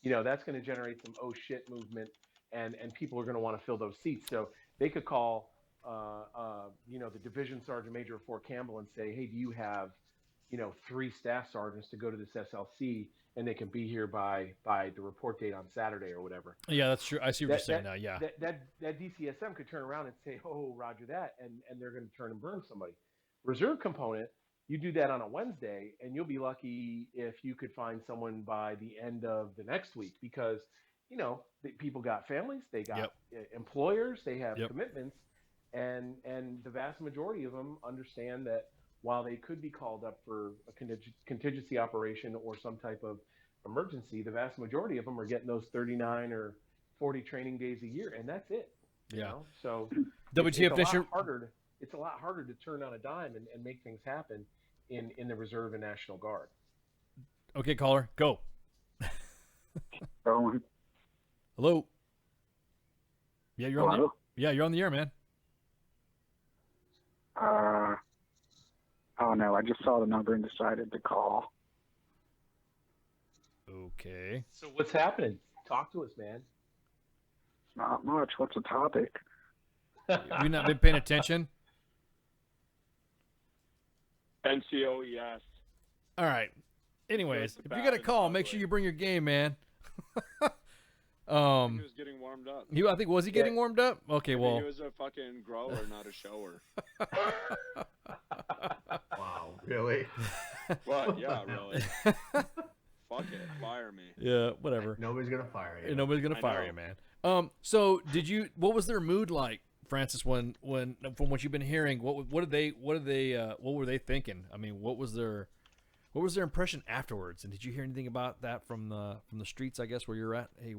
That's going to generate some oh shit movement, and people are going to want to fill those seats. So they could call the division sergeant major of Fort Campbell and say, hey, do you have 3 staff sergeants to go to this SLC, and they can be here by the report date on Saturday or whatever. Yeah, that's true. I see what you're saying now. Yeah. That DCSM could turn around and say, oh, roger that, and they're going to turn and burn somebody. Reserve component, you do that on a Wednesday, and you'll be lucky if you could find someone by the end of the next week, because people got families, they got employers, they have commitments, and the vast majority of them understand that while they could be called up for a contingency operation or some type of emergency, the vast majority of them are getting those 39 or 40 training days a year, and that's it. So it's a lot harder to turn on a dime and make things happen in the Reserve and National Guard. Okay, caller, go. Hello. Yeah, you're on. You're on the air, man. Oh no, I just saw the number and decided to call. Okay. So what's happening? Talk to us, man. Not much. What's the topic? Have you not been paying attention? NCO, yes. All right. Anyways, if you got a call, make sure you bring your game, man. He was getting warmed up. Was he getting warmed up? Okay, Maybe well. he was a fucking grower, not a shower. Wow, really? What? Yeah, really. Fuck it, fire me. Yeah, whatever. Nobody's gonna fire you. Nobody's gonna fire you, man. So what was their mood like, Francis? When from what you've been hearing, what were they thinking? I mean, what was their impression afterwards? And did you hear anything about that from the streets, I guess, where you're at? Hey,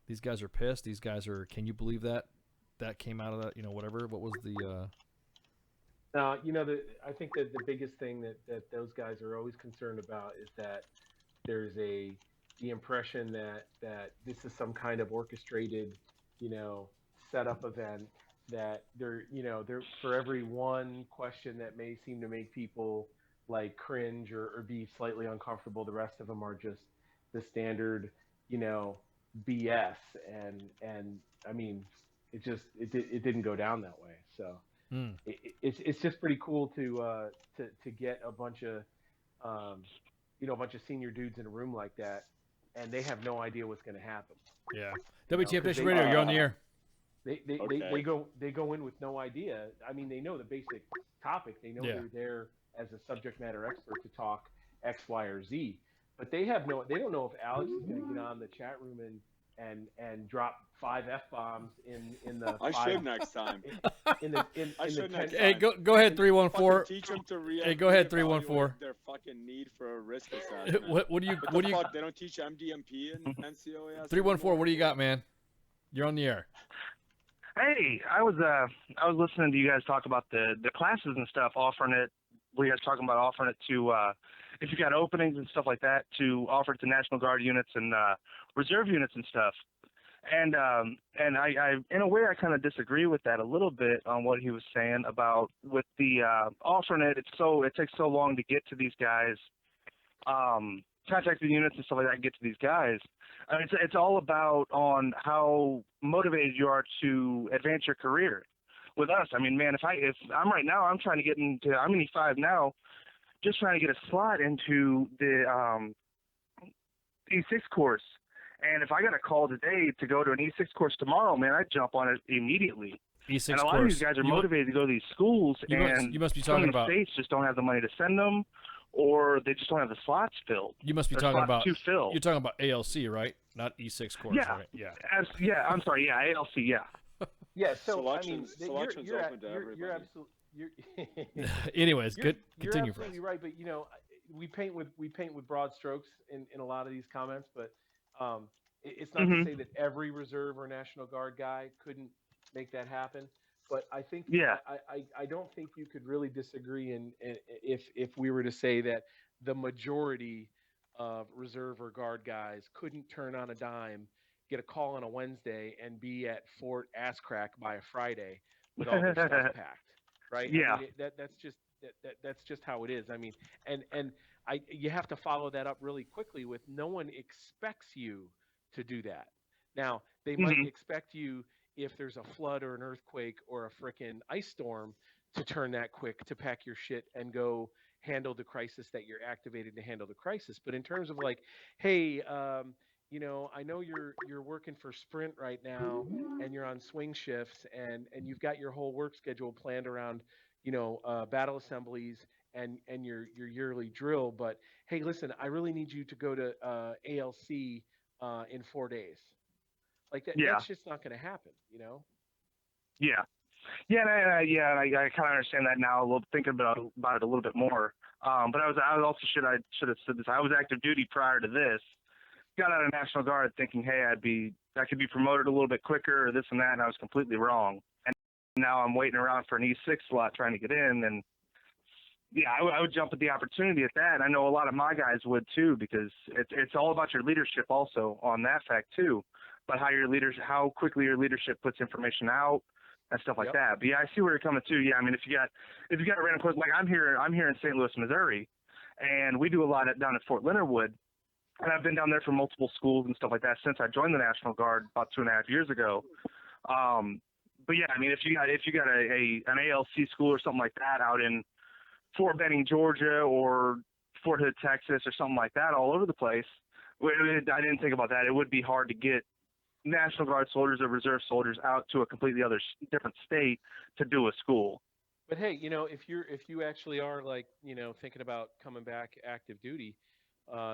these guys are pissed. These guys are, can you believe that came out of that, whatever. What was the Now, I think that the biggest thing that those guys are always concerned about is that there's the impression that this is some kind of orchestrated, setup event, that they're for every one question that may seem to make people like cringe or be slightly uncomfortable, the rest of them are just the standard, BS. And I mean, it didn't go down that way. So it's just pretty cool to get a bunch of senior dudes in a room like that, and they have no idea what's going to happen. Yeah. WTF Nation Radio, you're on the air. They go in with no idea. I mean, they know the basic topic. They know they're there as a subject matter expert to talk X, Y, or Z, but they don't know if Alex is going to get on the chat room and drop 5 F-bombs in the. I should next time. Hey, go ahead, 314. Teach them to Hey, go ahead, 314. Their fucking need for a risk assessment. What do you? They don't teach MDMP in NCOAS. 314. What do you got, man? You're on the air. Hey, I was listening to you guys talk about the classes and stuff, offering it. Were you guys talking about offering it to if you got openings and stuff like that, to offer it to National Guard units and reserve units and stuff? And I in a way I kind of disagree with that a little bit on what he was saying about with the offering it. It takes so long to get to these guys, contact the units and stuff like that, and get to these guys. I mean, it's all about on how motivated you are to advance your career. With us, I mean, man, if I'm right now, I'm trying to get into, I'm in E5 now, just trying to get a slot into the E6 course. And if I got a call today to go to an E6 course tomorrow, man, I'd jump on it immediately. E6 and a lot of these guys are motivated to go to these schools, you must be talking about states just don't have the money to send them, or they just don't have the slots filled. You must be talking about to fill. You're talking about ALC, right? Not E6 course, yeah. right? Yeah. I'm sorry. Yeah, ALC. Yeah. Yeah. So selection's you're open to everybody. You're absolutely. Anyways, you're continue. Absolutely right, but we paint with broad strokes in a lot of these comments, but it's not to say that every reserve or National Guard guy couldn't make that happen. But I think I don't think you could really disagree if we were to say that the majority of reserve or guard guys couldn't turn on a dime, get a call on a Wednesday, and be at Fort Ass Crack by a Friday with all their stuff packed, right? Yeah. I mean, that's just how it is. I mean, you have to follow that up really quickly with no one expects you to do that. Now, they might expect you if there's a flood or an earthquake or a frickin' ice storm to turn that quick to pack your shit and go handle the crisis that you're activated to handle the crisis. But in terms of like, hey, you know, I know you're working for Sprint right now and you're on swing shifts and you've got your whole work schedule planned around, you know, battle assemblies and your yearly drill. But hey, listen, I really need you to go to ALC in 4 days. Like that, that's just not going to happen, you know? Yeah. Yeah, and I kind of understand that now. A little thinking about it a little bit more. But I also should have said this. I was active duty prior to this. Got out of National Guard thinking, hey, I could be promoted a little bit quicker or this and that, and I was completely wrong. And now I'm waiting around for an E6 slot trying to get in, and yeah, I would jump at the opportunity at that. And I know a lot of my guys would too, because it's all about your leadership also on that fact too. But how quickly your leadership puts information out and stuff like that. But yeah, I see where you're coming to. Yeah, I mean, if you got a random question, like I'm here in St. Louis, Missouri, and we do a lot down at Fort Leonard Wood, and I've been down there for multiple schools and stuff like that since I joined the National Guard about 2.5 years ago. But yeah, I mean, if you got an ALC school or something like that out in Fort Benning, Georgia, or Fort Hood, Texas, or something like that, all over the place, I didn't think about that. It would be hard to get National Guard soldiers or reserve soldiers out to a completely different state to do a school. But hey, you know, if you actually are like, you know, thinking about coming back active duty,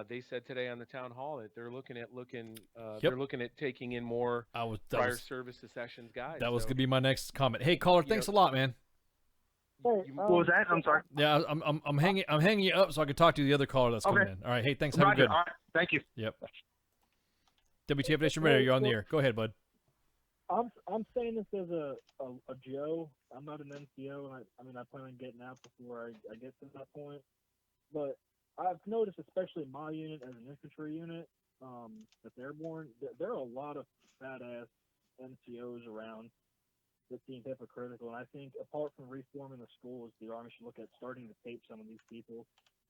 they said today on the town hall that they're looking at taking in more prior service accessions guys. That was gonna be my next comment. Hey, caller, thanks a lot, man. What was that? I'm sorry. Yeah, I'm hanging you up so I can talk to the other caller that's coming in. All right, hey, thanks. Have a good. All right, thank you. Yep. WTF Nation Radio, you're on the air. Go ahead, bud. I'm saying this as a Joe. I'm not an NCO, and I plan on getting out before I get to that point. But I've noticed, especially in my unit as an infantry unit, that's airborne, there are a lot of fat-ass NCOs around that seem hypocritical. And I think apart from reforming the schools, the Army should look at starting to tape some of these people.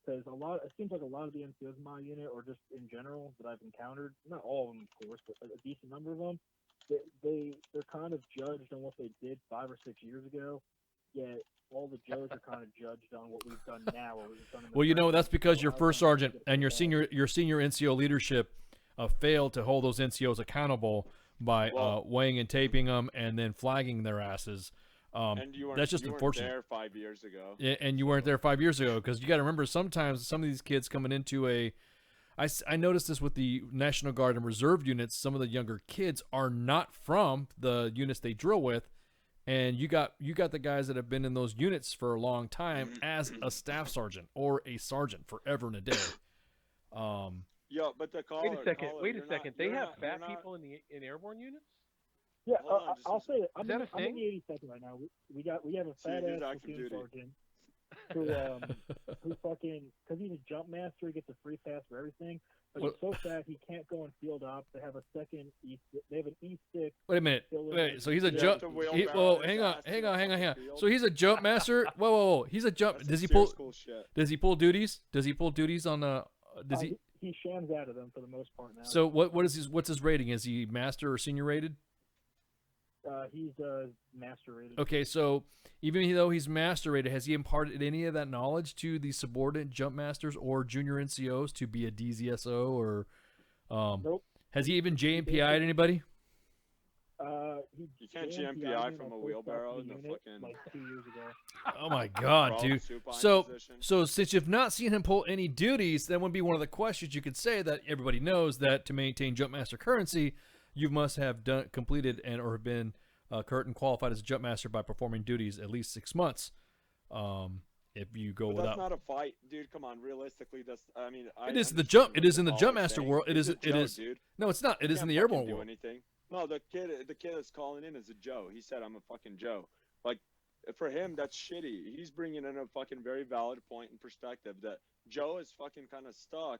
Because it seems like a lot of the NCOs in my unit, or just in general that I've encountered, not all of them, of course, but a decent number of them, they're kind of judged on what they did 5 or 6 years ago. Yet all the Joes are kind of judged on what we've done now. Or we've done in the Well, you know, that's because your past. first sergeant and your senior NCO leadership failed to hold those NCOs accountable by weighing and taping them and then flagging their asses. And you weren't, that's just you unfortunate. Weren't there 5 years ago. And you weren't there 5 years ago, because you got to remember, sometimes some of these kids coming into I noticed this with the National Guard and Reserve units. Some of the younger kids are not from the units they drill with, and you got the guys that have been in those units for a long time as a staff sergeant or a sergeant forever and a day. Yo, but the caller. Wait a second. They have fat people in airborne units? Yeah, I'll say it. I'm in the 82nd right now. We have a fat ass platoon sergeant who fucking, because he's a jump master, he gets a free pass for everything. But he's so fat he can't go in field ops. They have they have an E6. Wait a minute. Wait, so he's a jump. Whoa, hang on. So he's a jump master. Whoa. He's a jump. Does he pull? Does he pull duties? Does he pull duties on the? Does he? He shams out of them for the most part now. So what's his rating? Is he master or senior rated? He's master rated. Okay, so even though he's master rated, has he imparted any of that knowledge to the subordinate jump masters or junior NCOs to be a DZSO or? Nope. Has he even JMPI'd anybody? You can't JMPI from a wheelbarrow in the fucking. Like 2 years ago. Oh my God, dude! So since you've not seen him pull any duties, that would be one of the questions you could say that everybody knows that to maintain jump master currency, you must have completed or have been current qualified as a jump master by performing duties at least 6 months. If you go without, that's not a fight, dude. Come on, realistically, that's. I mean, it is the jump. It is in the jump master world. It is. Dude. No, it's not. It is in the airborne world. Anything. No, the kid that's calling in is a Joe. He said, "I'm a fucking Joe." Like, for him, that's shitty. He's bringing in a fucking very valid point and perspective that Joe is fucking kind of stuck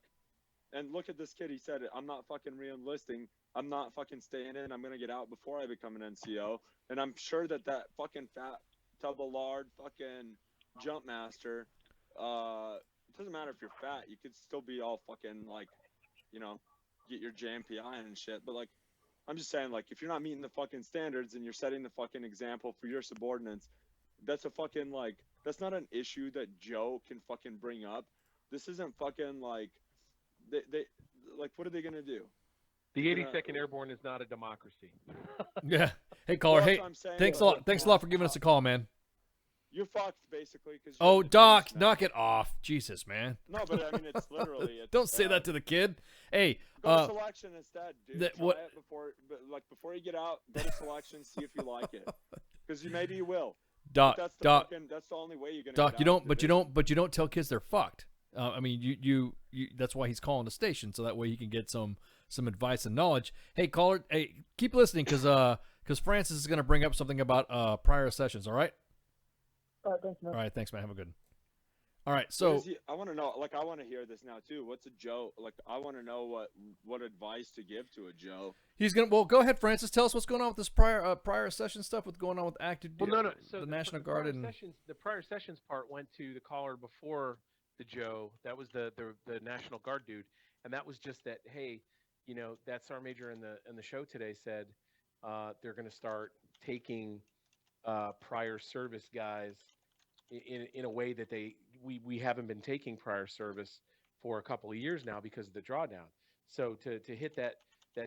And look at this kid. He said, I'm not fucking re-enlisting. I'm not fucking staying in. I'm going to get out before I become an NCO. And I'm sure that fucking fat tub of lard fucking jump master, it doesn't matter if you're fat. You could still be all fucking, like, you know, get your JMPI and shit. But, like, I'm just saying, like, if you're not meeting the fucking standards and you're setting the fucking example for your subordinates, that's a fucking, like, that's not an issue that Joe can fucking bring up. This isn't fucking, like, they like, what are they gonna do? The 82nd Airborne is not a democracy. Yeah. Hey, caller. Well, that's Hey, what I'm saying. thanks a lot. Thanks a lot for giving us a call, man. You're fucked, basically. Cause Oh, Doc, knock it off. Jesus, man. No, but I mean, it's literally. Don't say that to the kid. Hey, go to selection instead, dude. that- Try what- it before you get out. Go to selection, see if you like it, because maybe you will. Doc, But Doc, that's the only way you're gonna. Doc, get you out don't, but you don't tell kids they're fucked. I mean, you. That's why he's calling the station, so that way he can get some advice and knowledge. Hey, caller, hey, keep listening, because Francis is gonna bring up something about prior sessions. All right. All right, thanks, man. All right, thanks, man. Have a good one. All right, so I want to know. Like, I want to hear this now too. What's a Joe? Like, I want to know what advice to give to a Joe. he's gonna. Well, go ahead, Francis. Tell us what's going on with this prior session stuff. What's going on with active? Well, no. So the National Guard and the prior sessions part went to the caller before the Joe. That was the National Guard dude, and that was just that. Hey, you know, that Sergeant Major in the show today said they're going to start taking prior service guys in a way that we haven't been taking prior service for a couple of years now because of the drawdown. So to hit that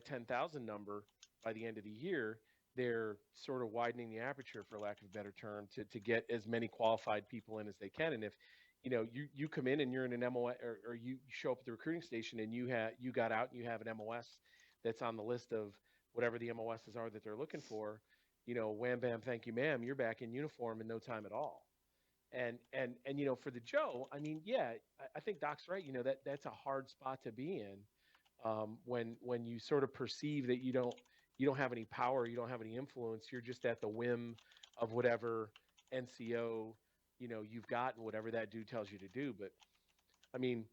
10,000 number by the end of the year, they're sort of widening the aperture, for lack of a better term, to get as many qualified people in as they can. And if you know you come in and you're in an MOS, or you show up at the recruiting station and you got out and you have an MOS that's on the list of whatever the MOSs are that they're looking for, you know, wham bam, thank you ma'am, you're back in uniform in no time at all. And you know, for the Joe, I mean, yeah, I think Doc's right. You know, that's a hard spot to be in, when you sort of perceive that you don't have any power, you don't have any influence, you're just at the whim of whatever NCO, you know, you've got and whatever that dude tells you to do. But I mean,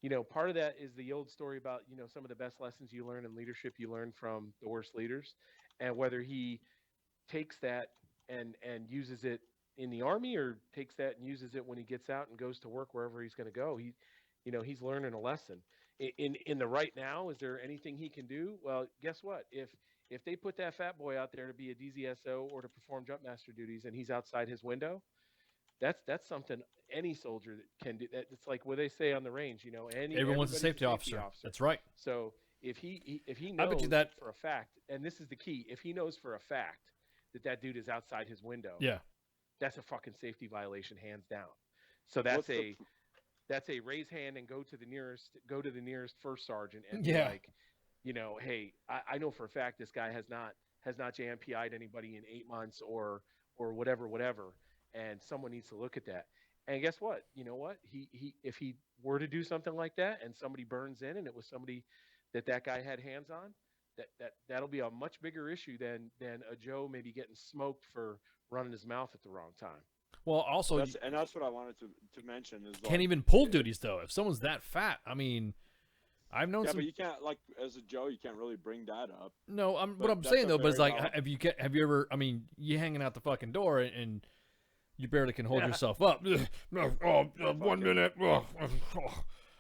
you know, part of that is the old story about, you know, some of the best lessons you learn in leadership you learn from the worst leaders, and whether he takes that and uses it in the Army or takes that and uses it when he gets out and goes to work wherever he's going to go, he's learning a lesson. In the right now, is there anything he can do? Well, guess what? If they put that fat boy out there to be a DZSO or to perform jump master duties and he's outside his window, that's something any soldier can do. It's like what they say on the range, you know, everyone's a safety officer. That's right. So if he I knows bet you that for a fact, and this is the key, if he knows for a fact that dude is outside his window, yeah, that's a fucking safety violation, hands down. So that's a raise hand and go to the nearest first sergeant and be like, you know, hey, I know for a fact this guy has not JMPI'd anybody in 8 months or whatever, and someone needs to look at that. And guess what? You know what? He if he were to do something like that and somebody burns in and it was somebody that guy had hands on, that'll be a much bigger issue than a Joe maybe getting smoked for running his mouth at the wrong time. Well, also, that's what I wanted to mention is can't even pull duties though. If someone's that fat, I mean, I've known some. But you can't, like, as a Joe, you can't really bring that up. No, what I'm saying though, but it's like, have you ever? I mean, you hanging out the fucking door and you barely can hold yourself up. No, 1 minute.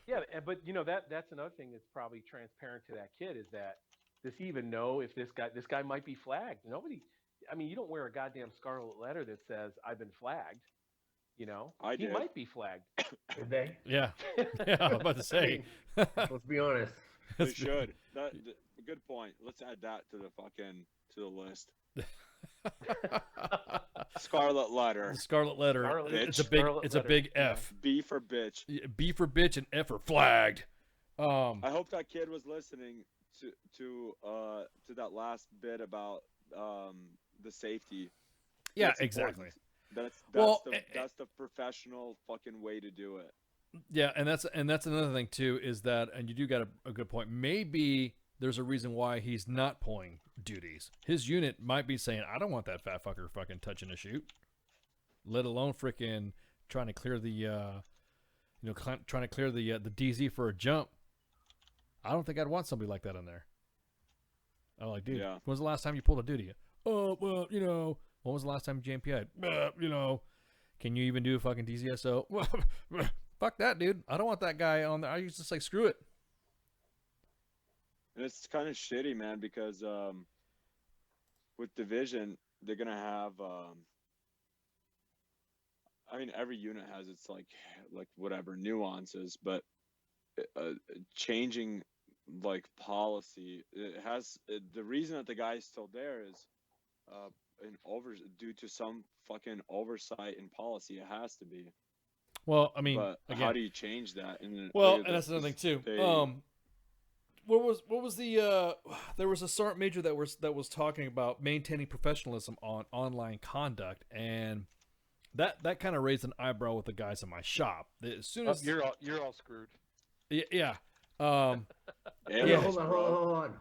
Yeah, but you know that's another thing that's probably transparent to that kid is that does he even know if this guy might be flagged? Nobody. I mean, you don't wear a goddamn scarlet letter that says I've been flagged. You know, he might be flagged. Did they? Yeah, I'm about to say. Let's be honest. They should. Good point. Let's add that to the list. Scarlet letter. Scarlet letter. It's a big F. B for bitch. B for bitch and F for flagged. I hope that kid was listening to that last bit about the safety. Yeah, that's exactly. That's the professional fucking way to do it. Yeah, and that's another thing too is that, and you do got a good point. Maybe there's a reason why he's not pulling duties. His unit might be saying, "I don't want that fat fucker fucking touching a chute," let alone freaking trying to clear the, trying to clear the DZ for a jump. I don't think I'd want somebody like that in there. I'm like, dude, Yeah. when was the last time you pulled a duty? Oh, well, you know, when was the last time you JMP'd? You know, can you even do a fucking DCSO? Fuck that, dude. I don't want that guy on there. I used to say, screw it. And it's kind of shitty, man, because with Division, they're gonna have. I mean, every unit has its like whatever nuances, but changing like policy, it has the reason that the guy is still there is due to some fucking oversight in policy. It has to be. Well, I mean, but again, how do you change that? And that's another thing too. What was the there was a sergeant major that was talking about maintaining professionalism on online conduct, and that kind of raised an eyebrow with the guys in my shop. As soon as you're all screwed. Yeah. Hold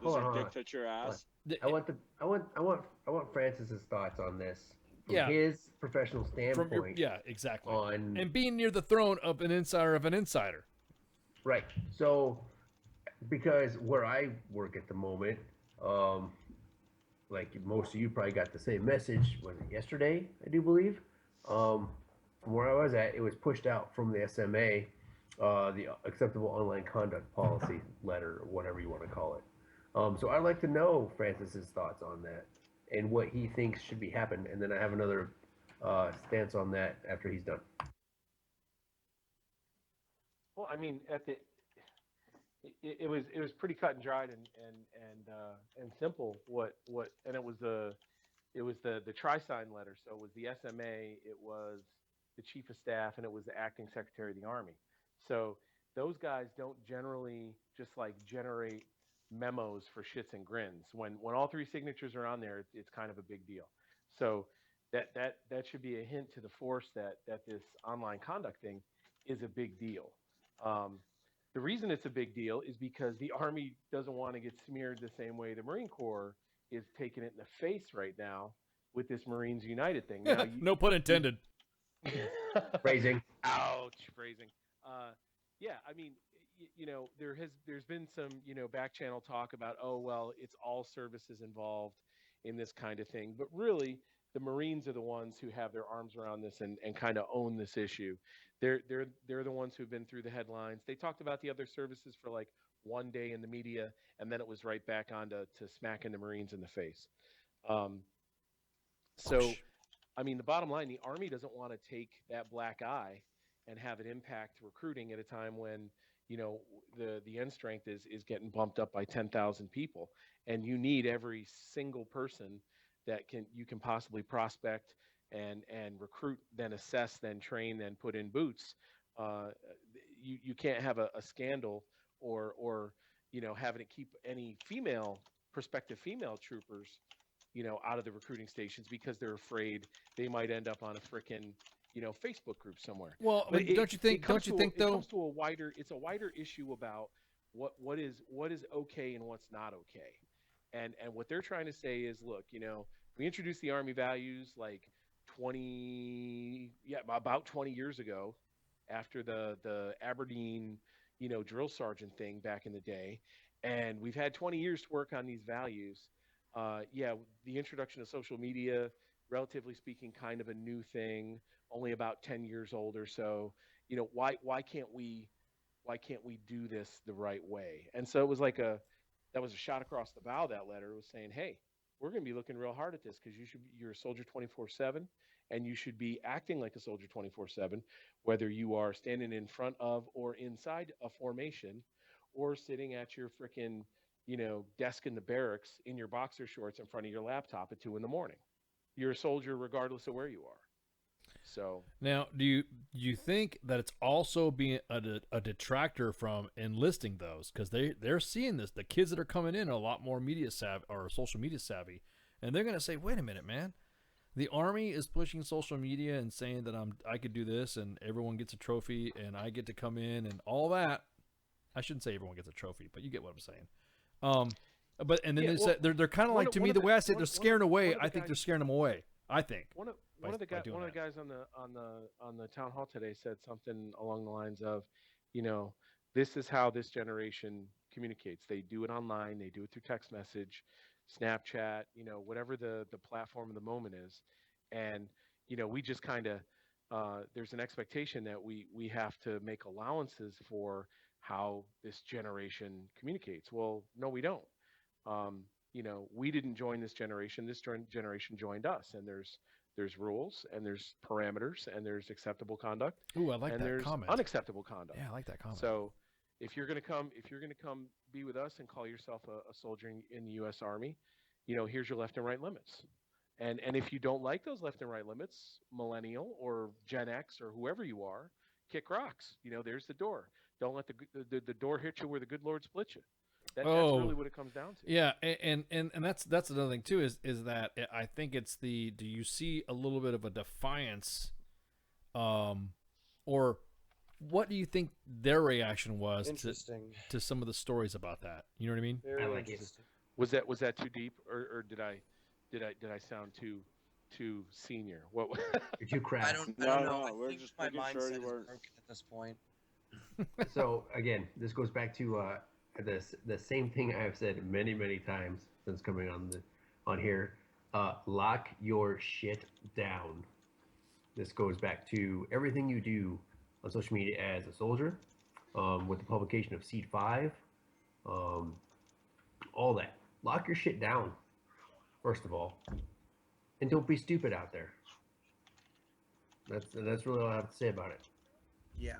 on. Dictate your ass. I want Francis's thoughts on this from Yeah. his professional standpoint. Yeah, exactly. On and being near the throne of an insider. Right. So, because where I work at the moment, like most of you probably got the same message. Was it yesterday? I do believe. From where I was at, it was pushed out from the SMA, the acceptable online conduct policy letter, or whatever you want to call it. So I'd like to know Francis's thoughts on that and what he thinks should be happened, and then I have another stance on that after he's done. Well, I mean, it was pretty cut and dried and simple. And it was the tri-sign letter. So it was the SMA, it was the chief of staff, and it was the acting secretary of the Army. So those guys don't generally just like generate memos for shits and grins. When all three signatures are on there, it's kind of a big deal. So that should be a hint to the force that this online conduct thing is a big deal. The reason it's a big deal is because the Army doesn't want to get smeared the same way the Marine Corps is taking it in the face right now with this Marines United thing. Now, No pun intended. Phrasing. Ouch, phrasing. Yeah, I mean, there's been some, back channel talk about, oh, well, it's all services involved in this kind of thing. But really, the Marines are the ones who have their arms around this and kind of own this issue. They're the ones who've been through the headlines. They talked about the other services for like one day in the media, and then it was right back on to smacking the Marines in the face. So, I mean, the bottom line, the Army doesn't want to take that black eye and have it impact recruiting at a time when, the end strength is getting bumped up by 10,000 people, and you need every single person that you can possibly prospect and recruit, then assess, then train, then put in boots. You can't have a scandal or having to keep any prospective female troopers, out of the recruiting stations because they're afraid they might end up on a frickin' Facebook group somewhere. Well, don't you think though? It comes to it's a wider issue about what is okay and what's not okay. And what they're trying to say is, look, we introduced the Army values like about 20 years ago after the Aberdeen, drill sergeant thing back in the day. And we've had 20 years to work on these values. The introduction of social media, relatively speaking, kind of a new thing, only about 10 years old or so. Why can't we do this the right way? And so it was that was a shot across the bow. That letter was saying, hey, we're going to be looking real hard at this because you're a soldier 24/7, and you should be acting like a soldier 24/7, whether you are standing in front of or inside a formation, or sitting at your frickin' desk in the barracks in your boxer shorts in front of your laptop at 2 a.m. You're a soldier regardless of where you are. So now, do you think that it's also being a detractor from enlisting those, because they're seeing this? The kids that are coming in are a lot more media savvy or social media savvy, and they're gonna say, "Wait a minute, man! The Army is pushing social media and saying that I could do this, and everyone gets a trophy, and I get to come in and all that." I shouldn't say everyone gets a trophy, but you get what I'm saying. But and then they're kind of like, to me, the way I say it, they're scaring away. I think they're scaring them away. I think one of the guys on the town hall today said something along the lines of, this is how this generation communicates. They do it online. They do it through text message, Snapchat, whatever the platform of the moment is. And, we just kind of, there's an expectation that we have to make allowances for how this generation communicates. Well, no, we don't. We didn't join this generation. This generation joined us, and there's rules, and there's parameters, and there's acceptable conduct. Ooh, I like and that there's comment. Unacceptable conduct. Yeah, I like that comment. So if you're gonna come be with us and call yourself a soldier in the U.S. Army, here's your left and right limits. And if you don't like those left and right limits, millennial or Gen X or whoever you are, kick rocks. There's the door. Don't let the door hit you where the good Lord split you. That's really what it comes down to. Yeah, and that's another thing too is that I think it's do you see a little bit of a defiance, or what do you think their reaction was to some of the stories about that? You know what I mean? Very interesting. Was that too deep, or did I sound too senior? What? You're too crass. I don't know. I think my mindset is broken at this point. So again, this goes back to the same thing I've said many times since coming on here. Lock your shit down. This goes back to everything you do on social media as a soldier, with the publication of Seed 5, all that. Lock your shit down, first of all, and don't be stupid out there. That's really all I have to say about it. Yeah.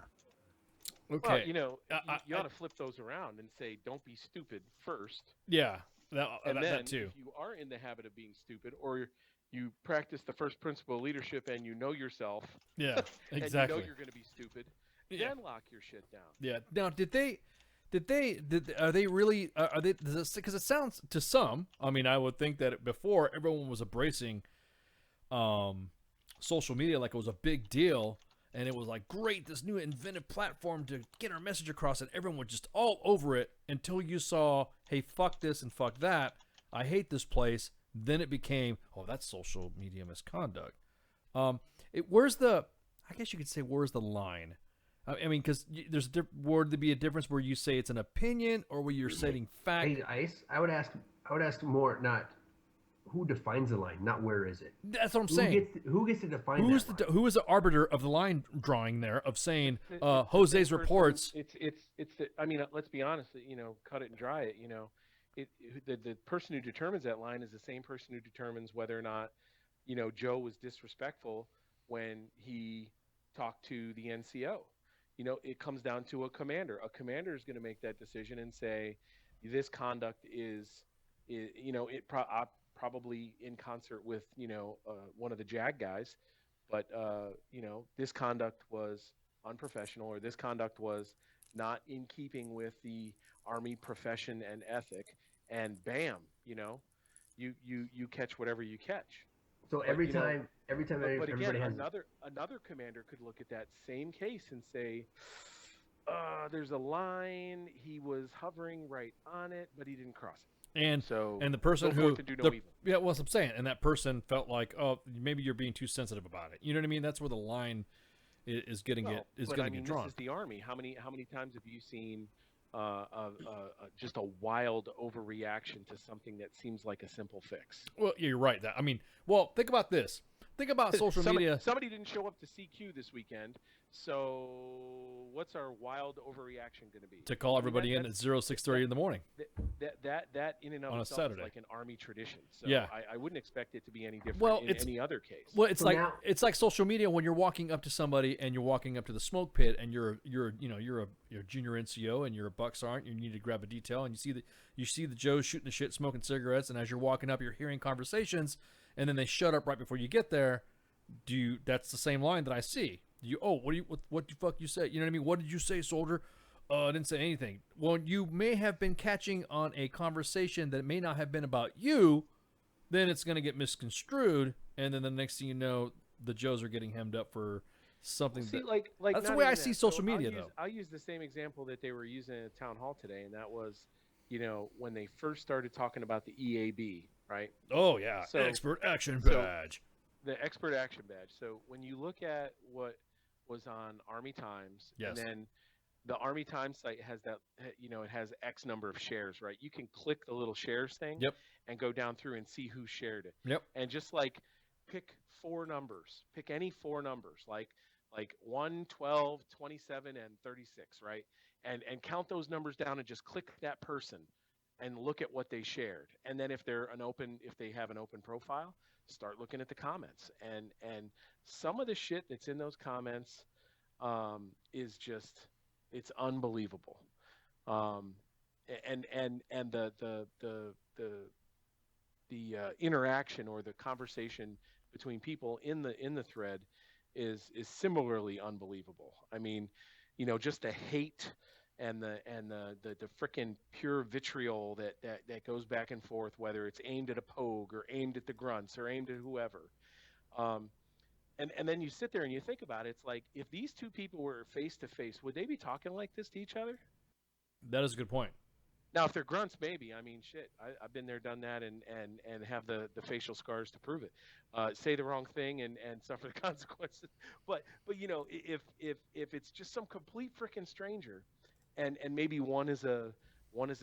Okay. Well, you ought to flip those around and say, "Don't be stupid" first. Yeah, and then that too. If you are in the habit of being stupid, or you practice the first principle of leadership and you know yourself, yeah, and exactly, you know you're going to be stupid, then lock your shit down. Yeah. Now, are they really? Are they? Because it sounds to some. I mean, I would think that before everyone was embracing, social media like it was a big deal. And it was like, great, this new inventive platform to get our message across, and everyone was just all over it until you saw, hey, fuck this and fuck that. I hate this place. Then it became, oh, that's social media misconduct. Where's the line? I mean, because would there be a difference where you say it's an opinion or where you're stating fact? Hey, Ice, I would ask more, not who defines the line, not where is it. That's what I'm saying. Who gets to define who is that line? Who is the arbiter of the line drawing there of saying Jose's reports? I mean, let's be honest. Cut it and dry it. The person who determines that line is the same person who determines whether or not, Joe was disrespectful when he talked to the NCO. It comes down to a commander. A commander is going to make that decision and say, this conduct is probably in concert with one of the JAG guys, but this conduct was unprofessional, or this conduct was not in keeping with the Army profession and ethic, and bam, you catch whatever you catch. So every time everybody has another commander could look at that same case and say, there's a line, he was hovering right on it, but he didn't cross it. And the person what I'm saying, and that person felt like, oh, maybe you're being too sensitive about it. You know what I mean? That's where the line is going to get drawn. This is the Army. How many times have you seen just a wild overreaction to something that seems like a simple fix? Well, you're right. Think about this. Think about social media. Somebody didn't show up to CQ this weekend, so what's our wild overreaction going to be? To call everybody in at 06:30 in the morning. That in and of on itself a Saturday is like an Army tradition. So yeah. I wouldn't expect it to be any different in any other case. Well, it's like social media when you're walking up to somebody and you're walking up to the smoke pit and you're a junior NCO and you're a buck sergeant, you need to grab a detail, and you see the Joes shooting the shit, smoking cigarettes, and as you're walking up, you're hearing conversations, and then they shut up right before you get there. That's the same line that I see. What the fuck you say? You know what I mean? What did you say, soldier? I didn't say anything. Well, you may have been catching on a conversation that may not have been about you. Then it's going to get misconstrued, and then the next thing you know, the Joes are getting hemmed up for something. That's the way I see social media, though. I'll use the same example that they were using at town hall today, and that was, when they first started talking about the EAB, right? Oh yeah, expert action badge. The expert action badge. So when you look at what was on Army Times, yes. and then the Army Times site has that, it has X number of shares, right? You can click the little shares thing. Yep. And go down through and see who shared it. Yep. And just like pick 4 numbers, pick any 4 numbers, like 1, 12, 27, and 36, right? And count those numbers down and just click that person and look at what they shared. And then if they have an open profile, start looking at the comments. And some of the shit that's in those comments is just, it's unbelievable. And the interaction or the conversation between people in the thread is similarly unbelievable. I mean, just the hate and the frickin' pure vitriol that goes back and forth, whether it's aimed at a Pogue or aimed at the grunts or aimed at whoever. And then you sit there and you think about it. It's like, if these two people were face to face, would they be talking like this to each other? That is a good point. Now, if they're grunts, maybe. I mean, shit, I've been there, done that, and have the facial scars to prove it. Say the wrong thing and suffer the consequences. But if it's just some complete freaking stranger, and maybe one is a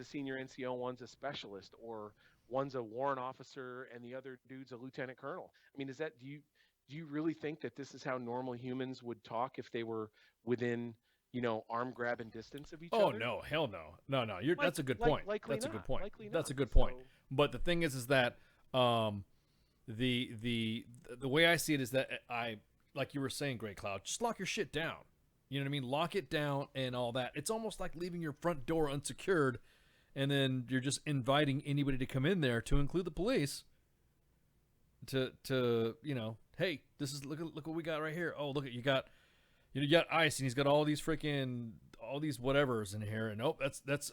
senior NCO, one's a specialist, or one's a warrant officer, and the other dude's a lieutenant colonel. I mean, do you really think that this is how normal humans would talk if they were within arm grabbing distance of each other? Oh no, hell no, no. That's a good point. That's a good point. That's a good So- point. But the thing is that the way I see it is that like you were saying, Grey Cloud, just lock your shit down. You know what I mean? Lock it down and all that. It's almost like leaving your front door unsecured, and then you're just inviting anybody to come in there, to include the police. To hey, this is look what we got right here. Oh, look at you got Ice, and he's got all these whatevers in here, and that's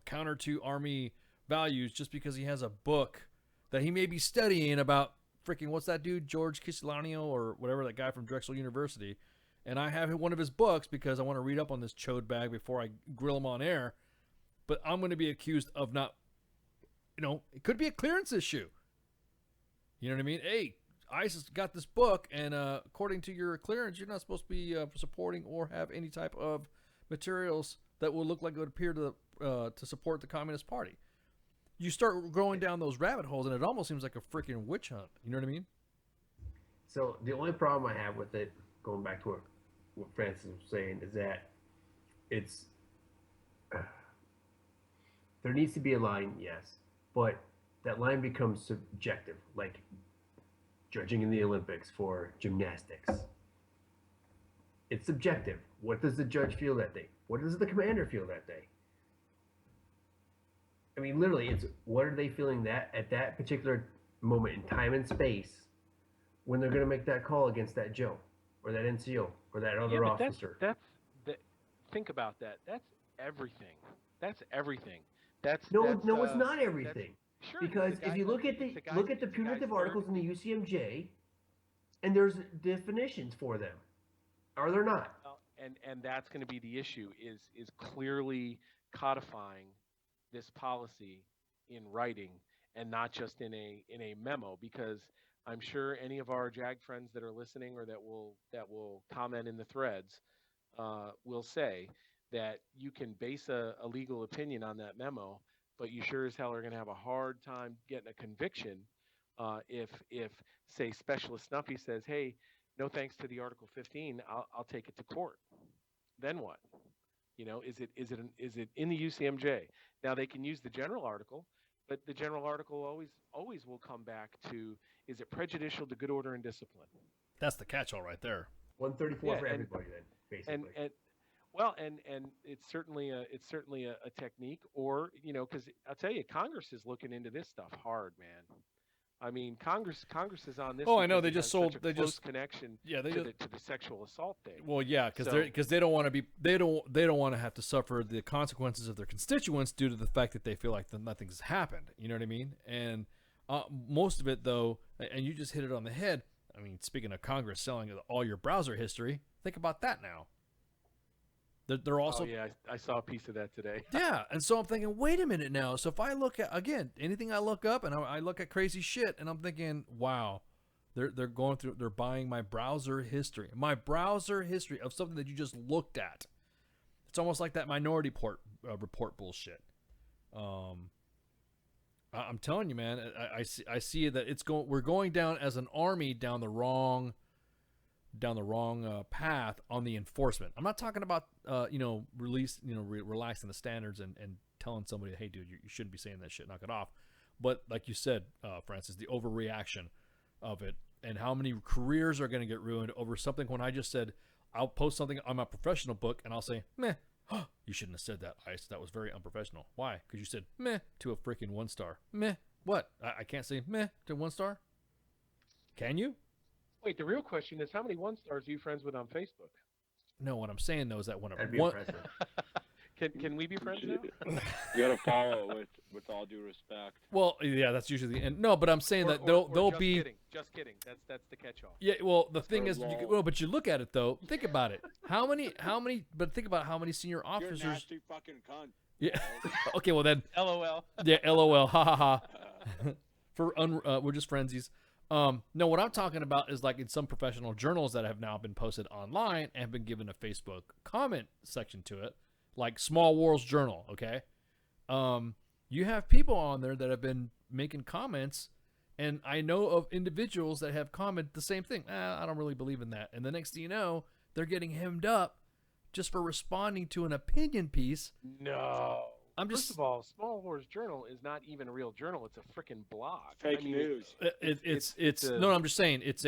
counter to Army values, just because he has a book that he may be studying about freaking, what's that dude, George Kisilano or whatever, that guy from Drexel University, and I have one of his books because I want to read up on this chode bag before I grill him on air. But I'm going to be accused of not, it could be a clearance issue. You know what I mean? Hey, ICE has got this book, and according to your clearance, you're not supposed to be supporting or have any type of materials that will look like it would appear to support the Communist Party. You start going down those rabbit holes, and it almost seems like a freaking witch hunt. You know what I mean? So the only problem I have with it, going back to what Francis was saying, is that it's there needs to be a line, yes, but that line becomes subjective, like judging in the Olympics for gymnastics. It's subjective. What does the judge feel that day? What does the commander feel that day? I mean, literally, it's what are they feeling that at that particular moment in time and space when they're going to make that call against that Joe or that NCO or that other officer. Think about that. That's everything. That's it's not everything. Sure, because if you look at the punitive articles in the UCMJ, and there's definitions for them, are there not? And that's going to be the issue, is clearly codifying this policy in writing and not just in a memo, because I'm sure any of our JAG friends that are listening or that will comment in the threads will say that you can base a legal opinion on that memo, but you sure as hell are going to have a hard time getting a conviction if say Specialist Snuffy says, hey, no thanks to the Article 15, I'll take it to court. Then what? Is it in the UCMJ? Now they can use the general article, but the general article always will come back to, is it prejudicial to good order and discipline? That's the catch-all right there. 134 for everybody then, basically. And it's certainly a technique, or because I'll tell you, Congress is looking into this stuff hard, man. I mean, Congress is on this. Oh, I know. They just sold. They close just connection. Yeah, to the sexual assault thing. Well, yeah, because they don't want to be. They don't want to have to suffer the consequences of their constituents due to the fact that they feel like nothing's happened. You know what I mean? And most of it, though, and you just hit it on the head. I mean, speaking of Congress selling all your browser history, think about that now. They're also. Oh, yeah, I saw a piece of that today. Yeah, and so I'm thinking, wait a minute now. So if I look at, again, anything I look up, and I look at crazy shit, and I'm thinking, wow, they're going through, they're buying my browser history of something that you just looked at. It's almost like that Minority Report bullshit. I'm telling you, man. I see that we're going down as an army down the wrong path on the enforcement. I'm not talking about relaxing the standards and telling somebody, hey, dude, you shouldn't be saying that shit. Knock it off. But like you said, Francis, the overreaction of it and how many careers are going to get ruined over something when I just said I'll post something on my professional book and I'll say, meh. You shouldn't have said that, Ice. That was very unprofessional. Why? Because you said meh to a freaking 1-star. Meh. What? I can't say meh to 1-star? Can you? Wait, the real question is how many 1-stars are you friends with on Facebook? No, what I'm saying though is that when That'd be impressive. Can we be friends now? You gotta follow with all due respect. Well, yeah, that's usually the end. No, but I'm saying that they'll just be. Just kidding. That's the catch-all. Yeah, well, the thing is, but you look at it though. Think about it. How many? But think about how many senior officers. You're a nasty fucking cunt. Yeah. Okay. Well then. LOL. Yeah. LOL. Ha ha ha. We're just friendsies. No, what I'm talking about is like in some professional journals that have now been posted online and have been given a Facebook comment section to it, like Small Worlds Journal. Okay. You have people on there that have been making comments, and I know of individuals that have commented the same thing. I don't really believe in that. And the next thing you know, they're getting hemmed up just for responding to an opinion piece. No. First of all, Small Wars Journal is not even a real journal. It's a freaking blog. Fake news. No, I'm just saying it's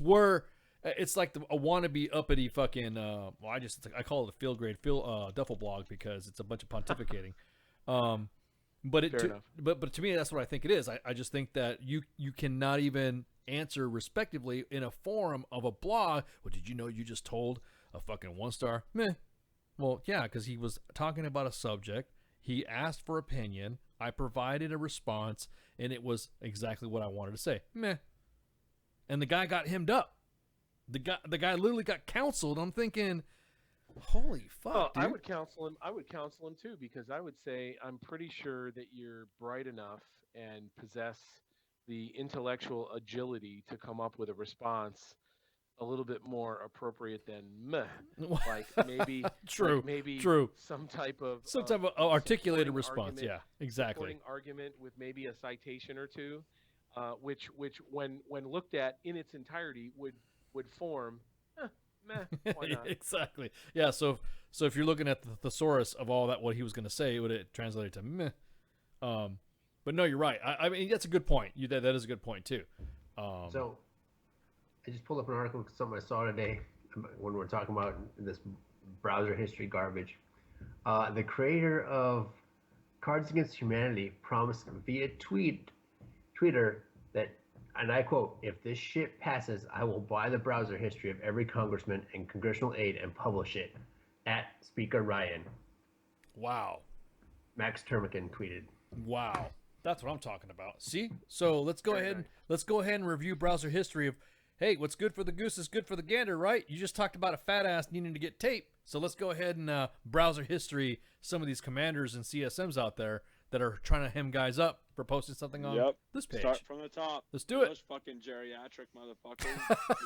where it's like a wannabe uppity fucking I call it a field grade duffel blog because it's a bunch of pontificating. But to me that's what I think it is. I just think that you cannot even answer respectively in a forum of a blog. Well, did you know you just told a fucking 1-star? Meh. Well, yeah, because he was talking about a subject. He asked for opinion. I provided a response, and it was exactly what I wanted to say. Meh. And the guy got hemmed up. The guy literally got counseled. I'm thinking, holy fuck, dude. I would counsel him too, because I would say I'm pretty sure that you're bright enough and possess the intellectual agility to come up with a response a little bit more appropriate than meh. Like maybe true. some type of articulated response. Argument, yeah, exactly. Supporting argument with maybe a citation or two, which when looked at in its entirety would form meh. Why not? Exactly. Yeah. So if you're looking at the thesaurus of all that, what he was going to say, it would translate to meh. But no, you're right. I mean, that's a good point. That is a good point too. So I just pulled up an article, something I saw today when we're talking about this browser history garbage. The creator of Cards Against Humanity promised via Twitter that, and I quote, "If this shit passes, I will buy the browser history of every congressman and congressional aide and publish it." At Speaker Ryan. Wow. Max Termican tweeted. Wow. That's what I'm talking about. See? So let's go ahead and review browser history of, hey, what's good for the goose is good for the gander, right? You just talked about a fat ass needing to get tape. So let's go ahead and browser history some of these commanders and CSMs out there that are trying to hem guys up for posting something on this page. Start from the top. Let's do it. Those fucking geriatric motherfuckers.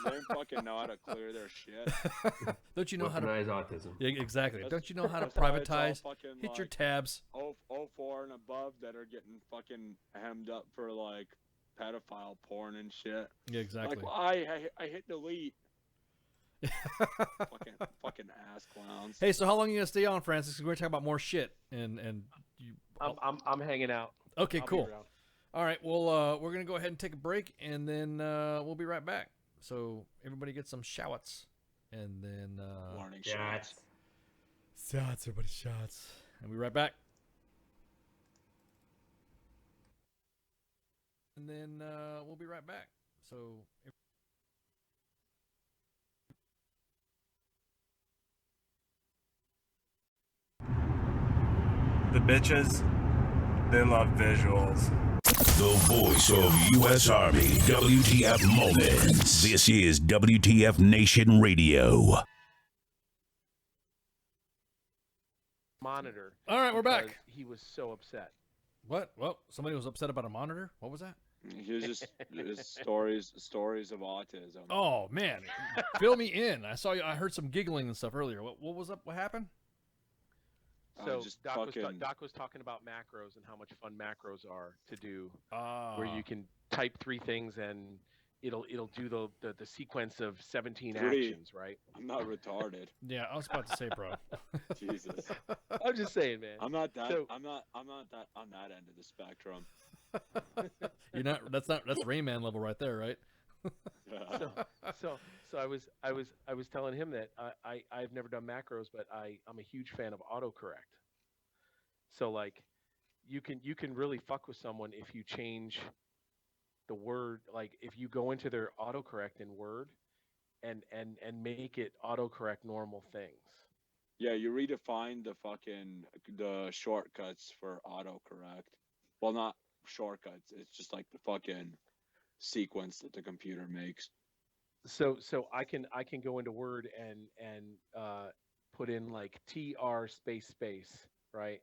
They don't fucking know how to clear their shit. Don't you know how to weaponize autism? Yeah, exactly. Don't you know how to That's why it's all privatize? fucking, Hit your like, tabs. 04 and above that are getting fucking hemmed up for like pedophile porn and shit. Yeah, exactly. Like, well, I hit delete. fucking ass clowns. Hey, so how long are you gonna stay on, Francis? 'Cause we're gonna talk about more shit and you. I'm hanging out. Okay, I'll cool. be around. All right, well, we're gonna go ahead and take a break, and then we'll be right back. So everybody get some shouts, and then warning shots. Shots, everybody shots, and we'll be right back. And then we'll be right back. So. The bitches, they love visuals. The voice of U.S. Army, WTF Moments. This is WTF Nation Radio. Monitor. All right, we're back. He was so upset. What? Well, somebody was upset about a monitor? What was that? He was just stories of autism. Oh man, fill me in. I heard some giggling and stuff earlier. What was up? What happened? So just Doc fucking- was talking about macros and how much fun macros are to do, Ah. where you can type 3 things and it'll do the sequence of 17 3. actions, right? I'm not retarded. Yeah, I was about to say, bro. Jesus. I'm just saying, man. I'm not that. So- I'm not that on that end of the spectrum. You're not. That's Rayman level right there, right? So I was telling him that I've never done macros, but I'm a huge fan of autocorrect. So like, you can really fuck with someone if you change the word, like if you go into their autocorrect in Word and make it autocorrect normal things. Yeah, you redefine the shortcuts for autocorrect. Well, not shortcuts. It's just like the fucking sequence that the computer makes. So I can go into Word and put in like TR space, right?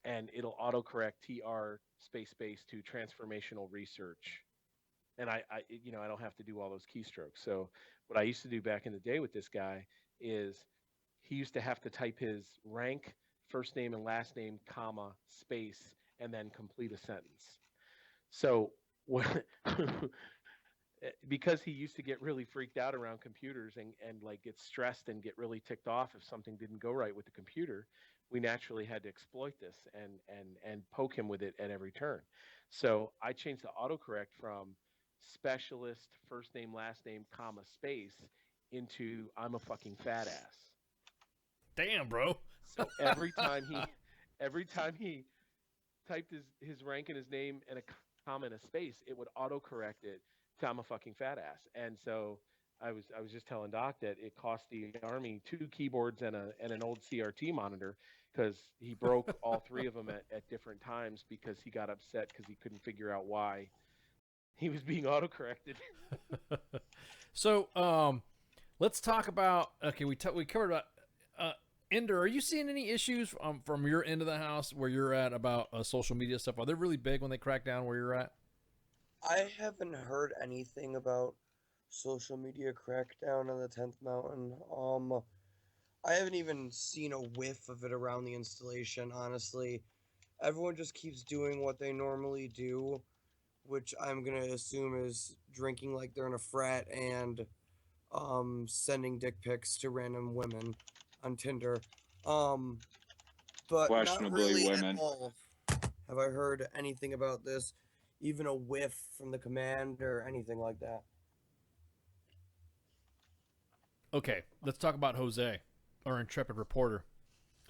And it'll autocorrect TR space to transformational research. And I don't have to do all those keystrokes. So what I used to do back in the day with this guy is he used to have to type his rank, first name and last name, comma, space, and then complete a sentence. So because he used to get really freaked out around computers and like get stressed and get really ticked off if something didn't go right with the computer, we naturally had to exploit this and poke him with it at every turn. So I changed the autocorrect from specialist, first name, last name, comma, space into I'm a fucking fat ass. Damn, bro. So every time he typed his rank and his name and a comma and a space, it would autocorrect it to I'm a fucking fat ass. And so I was just telling Doc that it cost the Army 2 keyboards and an old CRT monitor because he broke all 3 of them at different times because he got upset because he couldn't figure out why he was being autocorrected. So let's talk about. Okay, we covered about. Ender, are you seeing any issues from your end of the house where you're at about social media stuff? Are they really big when they crack down where you're at? I haven't heard anything about social media crackdown on the 10th Mountain. I haven't even seen a whiff of it around the installation, honestly. Everyone just keeps doing what they normally do, which I'm going to assume is drinking like they're in a frat and sending dick pics to random women on Tinder. But Questionably not really women. at all have I heard anything about this, even a whiff from the command or anything like that. Okay, let's talk about Jose, our intrepid reporter.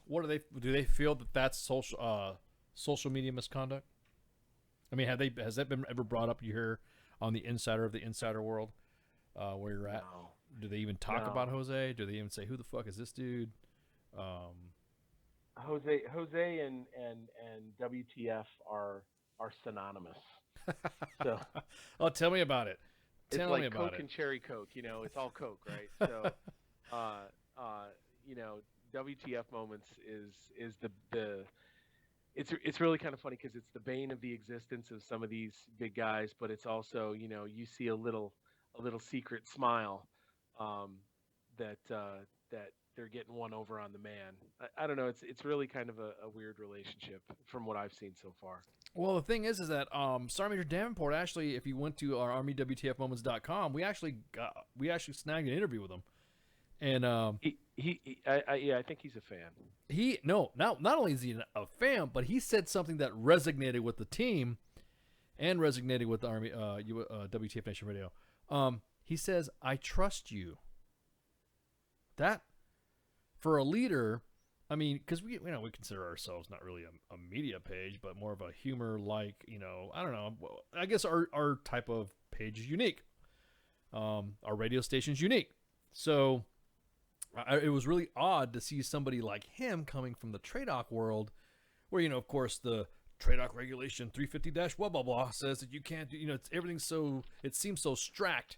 What do they feel that that's social media misconduct? I mean, has that been ever brought up here on the Insider of the Insider World, where you're at? No. Do they even talk No. about Jose? Do they even say, who the fuck is this dude? Jose and WTF are synonymous. So oh, tell me about it. it's Tell like me about Coke it. and cherry Coke, it's all Coke, right? So WTF moments is the it's really kind of funny because it's the bane of the existence of some of these big guys, but it's also, you see a little secret smile that they're getting one over on the man. I don't know. It's really kind of a weird relationship from what I've seen so far. Well, the thing is that Sergeant Major Davenport actually, if you went to our ArmyWTFmoments.com, we actually snagged an interview with him, and I think he's a fan. Not only is he a fan, but he said something that resonated with the team, and resonated with the Army WTF Nation Radio. He says, "I trust you." That, for a leader, I mean, because we consider ourselves not really a media page, but more of a humor, like, I don't know. I guess our type of page is unique. Our radio station's unique. So it was really odd to see somebody like him coming from the TRADOC world, where, of course, the TRADOC regulation 350- blah, blah, blah says that you can't do, it's everything's so, it seems so stract.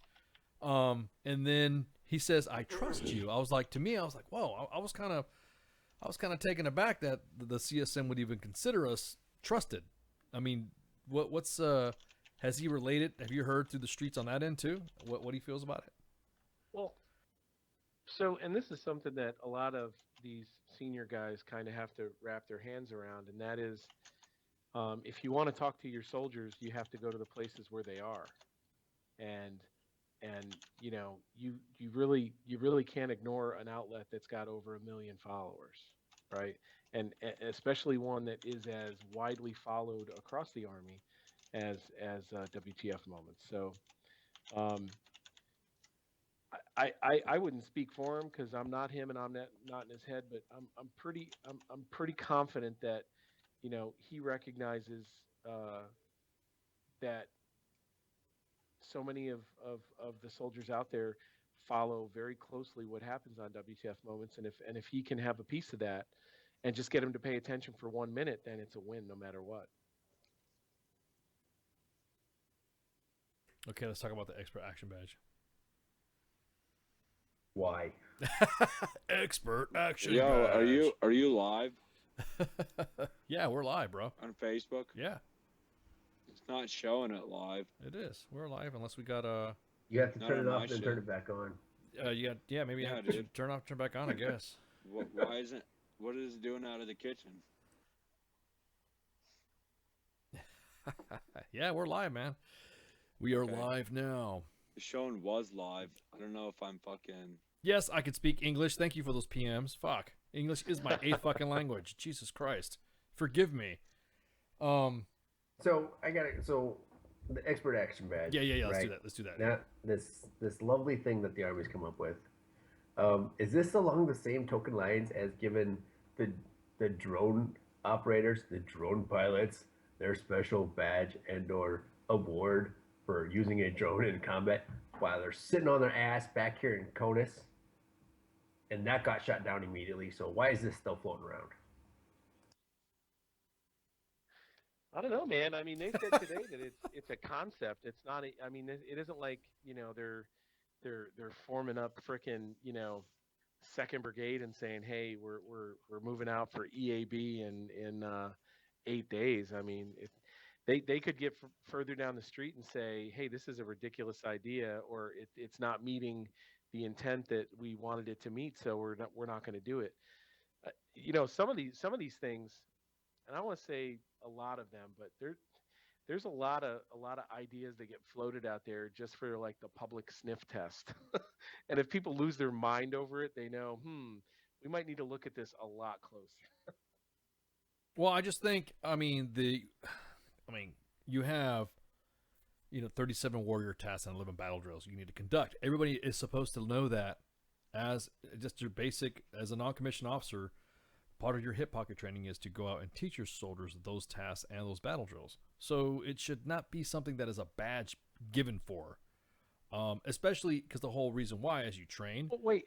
And then he says, "I trust you." I was like, whoa, I was kind of taken aback that the CSM would even consider us trusted. I mean, what's Has he related? Have you heard through the streets on that end too? What he feels about it? Well, so, and this is something that a lot of these senior guys kind of have to wrap their hands around, and that is, if you want to talk to your soldiers, you have to go to the places where they are, and you know, you really can't ignore an outlet that's got over 1 million followers, right? And especially one that is as widely followed across the Army as WTF Moments. So I wouldn't speak for him because I'm not him and I'm not in his head, but I'm pretty confident that, you know, he recognizes that so many of the soldiers out there follow very closely what happens on WTF Moments, and if he can have a piece of that and just get him to pay attention for 1 minute, then it's a win no matter what. Okay, let's talk about the Expert Action Badge. Why? Expert Action Yo, Badge. are you live? Yeah, we're live, bro. On Facebook? Yeah. It's not showing it live. It is. We're live unless we got a. You have to turn it off and then turn it back on. Maybe Yeah, I should dude. turn off, turn back on, I guess. Why isn't? What is it doing out of the kitchen? Yeah, we're live, man. We are Okay. live now. The showing was live. I don't know if I'm fucking. Yes, I can speak English. Thank you for those PMs. Fuck. English is my 8th fucking language. Jesus Christ. Forgive me. So I got it. So the Expert Action Badge. Yeah. Let's right? do that. Let's do that. Now, this lovely thing that the Army's come up with. Is this along the same token lines as giving the drone operators, the drone pilots, their special badge and/or award for using a drone in combat while they're sitting on their ass back here in CONUS? And that got shut down immediately. So why is this still floating around? I don't know, man. I mean, they said today that it's a concept. It's not. I mean, it isn't like, you know, they're forming up frickin', you know, 2nd Brigade and saying, hey, we're moving out for EAB in 8 days. I mean, they could get further down the street and say, hey, this is a ridiculous idea, or it's not meeting the intent that we wanted it to meet, so we're not going to do it. You know, some of these things, and I want to say a lot of them, but there's a lot of ideas that get floated out there just for like the public sniff test. And if people lose their mind over it, they know, we might need to look at this a lot closer. Well, I just think, you have, 37 warrior tasks and 11 battle drills you need to conduct. Everybody is supposed to know that as just your basic, as a non-commissioned officer, part of your hip pocket training is to go out and teach your soldiers those tasks and those battle drills. So it should not be something that is a badge given for, especially because the whole reason why is you train. Well, wait,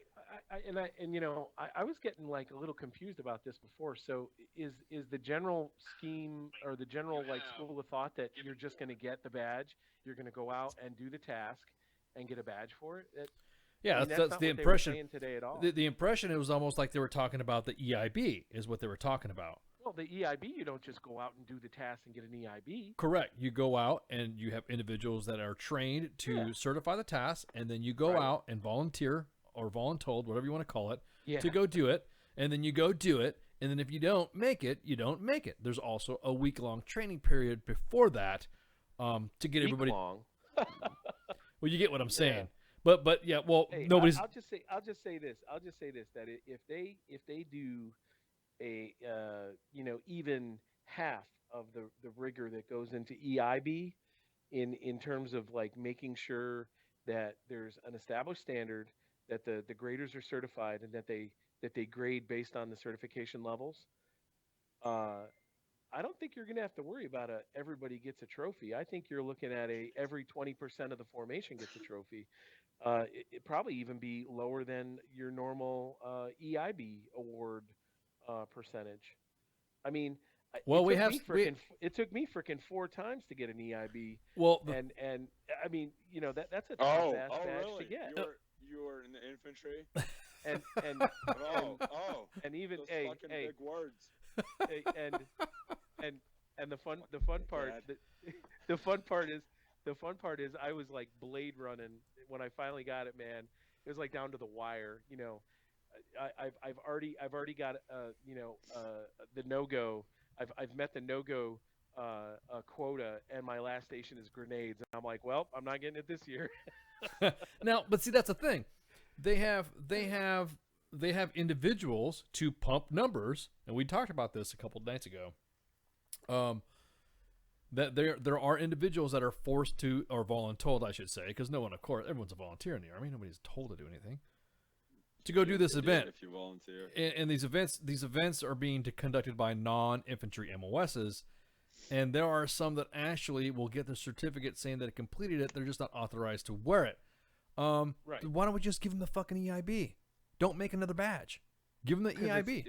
I was getting like a little confused about this before. So is the general scheme or the general like school of thought that you're just going to get the badge, you're going to go out and do the task and get a badge for it? Yeah, that's that's not the what they were impression saying today at all. The impression, it was almost like they were talking about the EIB is what they were talking about. Well, the EIB, you don't just go out and do the task and get an EIB. Correct. You go out and you have individuals that are trained to certify the task, and then you go out and volunteer or voluntold, whatever you want to call it, to go do it. And then you go do it. And then if you don't make it, you don't make it. There's also a week-long training period before that to get everybody. Long. Well, you get what I'm saying. Yeah. But yeah, well, hey, nobody's. I'll just say this that if they do a even half of the rigor that goes into EIB in terms of like making sure that there's an established standard, that the graders are certified, and that they grade based on the certification levels, I don't think you're going to have to worry about everybody gets a trophy. I think you're looking at every 20% of the formation gets a trophy. It probably even be lower than your normal EIB award percentage. I mean, well, it took me freaking 4 times to get an EIB. Well, and I mean, that's a tough ass badge really? to get. You were in the infantry. And even those hey, fucking big words. And the fun part the fun part is the fun part is I was like blade running when I finally got it, man. It was like down to the wire, you know. I've already got the no-go. I've met the no-go quota, and my last station is grenades. And I'm like, well, I'm not getting it this year. Now, but see, that's the thing. They have individuals to pump numbers, and we talked about this a couple of nights ago. That there are individuals that are forced to, or voluntold, I should say, because no one, of course, everyone's a volunteer in the Army. Nobody's told to do anything. To go do this event. If you volunteer. And these events are being conducted by non-infantry MOSs, and there are some that actually will get the certificate saying that it completed it. They're just not authorized to wear it. Right. Why don't we just give them the fucking EIB? Don't make another badge. Give them the EIB.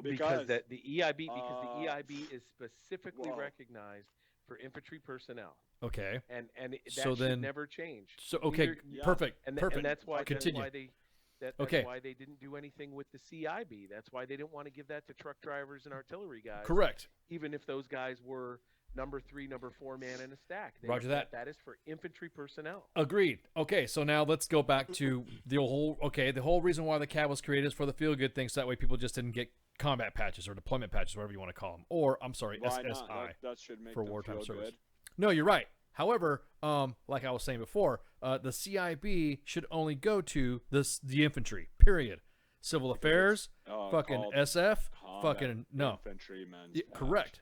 Because the EIB is specifically recognized for infantry personnel. Okay. And that so should then, never change. So okay, perfect. And perfect. And that's why Continue. That's why they didn't do anything with the CIB. That's why they didn't want to give that to truck drivers and artillery guys. Correct. Even if those guys were number 3, number 4 man in a stack. Roger that. That is for infantry personnel. Agreed. Okay, so now let's go back to the whole reason why the CAB was created is for the feel-good thing, so that way people just didn't get combat patches or deployment patches, whatever you want to call them. Or, I'm sorry, Why SSI not? That should make for them wartime feel service. good. No, you're right. However, like I was saying before, the CIB should only go to the infantry, period. Civil affairs, fucking SF, fucking no. Infantrymen. Yeah, correct.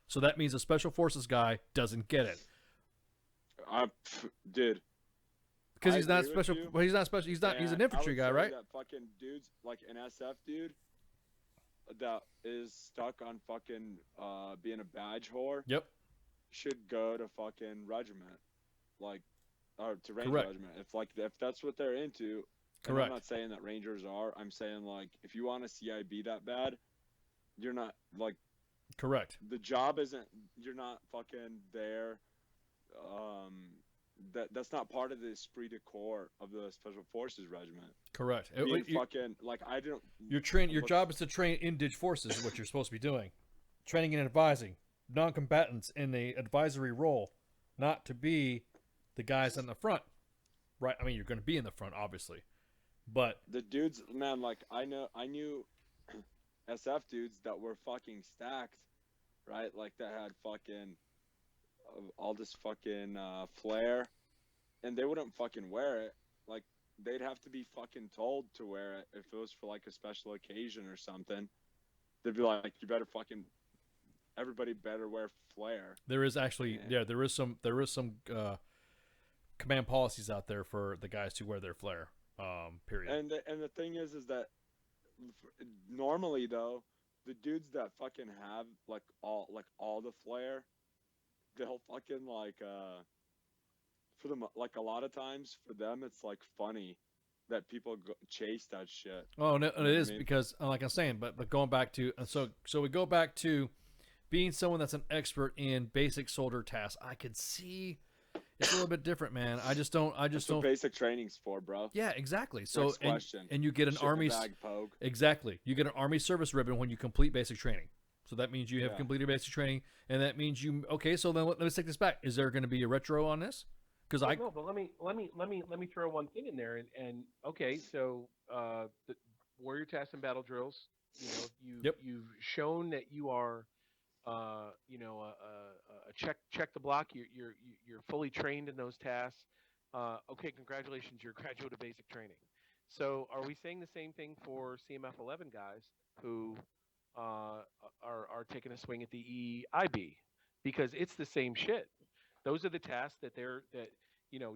So that means a special forces guy doesn't get it. Dude. Because he's not special. Well, he's not special. He's not. He's an infantry guy, right? That fucking dude's like an SF dude that is stuck on fucking being a badge whore. Yep. Should go to fucking regiment, like, or to Ranger Correct. regiment. If that's what they're into. Correct. I'm not saying that Rangers are. I'm saying, like, if you want a CIB that bad, you're not, like. Correct. The job isn't. You're not fucking there. That's not part of the esprit de corps of the Special Forces regiment. Correct. Fucking like I don't. Your job is to train in Dig Forces. Is what you're supposed to be doing. Training and advising non-combatants in the advisory role, not to be the guys in the front. Right. I mean, you're going to be in the front, obviously, but the dudes, man, like I knew SF dudes that were fucking stacked, right? Like that had fucking all this fucking flair, and they wouldn't fucking wear it. Like they'd have to be fucking told to wear it if it was for like a special occasion or something. They'd be like, you better fucking, everybody better wear flair. There is actually, there is some command policies out there for the guys to wear their flair. Period. And the thing is that normally though, the dudes that fucking have like all the flair, they'll fucking like for them, like a lot of times for them it's like funny that people chase that shit. Oh no, it is because like I'm saying, but going back to so we go back to being someone that's an expert in basic soldier tasks. I could see it's a little bit different, man. I just don't. That's what basic training's for, bro. Yeah, exactly. So Next question. And you get an Army exactly. You get an Army service ribbon when you complete basic training. So that means you have completed basic training, and that means you. Okay, so then let's take this back. Is there going to be a retro on this? Because no, but let me throw one thing in there, and okay, so the warrior tasks and battle drills. You know, you've shown that you are. Check the block. You're fully trained in those tasks. Okay, congratulations, you're a graduate of basic training. So, are we saying the same thing for CMF 11 guys who are taking a swing at the EIB? Because it's the same shit. Those are the tasks that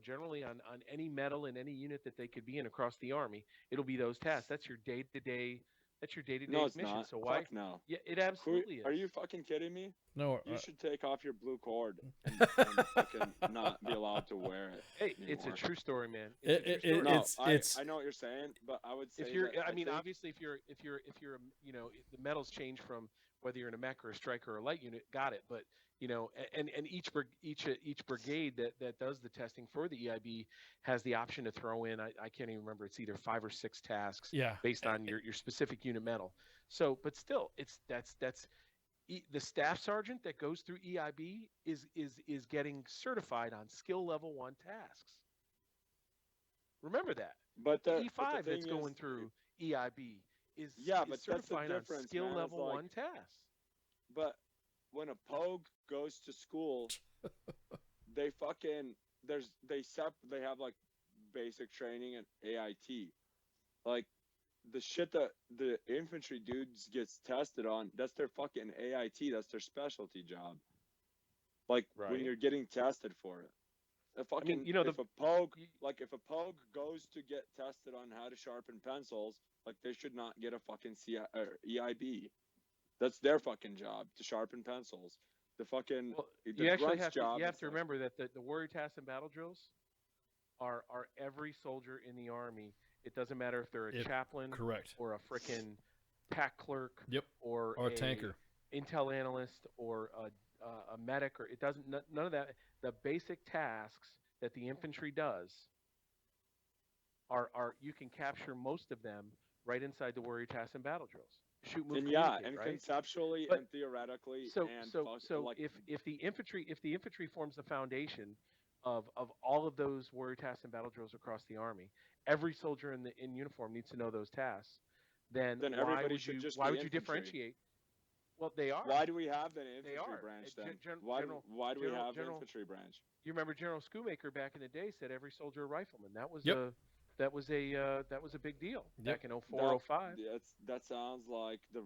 generally on any medal in any unit that they could be in across the Army, it'll be those tasks. That's your day-to-day. That's your day-to-day No, it's mission. not. So why? Fuck no. Yeah, it absolutely is. Are you fucking kidding me? No. You should take off your blue cord and fucking not be allowed to wear it. Hey, anymore. it's a true story, man. I know what you're saying, but I would say if you're. that I mean, obviously, if you're, the medals change from whether you're in a mech or a striker or a light unit. Got it, but. And each brigade that does the testing for the EIB has the option to throw in. I can't even remember. It's either 5 or 6 tasks. Yeah. Based on your specific unit medal. So, but still, that's the staff sergeant that goes through EIB is getting certified on skill level 1 tasks. Remember that. But the but E5 the that's thing going is, through EIB is but certified that's the on difference, skill man. level It's 1 tasks. But when a pogue goes to school, they fucking they have like basic training and AIT. Like the shit that the infantry dudes gets tested on, that's their fucking AIT, that's their specialty job. Like when Right. you're getting tested for it. If I mean, if a pogue goes to get tested on how to sharpen pencils, like they should not get a fucking EIB. That's their fucking job, to sharpen pencils. The fucking You actually grunt's have job. to is like- remember that the warrior tasks and battle drills are every soldier in the Army. It doesn't matter if they're a chaplain, correct, or a frickin' pack clerk, yep, or a tanker, intel analyst, or a medic, or it doesn't. None of that. The basic tasks that the infantry does are you can capture most of them right inside the warrior tasks and battle drills. Shoot, move, And communicate, and right? conceptually But- and theoretically, So like if the infantry forms the foundation of all of those warrior tasks and battle drills across the Army, every soldier in uniform needs to know those tasks. Then why everybody would should you just why be would you infantry. differentiate? Well, they are. Why do we have an They infantry are. branch Gen- then? gen- Why general- do we general- have general- an infantry branch? You remember General Schoonmaker back in the day said every soldier a rifleman. That was Yep. that was a big deal back in 04, That- 05. That sounds like the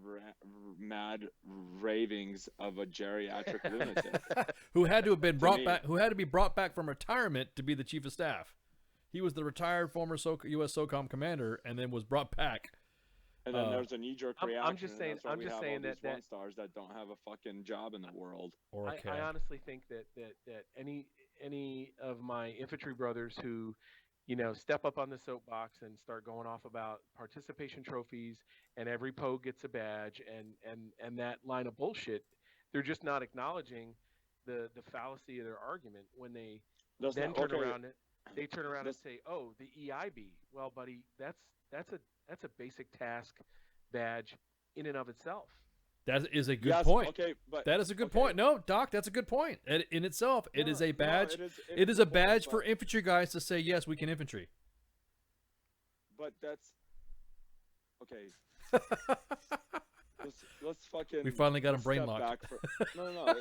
mad ravings of a geriatric lunatic. who had to have been brought me. back, who had to be brought back from retirement to be the chief of staff. He was the retired former U.S. SOCOM commander, and then was brought back. And then there's a knee-jerk reaction. I'm just saying. And that's why I'm we just have saying all that these one stars that don't have a fucking job in the world. Or I honestly think that any of my infantry brothers who, step up on the soapbox and start going off about participation trophies and every pogue gets a badge and that line of bullshit, they're just not acknowledging the fallacy of their argument when they That's then not- turn okay. around. They turn around and say, "Oh, the EIB." Well, buddy, that's a basic task badge in and of itself. That is a good Yes, point. okay, but- that is a good point. No, Doc, that's a good point. In itself, it is a badge. it is- it is a badge for infantry guys to say, yes, we can infantry. But that's okay. let's fucking. We finally got him let's brain step locked. back for- No.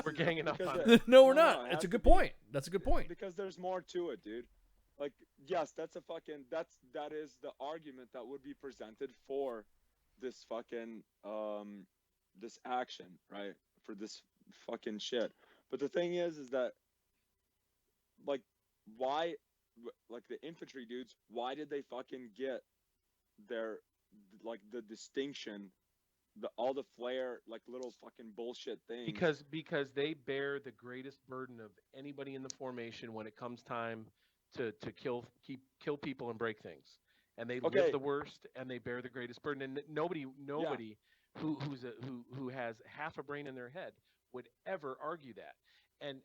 We're ganging up on it. No, we're not. it It's has a good to be- point. That's a good point. Because there's more to it, dude. Like, yes, that is the argument that would be presented for this fucking this action, right? For this fucking shit. But the thing is that, like, why, like, the infantry dudes, why did they fucking get their, like, the distinction, all the flair, like, little fucking bullshit things? Because they bear the greatest burden of anybody in the formation when it comes time to kill people and break things, and they Okay. live the worst and they bear the greatest burden. And nobody who has half a brain in their head would ever argue that. And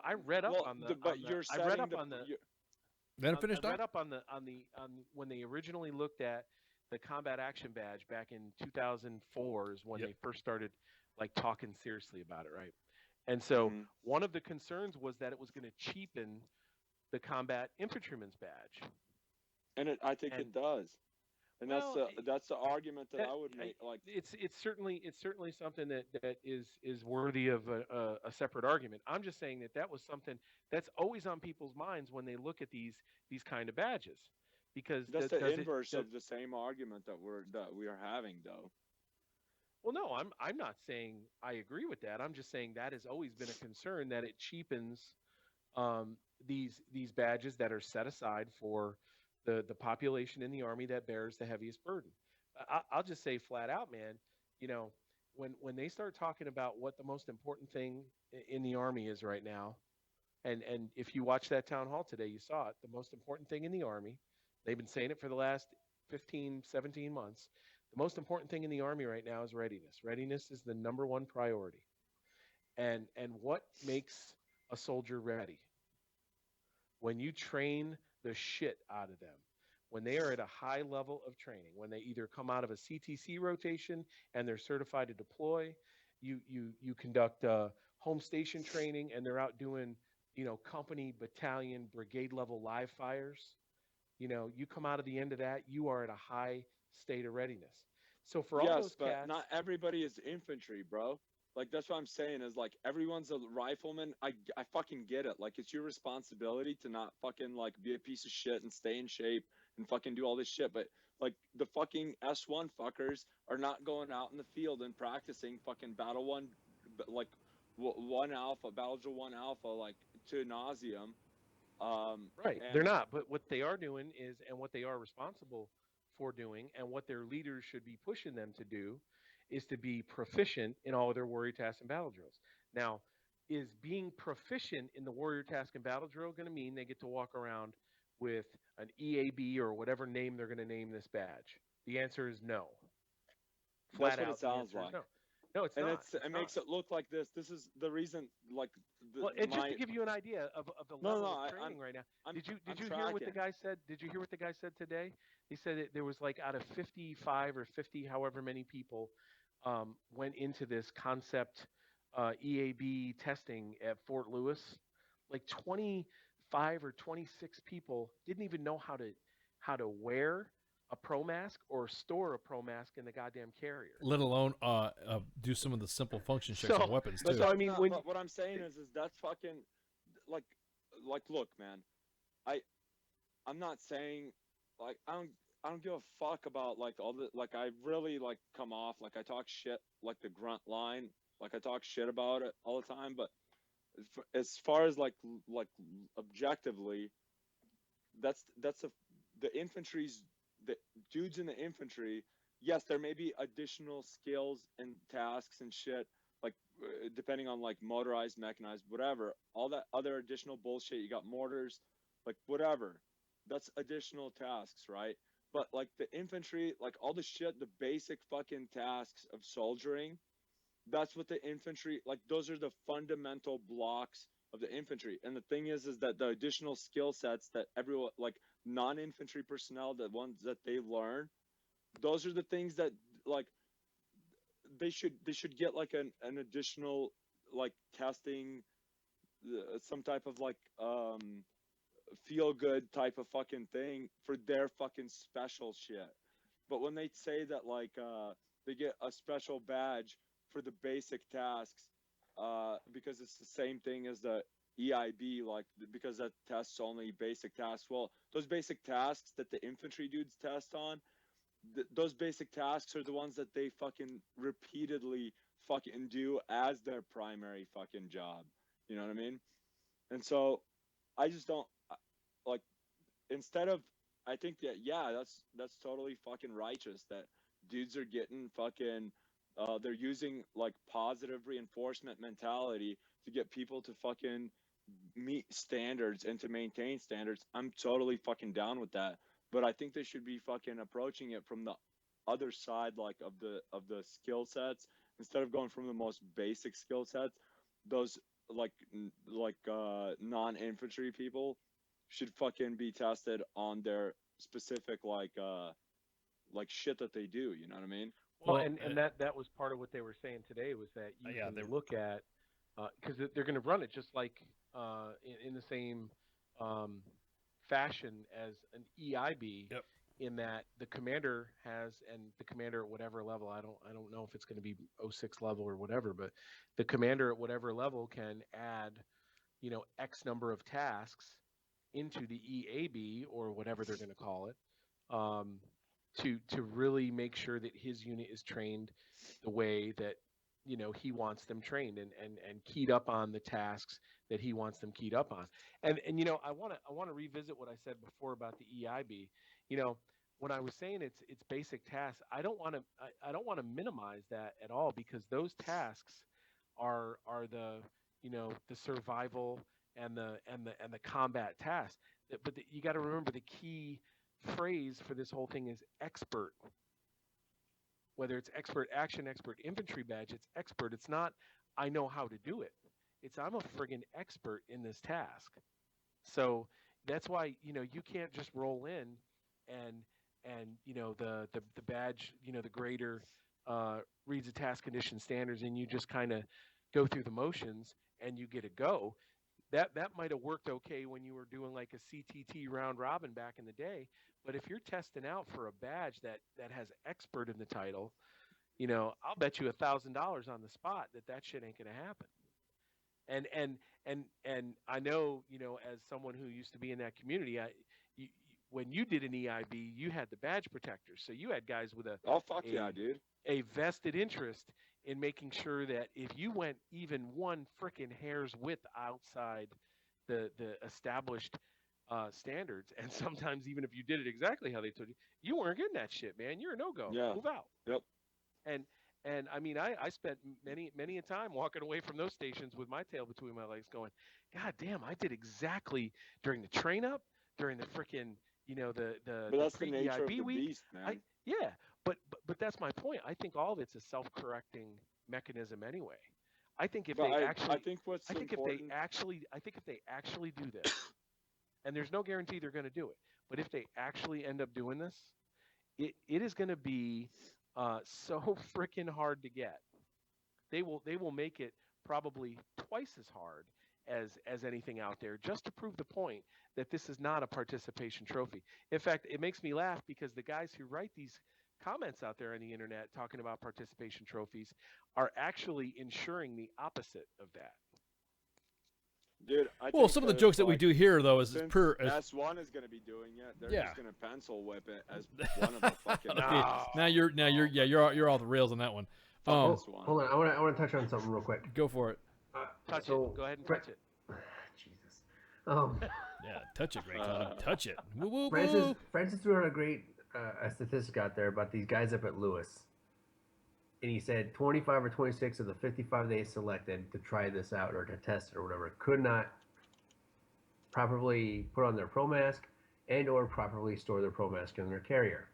I read up Well, on the. but on the- you're I read setting up the- on the. you're- Let him finish, I read Doc. up on when they originally looked at the combat action badge back in 2004 is when Yep. they first started like talking seriously about it, right? And so Mm-hmm. one of the concerns was that it was going to cheapen the combat infantryman's badge. And I think it does. And Well, that's the argument that I would make. Like, it's certainly something that is worthy of a separate argument. I'm just saying that was something that's always on people's minds when they look at these kind of badges, because that's does the it- inverse does- of the same argument that we are having, though. Well, no, I'm not saying I agree with that. I'm just saying that has always been a concern, that it cheapens these badges that are set aside for the population in the Army that bears the heaviest burden. I'll just say flat out, man, when they start talking about what the most important thing in the Army is right now, and if you watch that town hall today, you saw it, the most important thing in the Army, they've been saying it for the last 15, 17 months, the most important thing in the Army right now is readiness. Readiness is the number one priority. And what makes a soldier ready? When you train the shit out of them, when they are at a high level of training, when they either come out of a CTC rotation and they're certified to deploy, you conduct home station training, and they're out doing, company, battalion, brigade level live fires. You come out of the end of that, you are at a high state of readiness. So for all those but cats, not everybody is infantry, bro. Like, that's what I'm saying is, like, everyone's a rifleman. I fucking get it. Like, it's your responsibility to not fucking, like, be a piece of shit and stay in shape and fucking do all this shit. But, like, the fucking S1 fuckers are not going out in the field and practicing fucking Battle 1, like, 1 Alpha, Battle Drill 1 Alpha, like, to nauseum. Right. They're not. But what they are doing is, and what they are responsible for doing, and what their leaders should be pushing them to do, is to be proficient in all of their warrior tasks and battle drills. Now, is being proficient in the warrior task and battle drill going to mean they get to walk around with an EAB or whatever name they're going to name this badge? The answer is no. That's what it sounds like. No, it's and not. It makes it look like this. This is the reason, like. Just to give you an idea of the level of training right now. Did you hear what the guy said? Did you hear what the guy said today? He said that there was, like, out of 55 or 50, however many people went into this concept EAB testing at Fort Lewis, like 25 or 26 people didn't even know how to wear a pro mask or store a pro mask in the goddamn carrier. Let alone do some of the simple function checks on weapons too. So I mean, but what I'm saying is that's fucking like look, man, I'm not saying, like, I don't give a fuck about, like, all the, like, I really, like, come off like I talk shit, like the grunt line, like I talk shit about it all the time. But as far as like objectively, the infantry's, the dudes in the infantry. Yes, there may be additional skills and tasks and shit, like depending on, like, motorized, mechanized, whatever, all that other additional bullshit. You got mortars, like, whatever. That's additional tasks, right? But, like, the infantry, like, all the shit, the basic fucking tasks of soldiering, that's what the infantry, like, those are the fundamental blocks of the infantry. And the thing is that the additional skill sets that everyone, like, non-infantry personnel, the ones that they learn, those are the things that, like, they should get, like, an additional, like, testing, some type of, like, feel good type of fucking thing for their fucking special shit. But when they say that, like, they get a special badge for the basic tasks, because it's the same thing as the EIB, like, because that tests only basic tasks. Well, those basic tasks that the infantry dudes test on, those basic tasks are the ones that they fucking repeatedly fucking do as their primary fucking job. You know what I mean? And so I just don't, like, instead of, I think that, yeah, that's totally fucking righteous that dudes are getting fucking, they're using, like, positive reinforcement mentality to get people to fucking meet standards and to maintain standards. I'm totally fucking down with that. But I think they should be fucking approaching it from the other side, like, of the skill sets, instead of going from the most basic skill sets. Those, like non-infantry people should fucking be tested on their specific, like shit that they do. You know what I mean? Well, and that was part of what they were saying today, was that you can look at, because they're going to run it just like in the same fashion as an EIB. Yep. In that the commander has, and the commander at whatever level, I don't know if it's going to be 06 level or whatever, but the commander at whatever level can add, X number of tasks into the EAB or whatever they're going to call it, to really make sure that his unit is trained the way that he wants them trained, and keyed up on the tasks that he wants them keyed up on. And I want to revisit what I said before about the EIB. When I was saying it's basic tasks, I don't want to minimize that at all, because those tasks are the the survival and the combat tasks. But you got to remember, the key phrase for this whole thing is expert. Whether it's expert action, expert infantry badge, it's expert. It's not I know how to do it. It's I'm a friggin' expert in this task. So that's why you can't just roll in and the badge, the grader reads the task condition standards and you just kind of go through the motions and you get a go. That might have worked okay when you were doing like a CTT round robin back in the day. But if you're testing out for a badge that has expert in the title, you know, I'll bet you $1,000 on the spot that shit ain't gonna happen. And I know, you know, as someone who used to be in that community, when you did an EIB, you had the badge protectors, so you had guys with a vested interest in making sure that if you went even one frickin' hair's width outside the established standards, and sometimes even if you did it exactly how they told you, you weren't getting that shit, man. You're a no-go. Yeah. Move out. Yep. And I mean, I spent many a time walking away from those stations with my tail between my legs going, God damn, I did exactly during the train up, during the frickin', you know, the that's the nature of the week. beast, man. But that's my point. I think all of it's a self-correcting mechanism anyway. I think if But they I actually, think what's if important- they actually do this, and there's no guarantee they're going to do it, but if they actually end up doing this, it is going to be so freaking hard to get. They will make it probably twice as hard as anything out there, just to prove the point that this is not a participation trophy. In fact, it makes me laugh because the guys who write these comments out there on the internet talking about participation trophies are actually ensuring the opposite of that. Dude, Well, some of the jokes that we do here, though, is since per. S1 is going to be doing it. They're Yeah. just going to pencil whip it as one of the fucking. Okay, now you're off the rails on that one. Hold on, I want to touch on something real quick. Go for it. Touch it. Go ahead and touch it. Jesus. Yeah, touch it, Ray Cotton. Touch it. Woo, woo, woo. Francis threw out a great statistic out there about these guys up at Lewis. And he said 25 or 26 of the 55 they selected to try this out or to test it or whatever could not properly put on their Pro Mask and or properly store their Pro Mask in their carrier.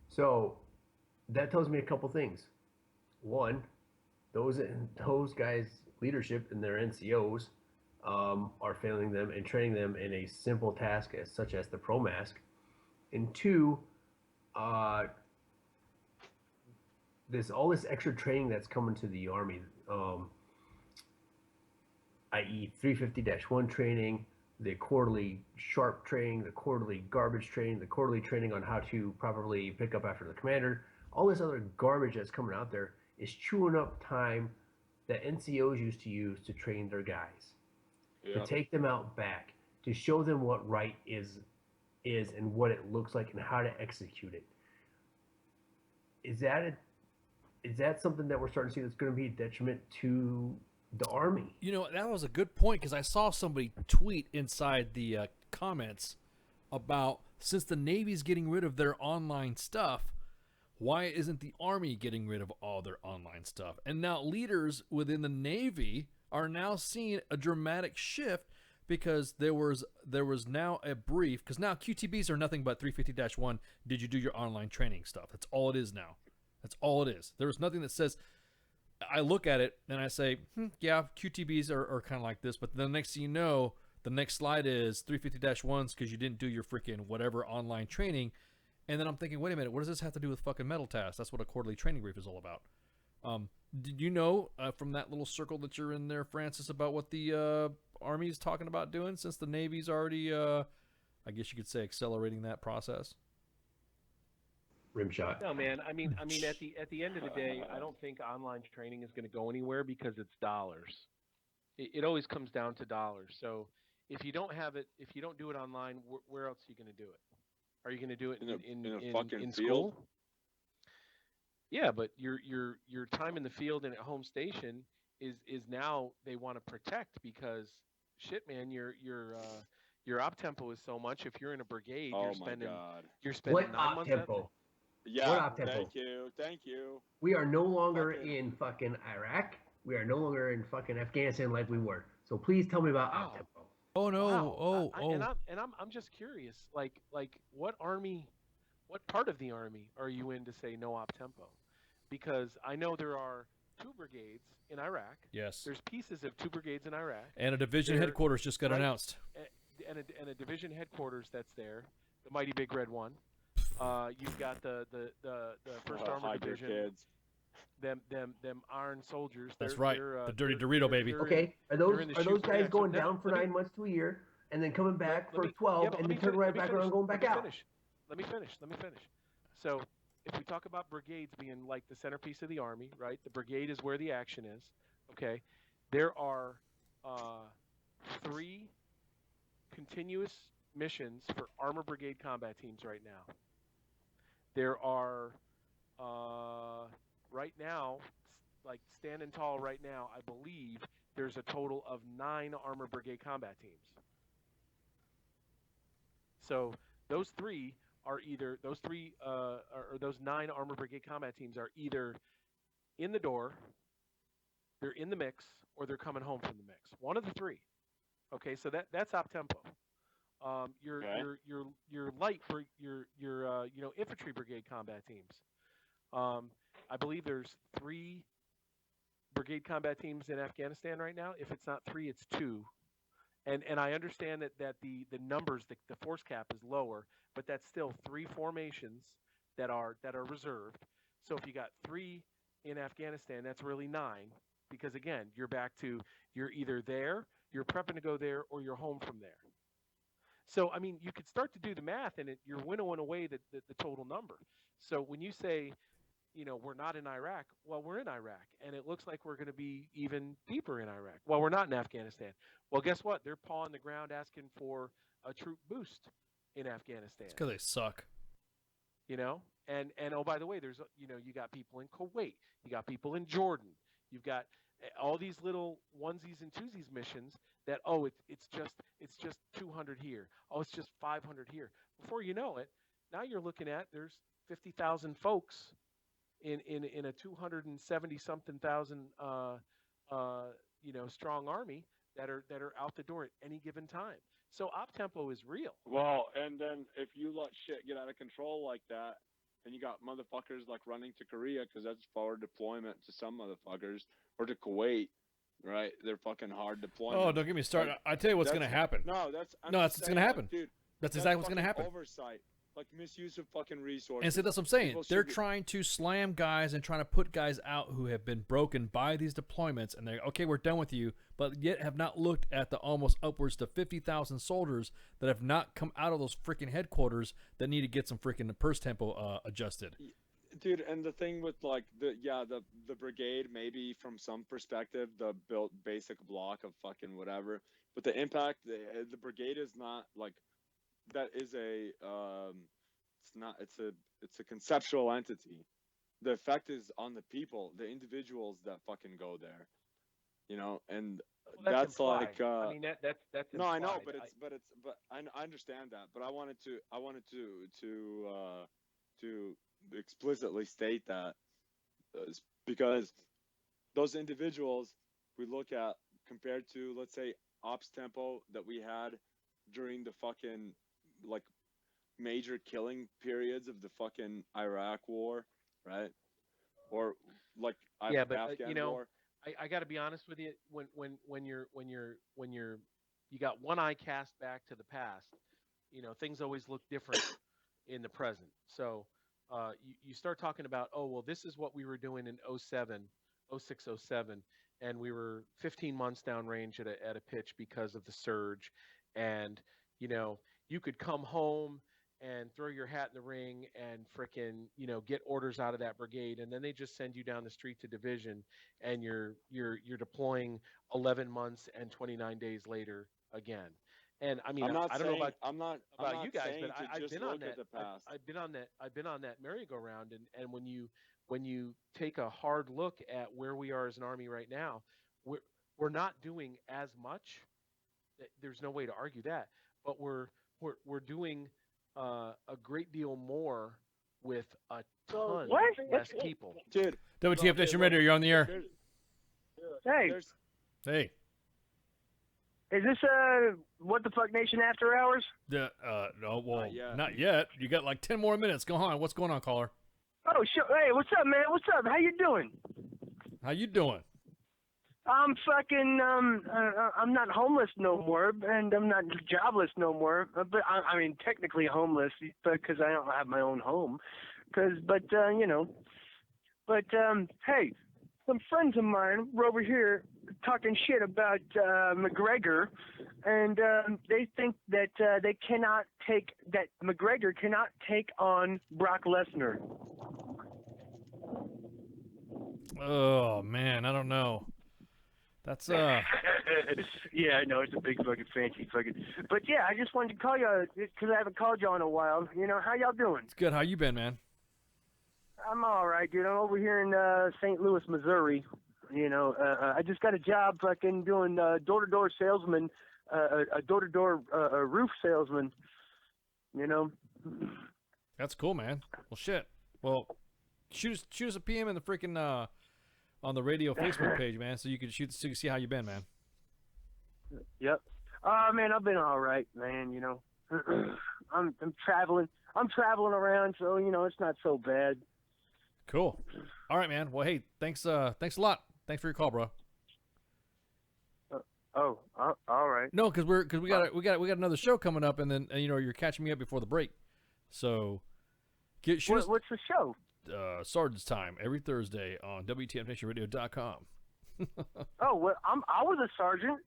So that tells me a couple things. One, those guys' leadership and their NCOs are failing them and training them in a simple task such as the Pro Mask. And two, all this extra training that's coming to the Army, i.e. 350-1 training, the quarterly sharp training, the quarterly garbage training, the quarterly training on how to properly pick up after the commander, all this other garbage that's coming out there is chewing up time that NCOs used to use to train their guys, to take them out back, to show them what right is and what it looks like and how to execute it. Is that something that we're starting to see that's going to be a detriment to the Army? You know, that was a good point because I saw somebody tweet inside the comments about, since the Navy's getting rid of their online stuff, why isn't the Army getting rid of all their online stuff? And now leaders within the Navy are now seeing a dramatic shift because there was now a brief, because now QTBs are nothing but 350-1, did you do your online training stuff? That's all it is now. That's all it is. There's nothing that says, I look at it and I say, yeah, QTBs are kind of like this, but then the next thing you know, the next slide is 350-1s because you didn't do your freaking whatever online training. And then I'm thinking, wait a minute, what does this have to do with fucking metal tasks? That's what a quarterly training brief is all about. Did you know from that little circle that you're in there, Francis, about what the Army is talking about doing since the Navy's already, I guess you could say, accelerating that process? Rimshot. No, man. I mean, at the end of the day, I don't think online training is going to go anywhere because it's dollars. It always comes down to dollars. So if you don't have it, if you don't do it online, where else are you going to do it? Are you going to do it in school? field? Yeah, but your time in the field and at home station is now they want to protect because shit, man, your op tempo is so much. If you're in a brigade, you're spending What 9 op months at tempo? Yeah. What op tempo? Thank you. We are no longer in fucking Iraq. We are no longer in fucking Afghanistan like we were. So please tell me about op tempo. Oh no! Wow. I'm just curious. Like what part of the Army are you in to say no op tempo? Because I know there are 2 brigades in Iraq. Yes. There's pieces of 2 brigades in Iraq. And a division headquarters just got announced. And a division headquarters that's there, the mighty big red one. You've got the First Armored Hydra Division. kids. Them Iron Soldiers. That's They're- right. they're, The dirty they're- Dorito they're- baby. they're Okay, are in- those they're in the are shoot those right guys now. going So down for let me- 9 months to a year and then coming back let for me- 12 yeah, but and let then me turning fin- right let me back finish. around and going Let back me out? finish. Let me finish. So if we talk about brigades being like the centerpiece of the Army, right? The brigade is where the action is. Okay, there are 3 continuous missions for Armor Brigade combat teams right now. There are right now, like standing tall right now, I believe there's a total of 9 Armor Brigade combat teams. So those 3 are either or those 9 Armor Brigade combat teams are either in the door, they're in the mix, or they're coming home from the mix. One of the 3. Okay, so that's op tempo. Your light your infantry brigade combat teams. I believe there's 3 brigade combat teams in Afghanistan right now. If it's not 3, it's 2. And I understand that the numbers, the force cap is lower, but that's still 3 formations that are reserved. So if you got 3 in Afghanistan, that's really 9, because again, you're back to you're either there, you're prepping to go there, or you're home from there. So I mean, you could start to do the math, and you're winnowing away the total number. So when you say, we're not in Iraq, well, we're in Iraq, and it looks like we're going to be even deeper in Iraq. Well, we're not in Afghanistan. Well, guess what? They're pawing the ground asking for a troop boost in Afghanistan. It's because they suck. And oh, by the way, there's you got people in Kuwait, you got people in Jordan, you've got all these little onesies and twosies missions that it's just 200 here, it's just 500 here. Before you know it, now you're looking at there's 50,000 folks in a 270 something thousand strong army that are out the door at any given time. So op tempo is real. Well, and then if you let shit get out of control like that, and you got motherfuckers like running to Korea because that's forward deployment to some motherfuckers, or to Kuwait, right? They're fucking hard deployment. Oh, don't get me started. I tell you what's going to happen. No, that's what's going to happen. Dude, that's exactly what's going to happen. Oversight, like misuse of fucking resources. And so that's what I'm saying. People They're should be- trying to slam guys and trying to put guys out who have been broken by these deployments, and they're okay, we're done with you, but yet have not looked at the almost upwards to 50,000 soldiers that have not come out of those freaking headquarters that need to get some freaking purse tempo adjusted. Dude, and the thing with like the brigade, maybe from some perspective, the built basic block of fucking whatever, but the impact, the brigade is not like, that is it's a conceptual entity. The effect is on the people, the individuals that fucking go there, and Well, that's implied. like I mean that's no, I know, implied. but I understand that, but I wanted to explicitly state that because those individuals we look at compared to, let's say, ops tempo that we had during the fucking like major killing periods of the fucking Iraq war, right? Or like yeah, but Afghan war. I got to be honest with you. When you're you got one eye cast back to the past, things always look different in the present. So you start talking about, oh well, this is what we were doing in 06, 07, and we were 15 months downrange at a pitch because of the surge, and you could come home and throw your hat in the ring and frickin' get orders out of that brigade, and then they just send you down the street to division, and you're deploying 11 months and 29 days later again. And I mean, I don't know about I'm not you guys, saying but to I've just been on look that. at the past. I've been on that merry-go-round, and when you take a hard look at where we are as an army right now, we're not doing as much. There's no way to argue that, but we're doing a great deal more with a ton less people. Dude, WTF Nation Radio, you're on the air. Hey, Hey. is this What the Fuck Nation After Hours? No, well, not yet. You got like 10 more minutes. Go on. What's going on, caller? Oh, sure. Hey, what's up, man? What's up? How you doing? How you doing? I'm fucking, I'm not homeless no more, and I'm not jobless no more. But I mean, technically homeless because I don't have my own home. But hey, some friends of mine were over here talking shit about McGregor, and they think that McGregor cannot take on Brock Lesnar. Oh man, I don't know. That's Yeah, I know it's a big fucking fancy fucking. But yeah, I just wanted to call you because I haven't called you in a while. You know, how y'all doing? It's good. How you been, man? I'm all right, dude. I'm over here in St. Louis, Missouri. You know, I just got a job fucking doing door-to-door salesman, a door-to-door roof salesman. You know. That's cool, man. Well, shit. Well, shoot us a PM in the freaking on the radio Facebook page, man, so you can see how you been, man. Yep. Man, I've been all right, man. You know, I'm traveling around, so you know it's not so bad. Cool. All right, man. Well, hey, thanks a lot. Thanks for your call, bro. All right. No, because we got another show coming up, and then you know you're catching me up before the break. So, what's the show? Sergeant's Time every Thursday on WTFNationRadio.com. Oh, well, I was a sergeant.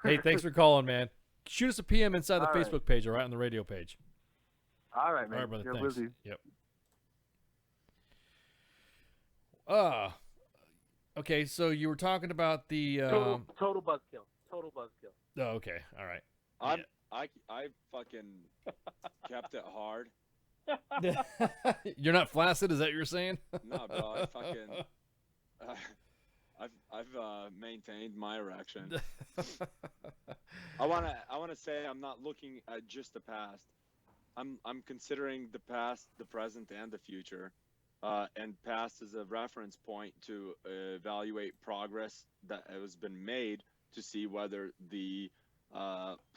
Hey, thanks for calling, man. Shoot us a PM inside the All Facebook right. page, all right, on the radio page. All right, man. All right, brother. Yeah, Thanks. will do. Yep. Okay, so you were talking about the Total buzzkill. Total buzzkill. Oh, okay. All right. I fucking kept it hard. You're not flaccid, is that what you're saying? No, bro. I fucking I've maintained my erection. I wanna say I'm not looking at just the past. I'm considering the past, the present, and the future. And past is a reference point to evaluate progress that has been made to see whether the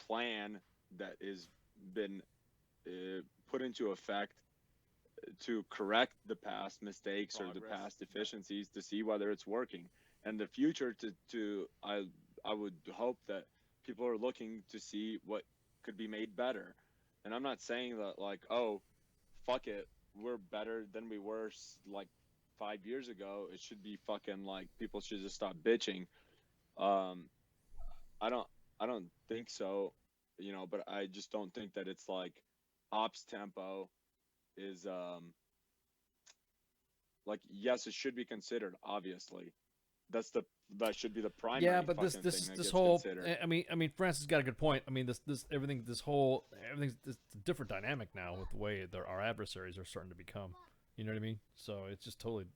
plan that has been put into effect to correct the past mistakes or the past deficiencies to see whether it's working. And the future I would hope that people are looking to see what could be made better. And I'm not saying that like, oh, fuck it, we're better than we were like 5 years ago. It should be fucking like people should just stop bitching. I don't think so, you know, but I just don't think that it's like ops tempo is like, yes, it should be considered, obviously. That should be the primary. Yeah, but this whole considered. I mean Francis got a good point. I mean everything's this different dynamic now with the way our adversaries are starting to become. You know what I mean? So it's just totally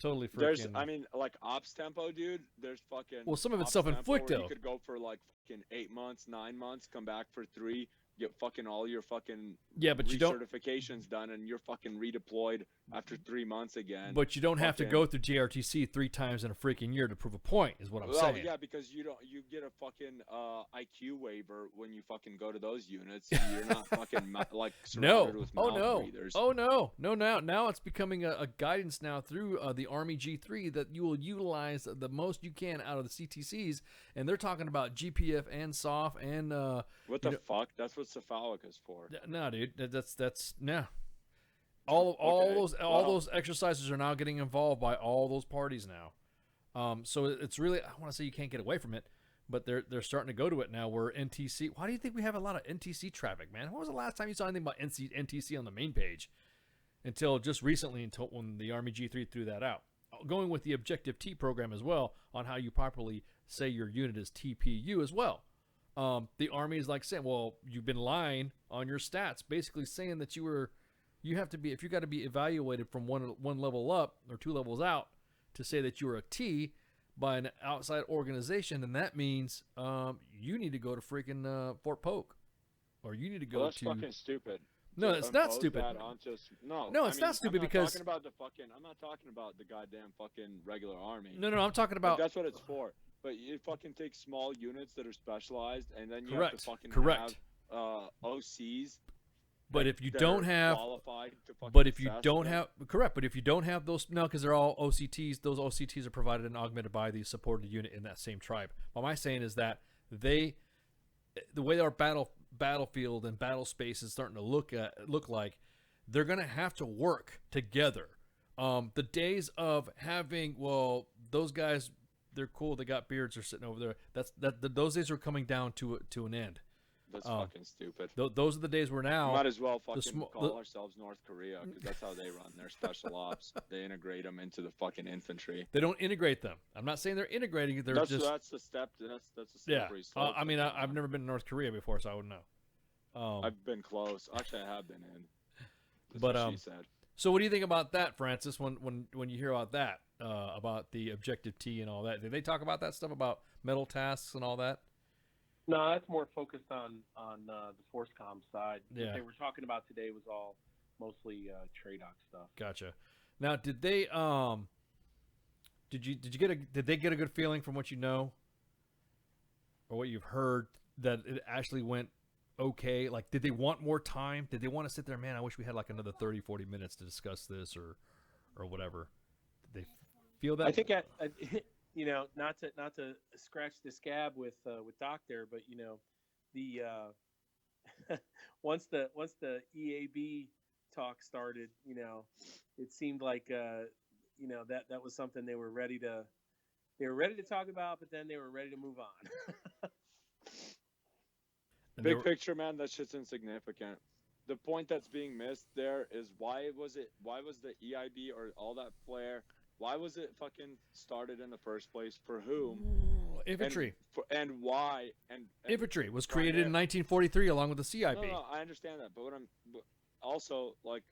freaking. There's, I mean, like ops tempo, dude. There's fucking. Well, some of it's ops tempo self-inflicted. where You could go for like fucking 8 months, 9 months, come back for 3, get fucking all your fucking but you don't recertifications done, and you're fucking redeployed after 3 months again. But you don't have to go through JRTC 3 times in a freaking year to prove a point, is what I'm saying. Yeah, because you get a fucking IQ waiver when you fucking go to those units. You're not fucking like surrounded with mouth breathers. Now it's becoming a guidance now through the Army G3 that you will utilize the most you can out of the CTCs, and they're talking about GPF and SOF and what the fuck? That's what cephalic is for. No, dude, that's no. All those exercises are now getting involved by all those parties now. So it's really, I want to say you can't get away from it, but they're starting to go to it now. Where NTC, why do you think we have a lot of NTC traffic, man? When was the last time you saw anything about NTC on the main page? Until just recently, until when the Army G3 threw that out. Going with the Objective T program as well on how you properly say your unit is TPU as well. The Army is like saying, well, you've been lying on your stats, basically saying that you have to be, if you got to be evaluated from one level up or 2 levels out to say that you're a T by an outside organization, then that means you need to go to freaking Fort Polk, or you need to go that's to. Fucking stupid. No, it's not stupid. No, it's not stupid because I'm not talking about the goddamn fucking regular Army. No, I'm talking about. That's what it's for. But you fucking take small units that are specialized, and then you Correct. have to fucking Correct. have OCs But if you that don't are have, qualified to fucking but if you assess don't them. have, correct. But if you don't have those, no, because they're all OCTs. Those OCTs are provided and augmented by the supported unit in that same tribe. What I'm saying is that the way our battlefield and battle space is starting to look like, they're gonna have to work together. The days of having, well, those guys, they're cool. They got beards. They're sitting over there. Those days are coming down to an end. That's fucking stupid. Those are the days where now Might as well fucking call ourselves North Korea, because that's how they run their special ops. They integrate them into the fucking infantry. They don't integrate them. I'm not saying they're integrating. They're That's just the step. That's a yeah. slippery slope. I mean, I've never been to North Korea before, so I wouldn't know. I've been close. Actually, I have been in. That's But what she said. So what do you think about that, Francis? When you hear about that, about the Objective T and all that, did they talk about that stuff about metal tasks and all that? No, that's more focused on the ForceCom side. Yeah. What they were talking about today was all mostly TRADOC stuff. Gotcha. Now, did they did they get a good feeling from what you know or what you've heard that it actually went okay? Like, did they want more time? Did they want to sit there, man, I wish we had like another 30, 40 minutes to discuss this or whatever? Did they feel that? I think you know, not to scratch the scab with Doc there, but you know, the once the EAB talk started, you know, it seemed like you know, that was something they were ready to talk about, but then they were ready to move on. Big picture, man, that shit's insignificant. The point that's being missed there is why was the EIB or all that flare? Why was it fucking started in the first place? For whom? Infantry. And why? And infantry was created in 1943 along with the CIB. No, I understand that, but also, like,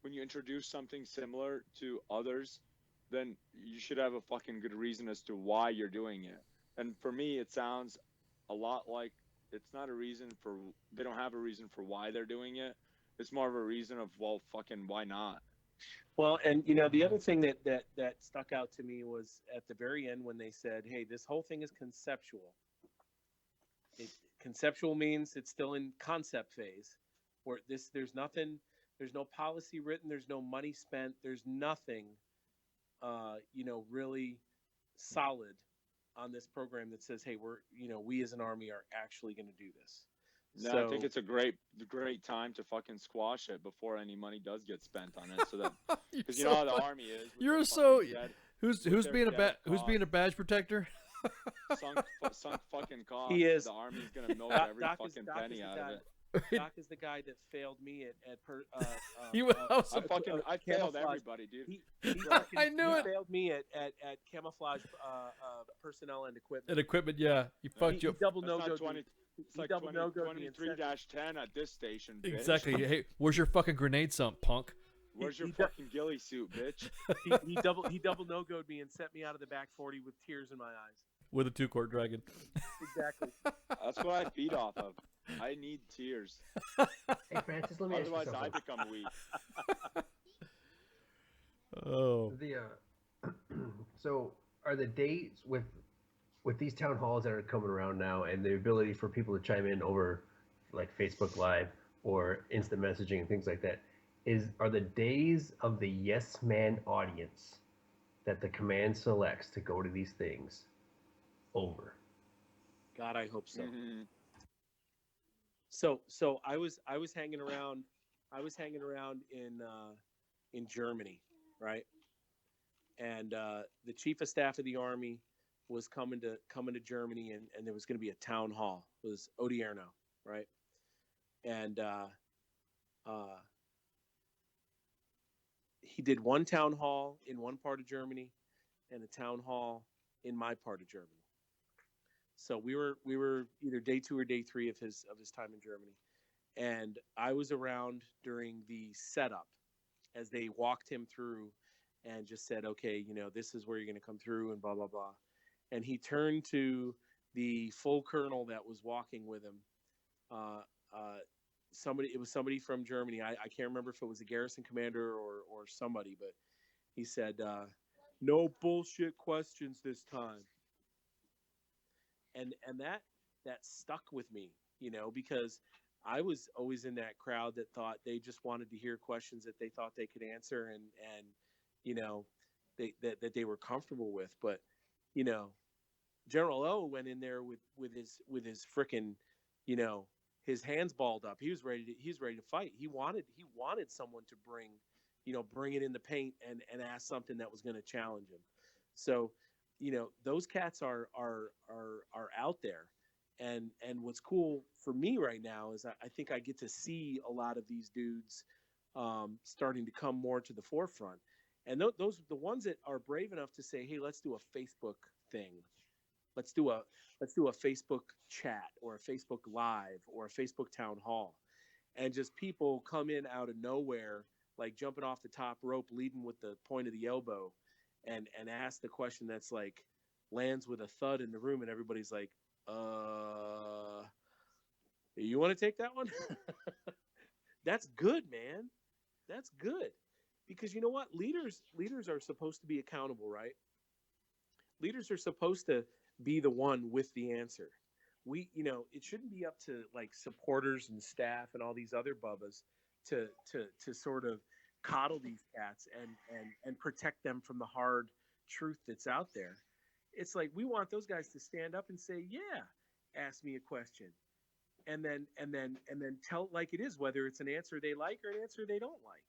when you introduce something similar to others, then you should have a fucking good reason as to why you're doing it. And for me, it sounds a lot like it's not a reason for. They don't have a reason for why they're doing it. It's more of a reason of, well, fucking why not? Well, and you know, the other thing that stuck out to me was at the very end when they said, "Hey, this whole thing is conceptual." Conceptual means it's still in concept phase, where there's nothing, there's no policy written, there's no money spent, there's nothing, you know, really solid on this program that says, "Hey, we as an army are actually going to do this." No, I think it's a great time to fucking squash it before any money does get spent on it, so that because you know how the army is. You're so who's being a badge protector? sunk fucking cost. He is. The army's gonna milk every fucking penny out of it. Doc is the guy that failed me at I failed everybody, dude. I knew it. He failed me at camouflage personnel and equipment. And equipment, yeah. You fucked you up. He double no-go. It's like 23-10 at this station, bitch. Exactly. Hey, where's your fucking grenade sump, punk? Where's your fucking ghillie suit, bitch? he double no-go'd me and sent me out of the back 40 with tears in my eyes. With a 2-quart dragon. Exactly. That's what I feed off of. I need tears. Hey, Francis, let me ask you Otherwise, something. I become weak. Oh. So are the dates with these town halls that are coming around now, and the ability for people to chime in over like Facebook Live or instant messaging and things like that, are the days of the yes man audience that the command selects to go to these things over? God, I hope so. Mm-hmm. So I was hanging around. I was hanging around in Germany, right? And the chief of staff of the army was coming to Germany, and there was going to be a town hall. It was Odierno, right? And he did one town hall in one part of Germany, and a town hall in my part of Germany. So we were either day 2 or day 3 of his time in Germany, and I was around during the setup as they walked him through and just said, "Okay, you know, this is where you're going to come through," and blah blah blah. And he turned to the full colonel that was walking with him. It was somebody from Germany. I can't remember if it was a garrison commander or somebody, but he said, "No bullshit questions this time." And that stuck with me, you know, because I was always in that crowd that thought they just wanted to hear questions that they thought they could answer and you know, that they were comfortable with. But, you know, General O went in there with his frickin', you know, his hands balled up. He was ready to fight. He wanted someone to bring it in the paint and ask something that was going to challenge him. So, you know, those cats are out there. And what's cool for me right now is I think I get to see a lot of these dudes starting to come more to the forefront. And those the ones that are brave enough to say, hey, let's do a Facebook thing. Let's do a Facebook chat or a Facebook Live or a Facebook town hall. And just people come in out of nowhere, like jumping off the top rope, leading with the point of the elbow, and ask the question that's like lands with a thud in the room, and everybody's like, you want to take that one? That's good, man. That's good. Because you know what? Leaders are supposed to be accountable, right? Leaders are supposed to be the one with the answer. It shouldn't be up to like supporters and staff and all these other bubbas to sort of coddle these cats and protect them from the hard truth that's out there. It's like we want those guys to stand up and say, yeah, ask me a question. And then tell it like it is, whether it's an answer they like or an answer they don't like.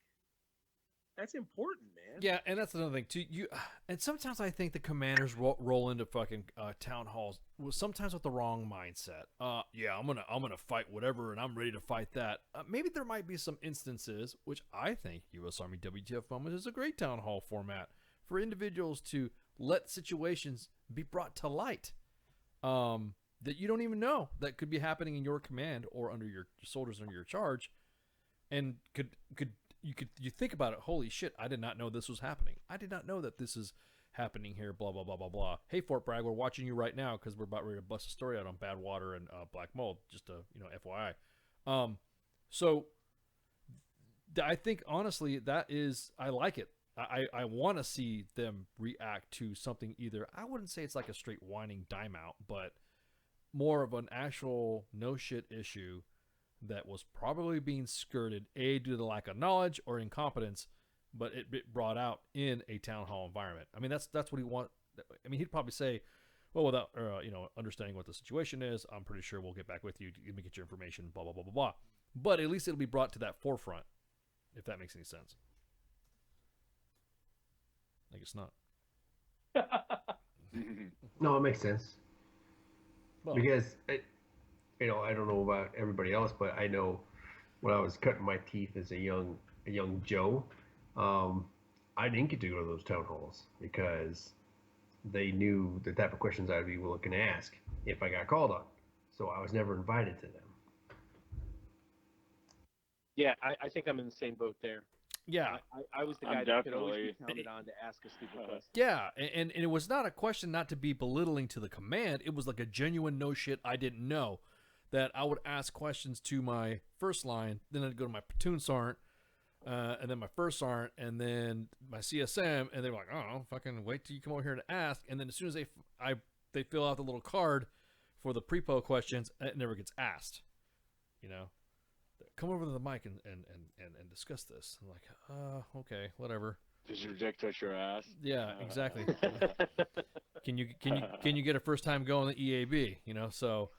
That's important, man. Yeah, and that's another thing too. And sometimes I think the commanders roll into fucking town halls sometimes with the wrong mindset. Yeah, I'm gonna fight whatever, and I'm ready to fight that. Maybe there might be some instances, which I think U.S. Army WTF Moments is a great town hall format for individuals to let situations be brought to light that you don't even know that could be happening in your command or under your soldiers under your charge, and you think about it, holy shit, I did not know this was happening. I did not know that this is happening here, blah, blah, blah, blah, blah. Hey, Fort Bragg, we're watching you right now because we're about ready to bust a story out on bad water and black mold, just FYI. So I think, honestly, I like it. I want to see them react to something either, I wouldn't say it's like a straight whining dime out, but more of an actual no shit issue that was probably being skirted, due to the lack of knowledge or incompetence, but it brought out in a town hall environment. I mean, that's what he want. I mean, he'd probably say, well, without understanding what the situation is, I'm pretty sure we'll get back with you. Let me get your information, blah, blah, blah, blah, blah. But at least it'll be brought to that forefront, if that makes any sense. I guess not. No, it makes sense. Well, because I don't know about everybody else, but I know when I was cutting my teeth as a young Joe, I didn't get to go to those town halls because they knew the type of questions I'd be looking to ask if I got called on. So I was never invited to them. Yeah, I think I'm in the same boat there. Yeah. I was the guy that could always be counted on to ask a stupid question. Yeah, and it was not a question not to be belittling to the command. It was like a genuine no shit I didn't know. That I would ask questions to my first line, then I'd go to my platoon sergeant, and then my first sergeant, and then my CSM, and they're like, oh, fucking wait till you come over here to ask. And then as soon as they fill out the little card for the pre-po questions, it never gets asked. Come over to the mic and discuss this. I'm like, okay, whatever. Does your dick touch your ass? Yeah, exactly. Can you get a first time go on the EAB? So,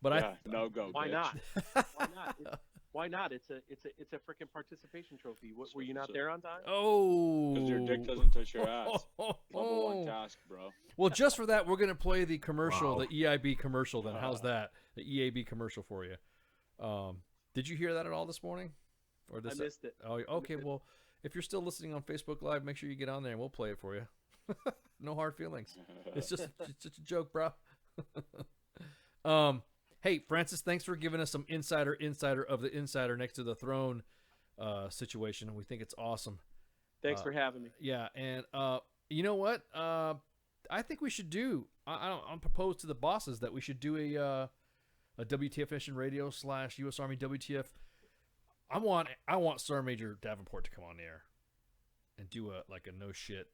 but yeah, no go. Why bitch. not? Why not? It's a freaking participation trophy. Were you not there on time? Oh, because your dick doesn't touch your ass. Number one task, bro. Well, just for that, we're gonna play the commercial, the EIB commercial. Then how's that? The EAB commercial for you. Did you hear that at all this morning? Or I missed it. Oh, okay. Well, if you're still listening on Facebook Live, make sure you get on there and we'll play it for you. No hard feelings. It's just a joke, bro. Hey, Francis, thanks for giving us some insider of the insider next to the throne situation. We think it's awesome. Thanks for having me. Yeah, and you know what? I think we should do. I'm proposed to the bosses that we should do a WTF Nation Radio / U.S. Army WTF. I want Sergeant Major Davenport to come on the air and do a no shit,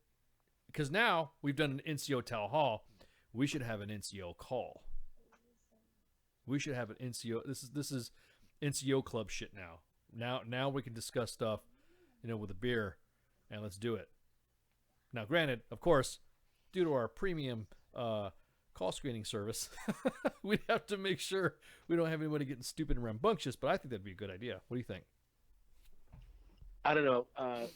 because now we've done an NCO town hall. We should have an NCO call. We should have an NCO. This is NCO club shit now. Now we can discuss stuff, with a beer, and let's do it. Now, granted, of course, due to our premium call screening service, we'd have to make sure we don't have anybody getting stupid and rambunctious, but I think that'd be a good idea. What do you think? I don't know.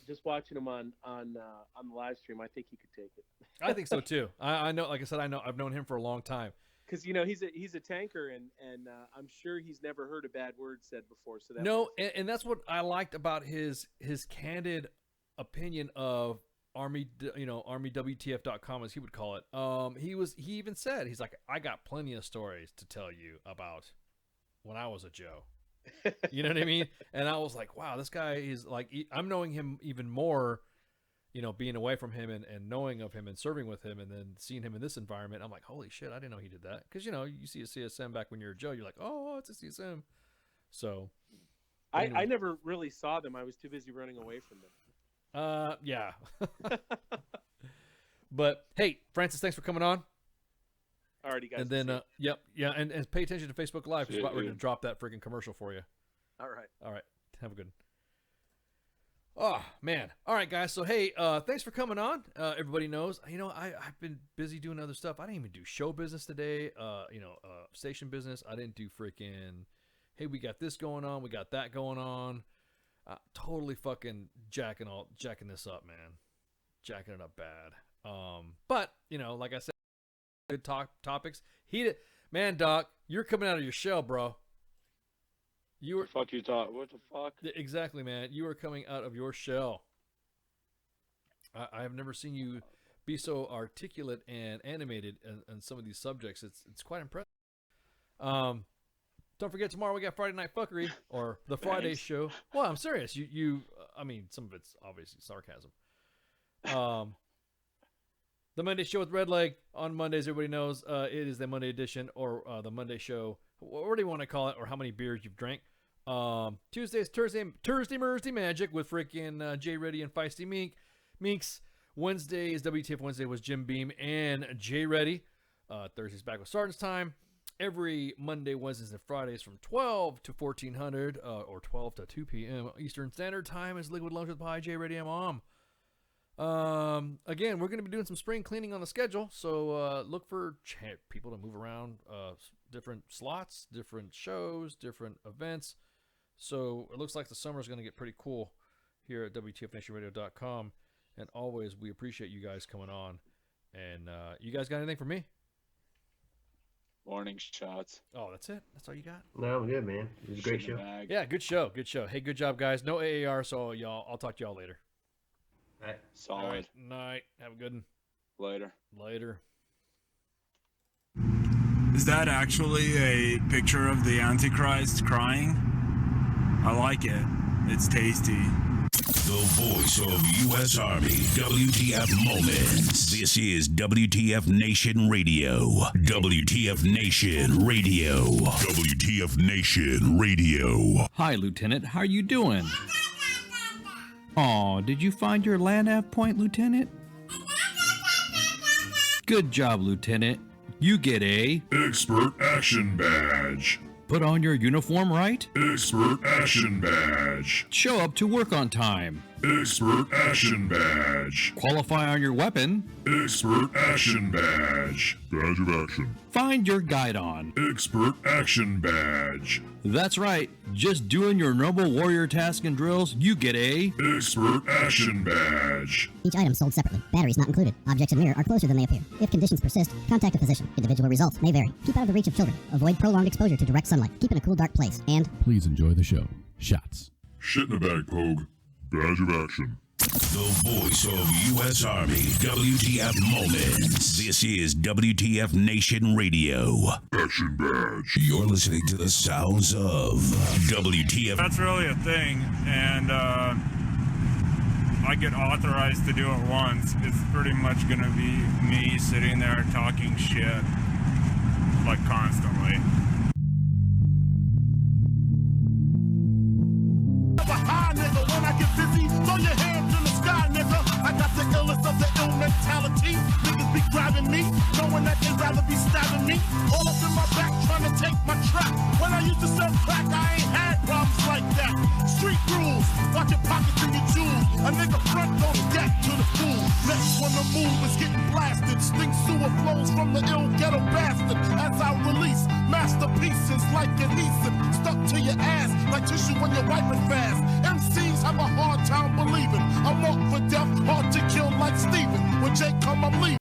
Just watching him on the live stream, I think he could take it. I think so too. I know, like I said, I've known him for a long time. Because he's a tanker, and I'm sure he's never heard a bad word said before. So and that's what I liked about his candid opinion of Army, ArmyWTF.com, as he would call it. He even said, he's like, I got plenty of stories to tell you about when I was a Joe. You know what I mean? And I was like, wow, this guy is like, I'm knowing him even more, being away from him and knowing of him and serving with him and then seeing him in this environment. I'm like, holy shit, I didn't know he did that. Because, you see a CSM back when you're a Joe, you're like, oh, it's a CSM. So. I never really saw them. I was too busy running away from them. Yeah. But, hey, Francis, thanks for coming on. Alrighty, guys. And then, and pay attention to Facebook Live because we're going to drop that freaking commercial for you. All right. Have a good one. Oh, man. All right, guys. So, hey, thanks for coming on. Everybody knows, I've been busy doing other stuff. I didn't even do show business today, station business. I didn't do freaking, hey, we got this going on. We got that going on. Totally fucking jacking this up, man. Jacking it up bad. But, like I said, good topics. Man, Doc, you're coming out of your shell, bro. You were. The fuck you thought? What the fuck? Exactly, man. You are coming out of your shell. I have never seen you be so articulate and animated on some of these subjects. It's quite impressive. Don't forget, tomorrow we got Friday Night Fuckery, or the Friday show. Well, I'm serious. I mean, some of it's obviously sarcasm. The Monday show with Redleg on Mondays. Everybody knows it is the Monday edition, or the Monday show. What do you want to call it, or how many beers you've drank? Tuesday is Thursday Mersey Magic with freaking Jay Reddy and Feisty Minks. Wednesday is WTF Wednesday with Jim Beam and Jay Reddy. Thursday's back with Sergeant's Time. Every Monday, Wednesdays, and Fridays from 12 to 1400 or 12 to 2 p.m. Eastern Standard Time is Liquid Lunch with Pie, Jay Reddy and Mom. Again, we're going to be doing some spring cleaning on the schedule, so look for people to move around, different slots, different shows, different events. So it looks like the summer is going to get pretty cool here at WTFNationRadio.com. And always, we appreciate you guys coming on. And you guys got anything for me? Warning shots. Oh, that's it? That's all you got? No, I'm good, man. It was a great show. Yeah, good show. Good show. Hey, good job, guys. No AAR, so I'll talk to y'all later. All right. Solid. All right. Night. Have a good one. Later. Is that actually a picture of the Antichrist crying? I like it. It's tasty. The voice of U.S. Army, WTF Moments. This is WTF Nation Radio. WTF Nation Radio. WTF Nation Radio. Hi, Lieutenant. How are you doing? Aw, did you find your land av point, Lieutenant? Good job, Lieutenant. You get a Expert Action Badge. Put on your uniform right? Expert Action Badge. Show up to work on time. Expert Action Badge. Qualify on your weapon. Expert Action Badge. Badge of Action. Find your guidon. Expert Action Badge. That's right. Just doing your noble warrior task and drills, you get a Expert Action Badge. Each item sold separately. Batteries not included. Objects in mirror are closer than they appear. If conditions persist, contact a physician. Individual results may vary. Keep out of the reach of children. Avoid prolonged exposure to direct sunlight. Keep in a cool, dark place. And please enjoy the show. Shots. Shit in a bag, Pogue. Badge of Action. The voice of U.S. Army, WTF Moments. This is WTF Nation Radio. Action Badge. You're listening to the sounds of WTF. That's really a thing, and I get authorized to do it once. It's pretty much going to be me sitting there talking shit, like, constantly. High, nigga, when I get busy, throw your hands in the sky, nigga. I got the illest of the ill mentality. Niggas be grabbing me, knowing that they'd rather be stabbing me. All up in my back, trying to take my trap. When I used to sell crack, I ain't had problems like that. Street rules, watch your pockets and your jewels. A nigga front don't get to the fool. Next when the move is getting blasted, stink sewer flows from the ill ghetto bastard. As I release masterpieces like adhesive, stuck to your ass like tissue when you're wiping fast. MCs have a hard time believing I'm up for death, hard to kill like Steven. When Jake come, I'm leaving.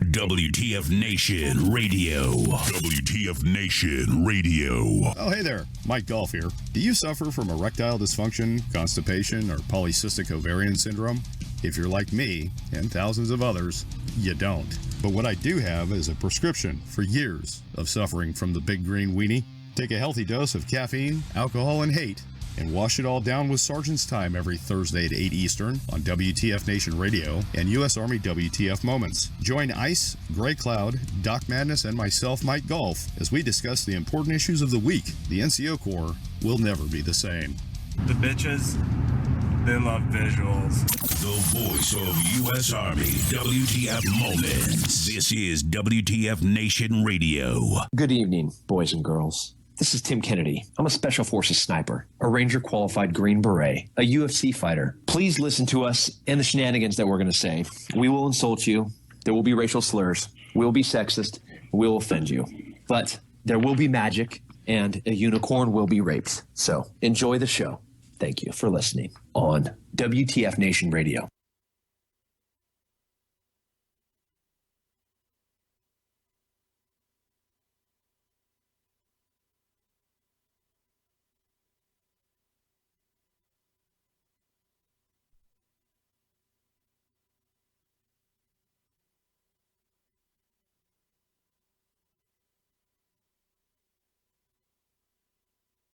WTF Nation Radio. WTF Nation Radio. Oh, hey there. Mike Golf here. Do you suffer from erectile dysfunction, constipation, or polycystic ovarian syndrome? If you're like me, and thousands of others, you don't. But what I do have is a prescription for years of suffering from the big green weenie. Take a healthy dose of caffeine, alcohol, and hate, and wash it all down with Sergeant's Time every Thursday at 8 Eastern on WTF Nation Radio and U.S. Army WTF Moments. Join Ice, Gray Cloud, Doc Madness, and myself, Mike Golf, as we discuss the important issues of the week. The NCO Corps will never be the same. The bitches, they love visuals. The voice of U.S. Army WTF Moments. This is WTF Nation Radio. Good evening, boys and girls. This is Tim Kennedy. I'm a Special Forces sniper, a Ranger qualified Green Beret, a UFC fighter. Please listen to us and the shenanigans that we're going to say. We will insult you. There will be racial slurs. We will be sexist. We will offend you. But there will be magic, and a unicorn will be raped. So enjoy the show. Thank you for listening on WTF Nation Radio.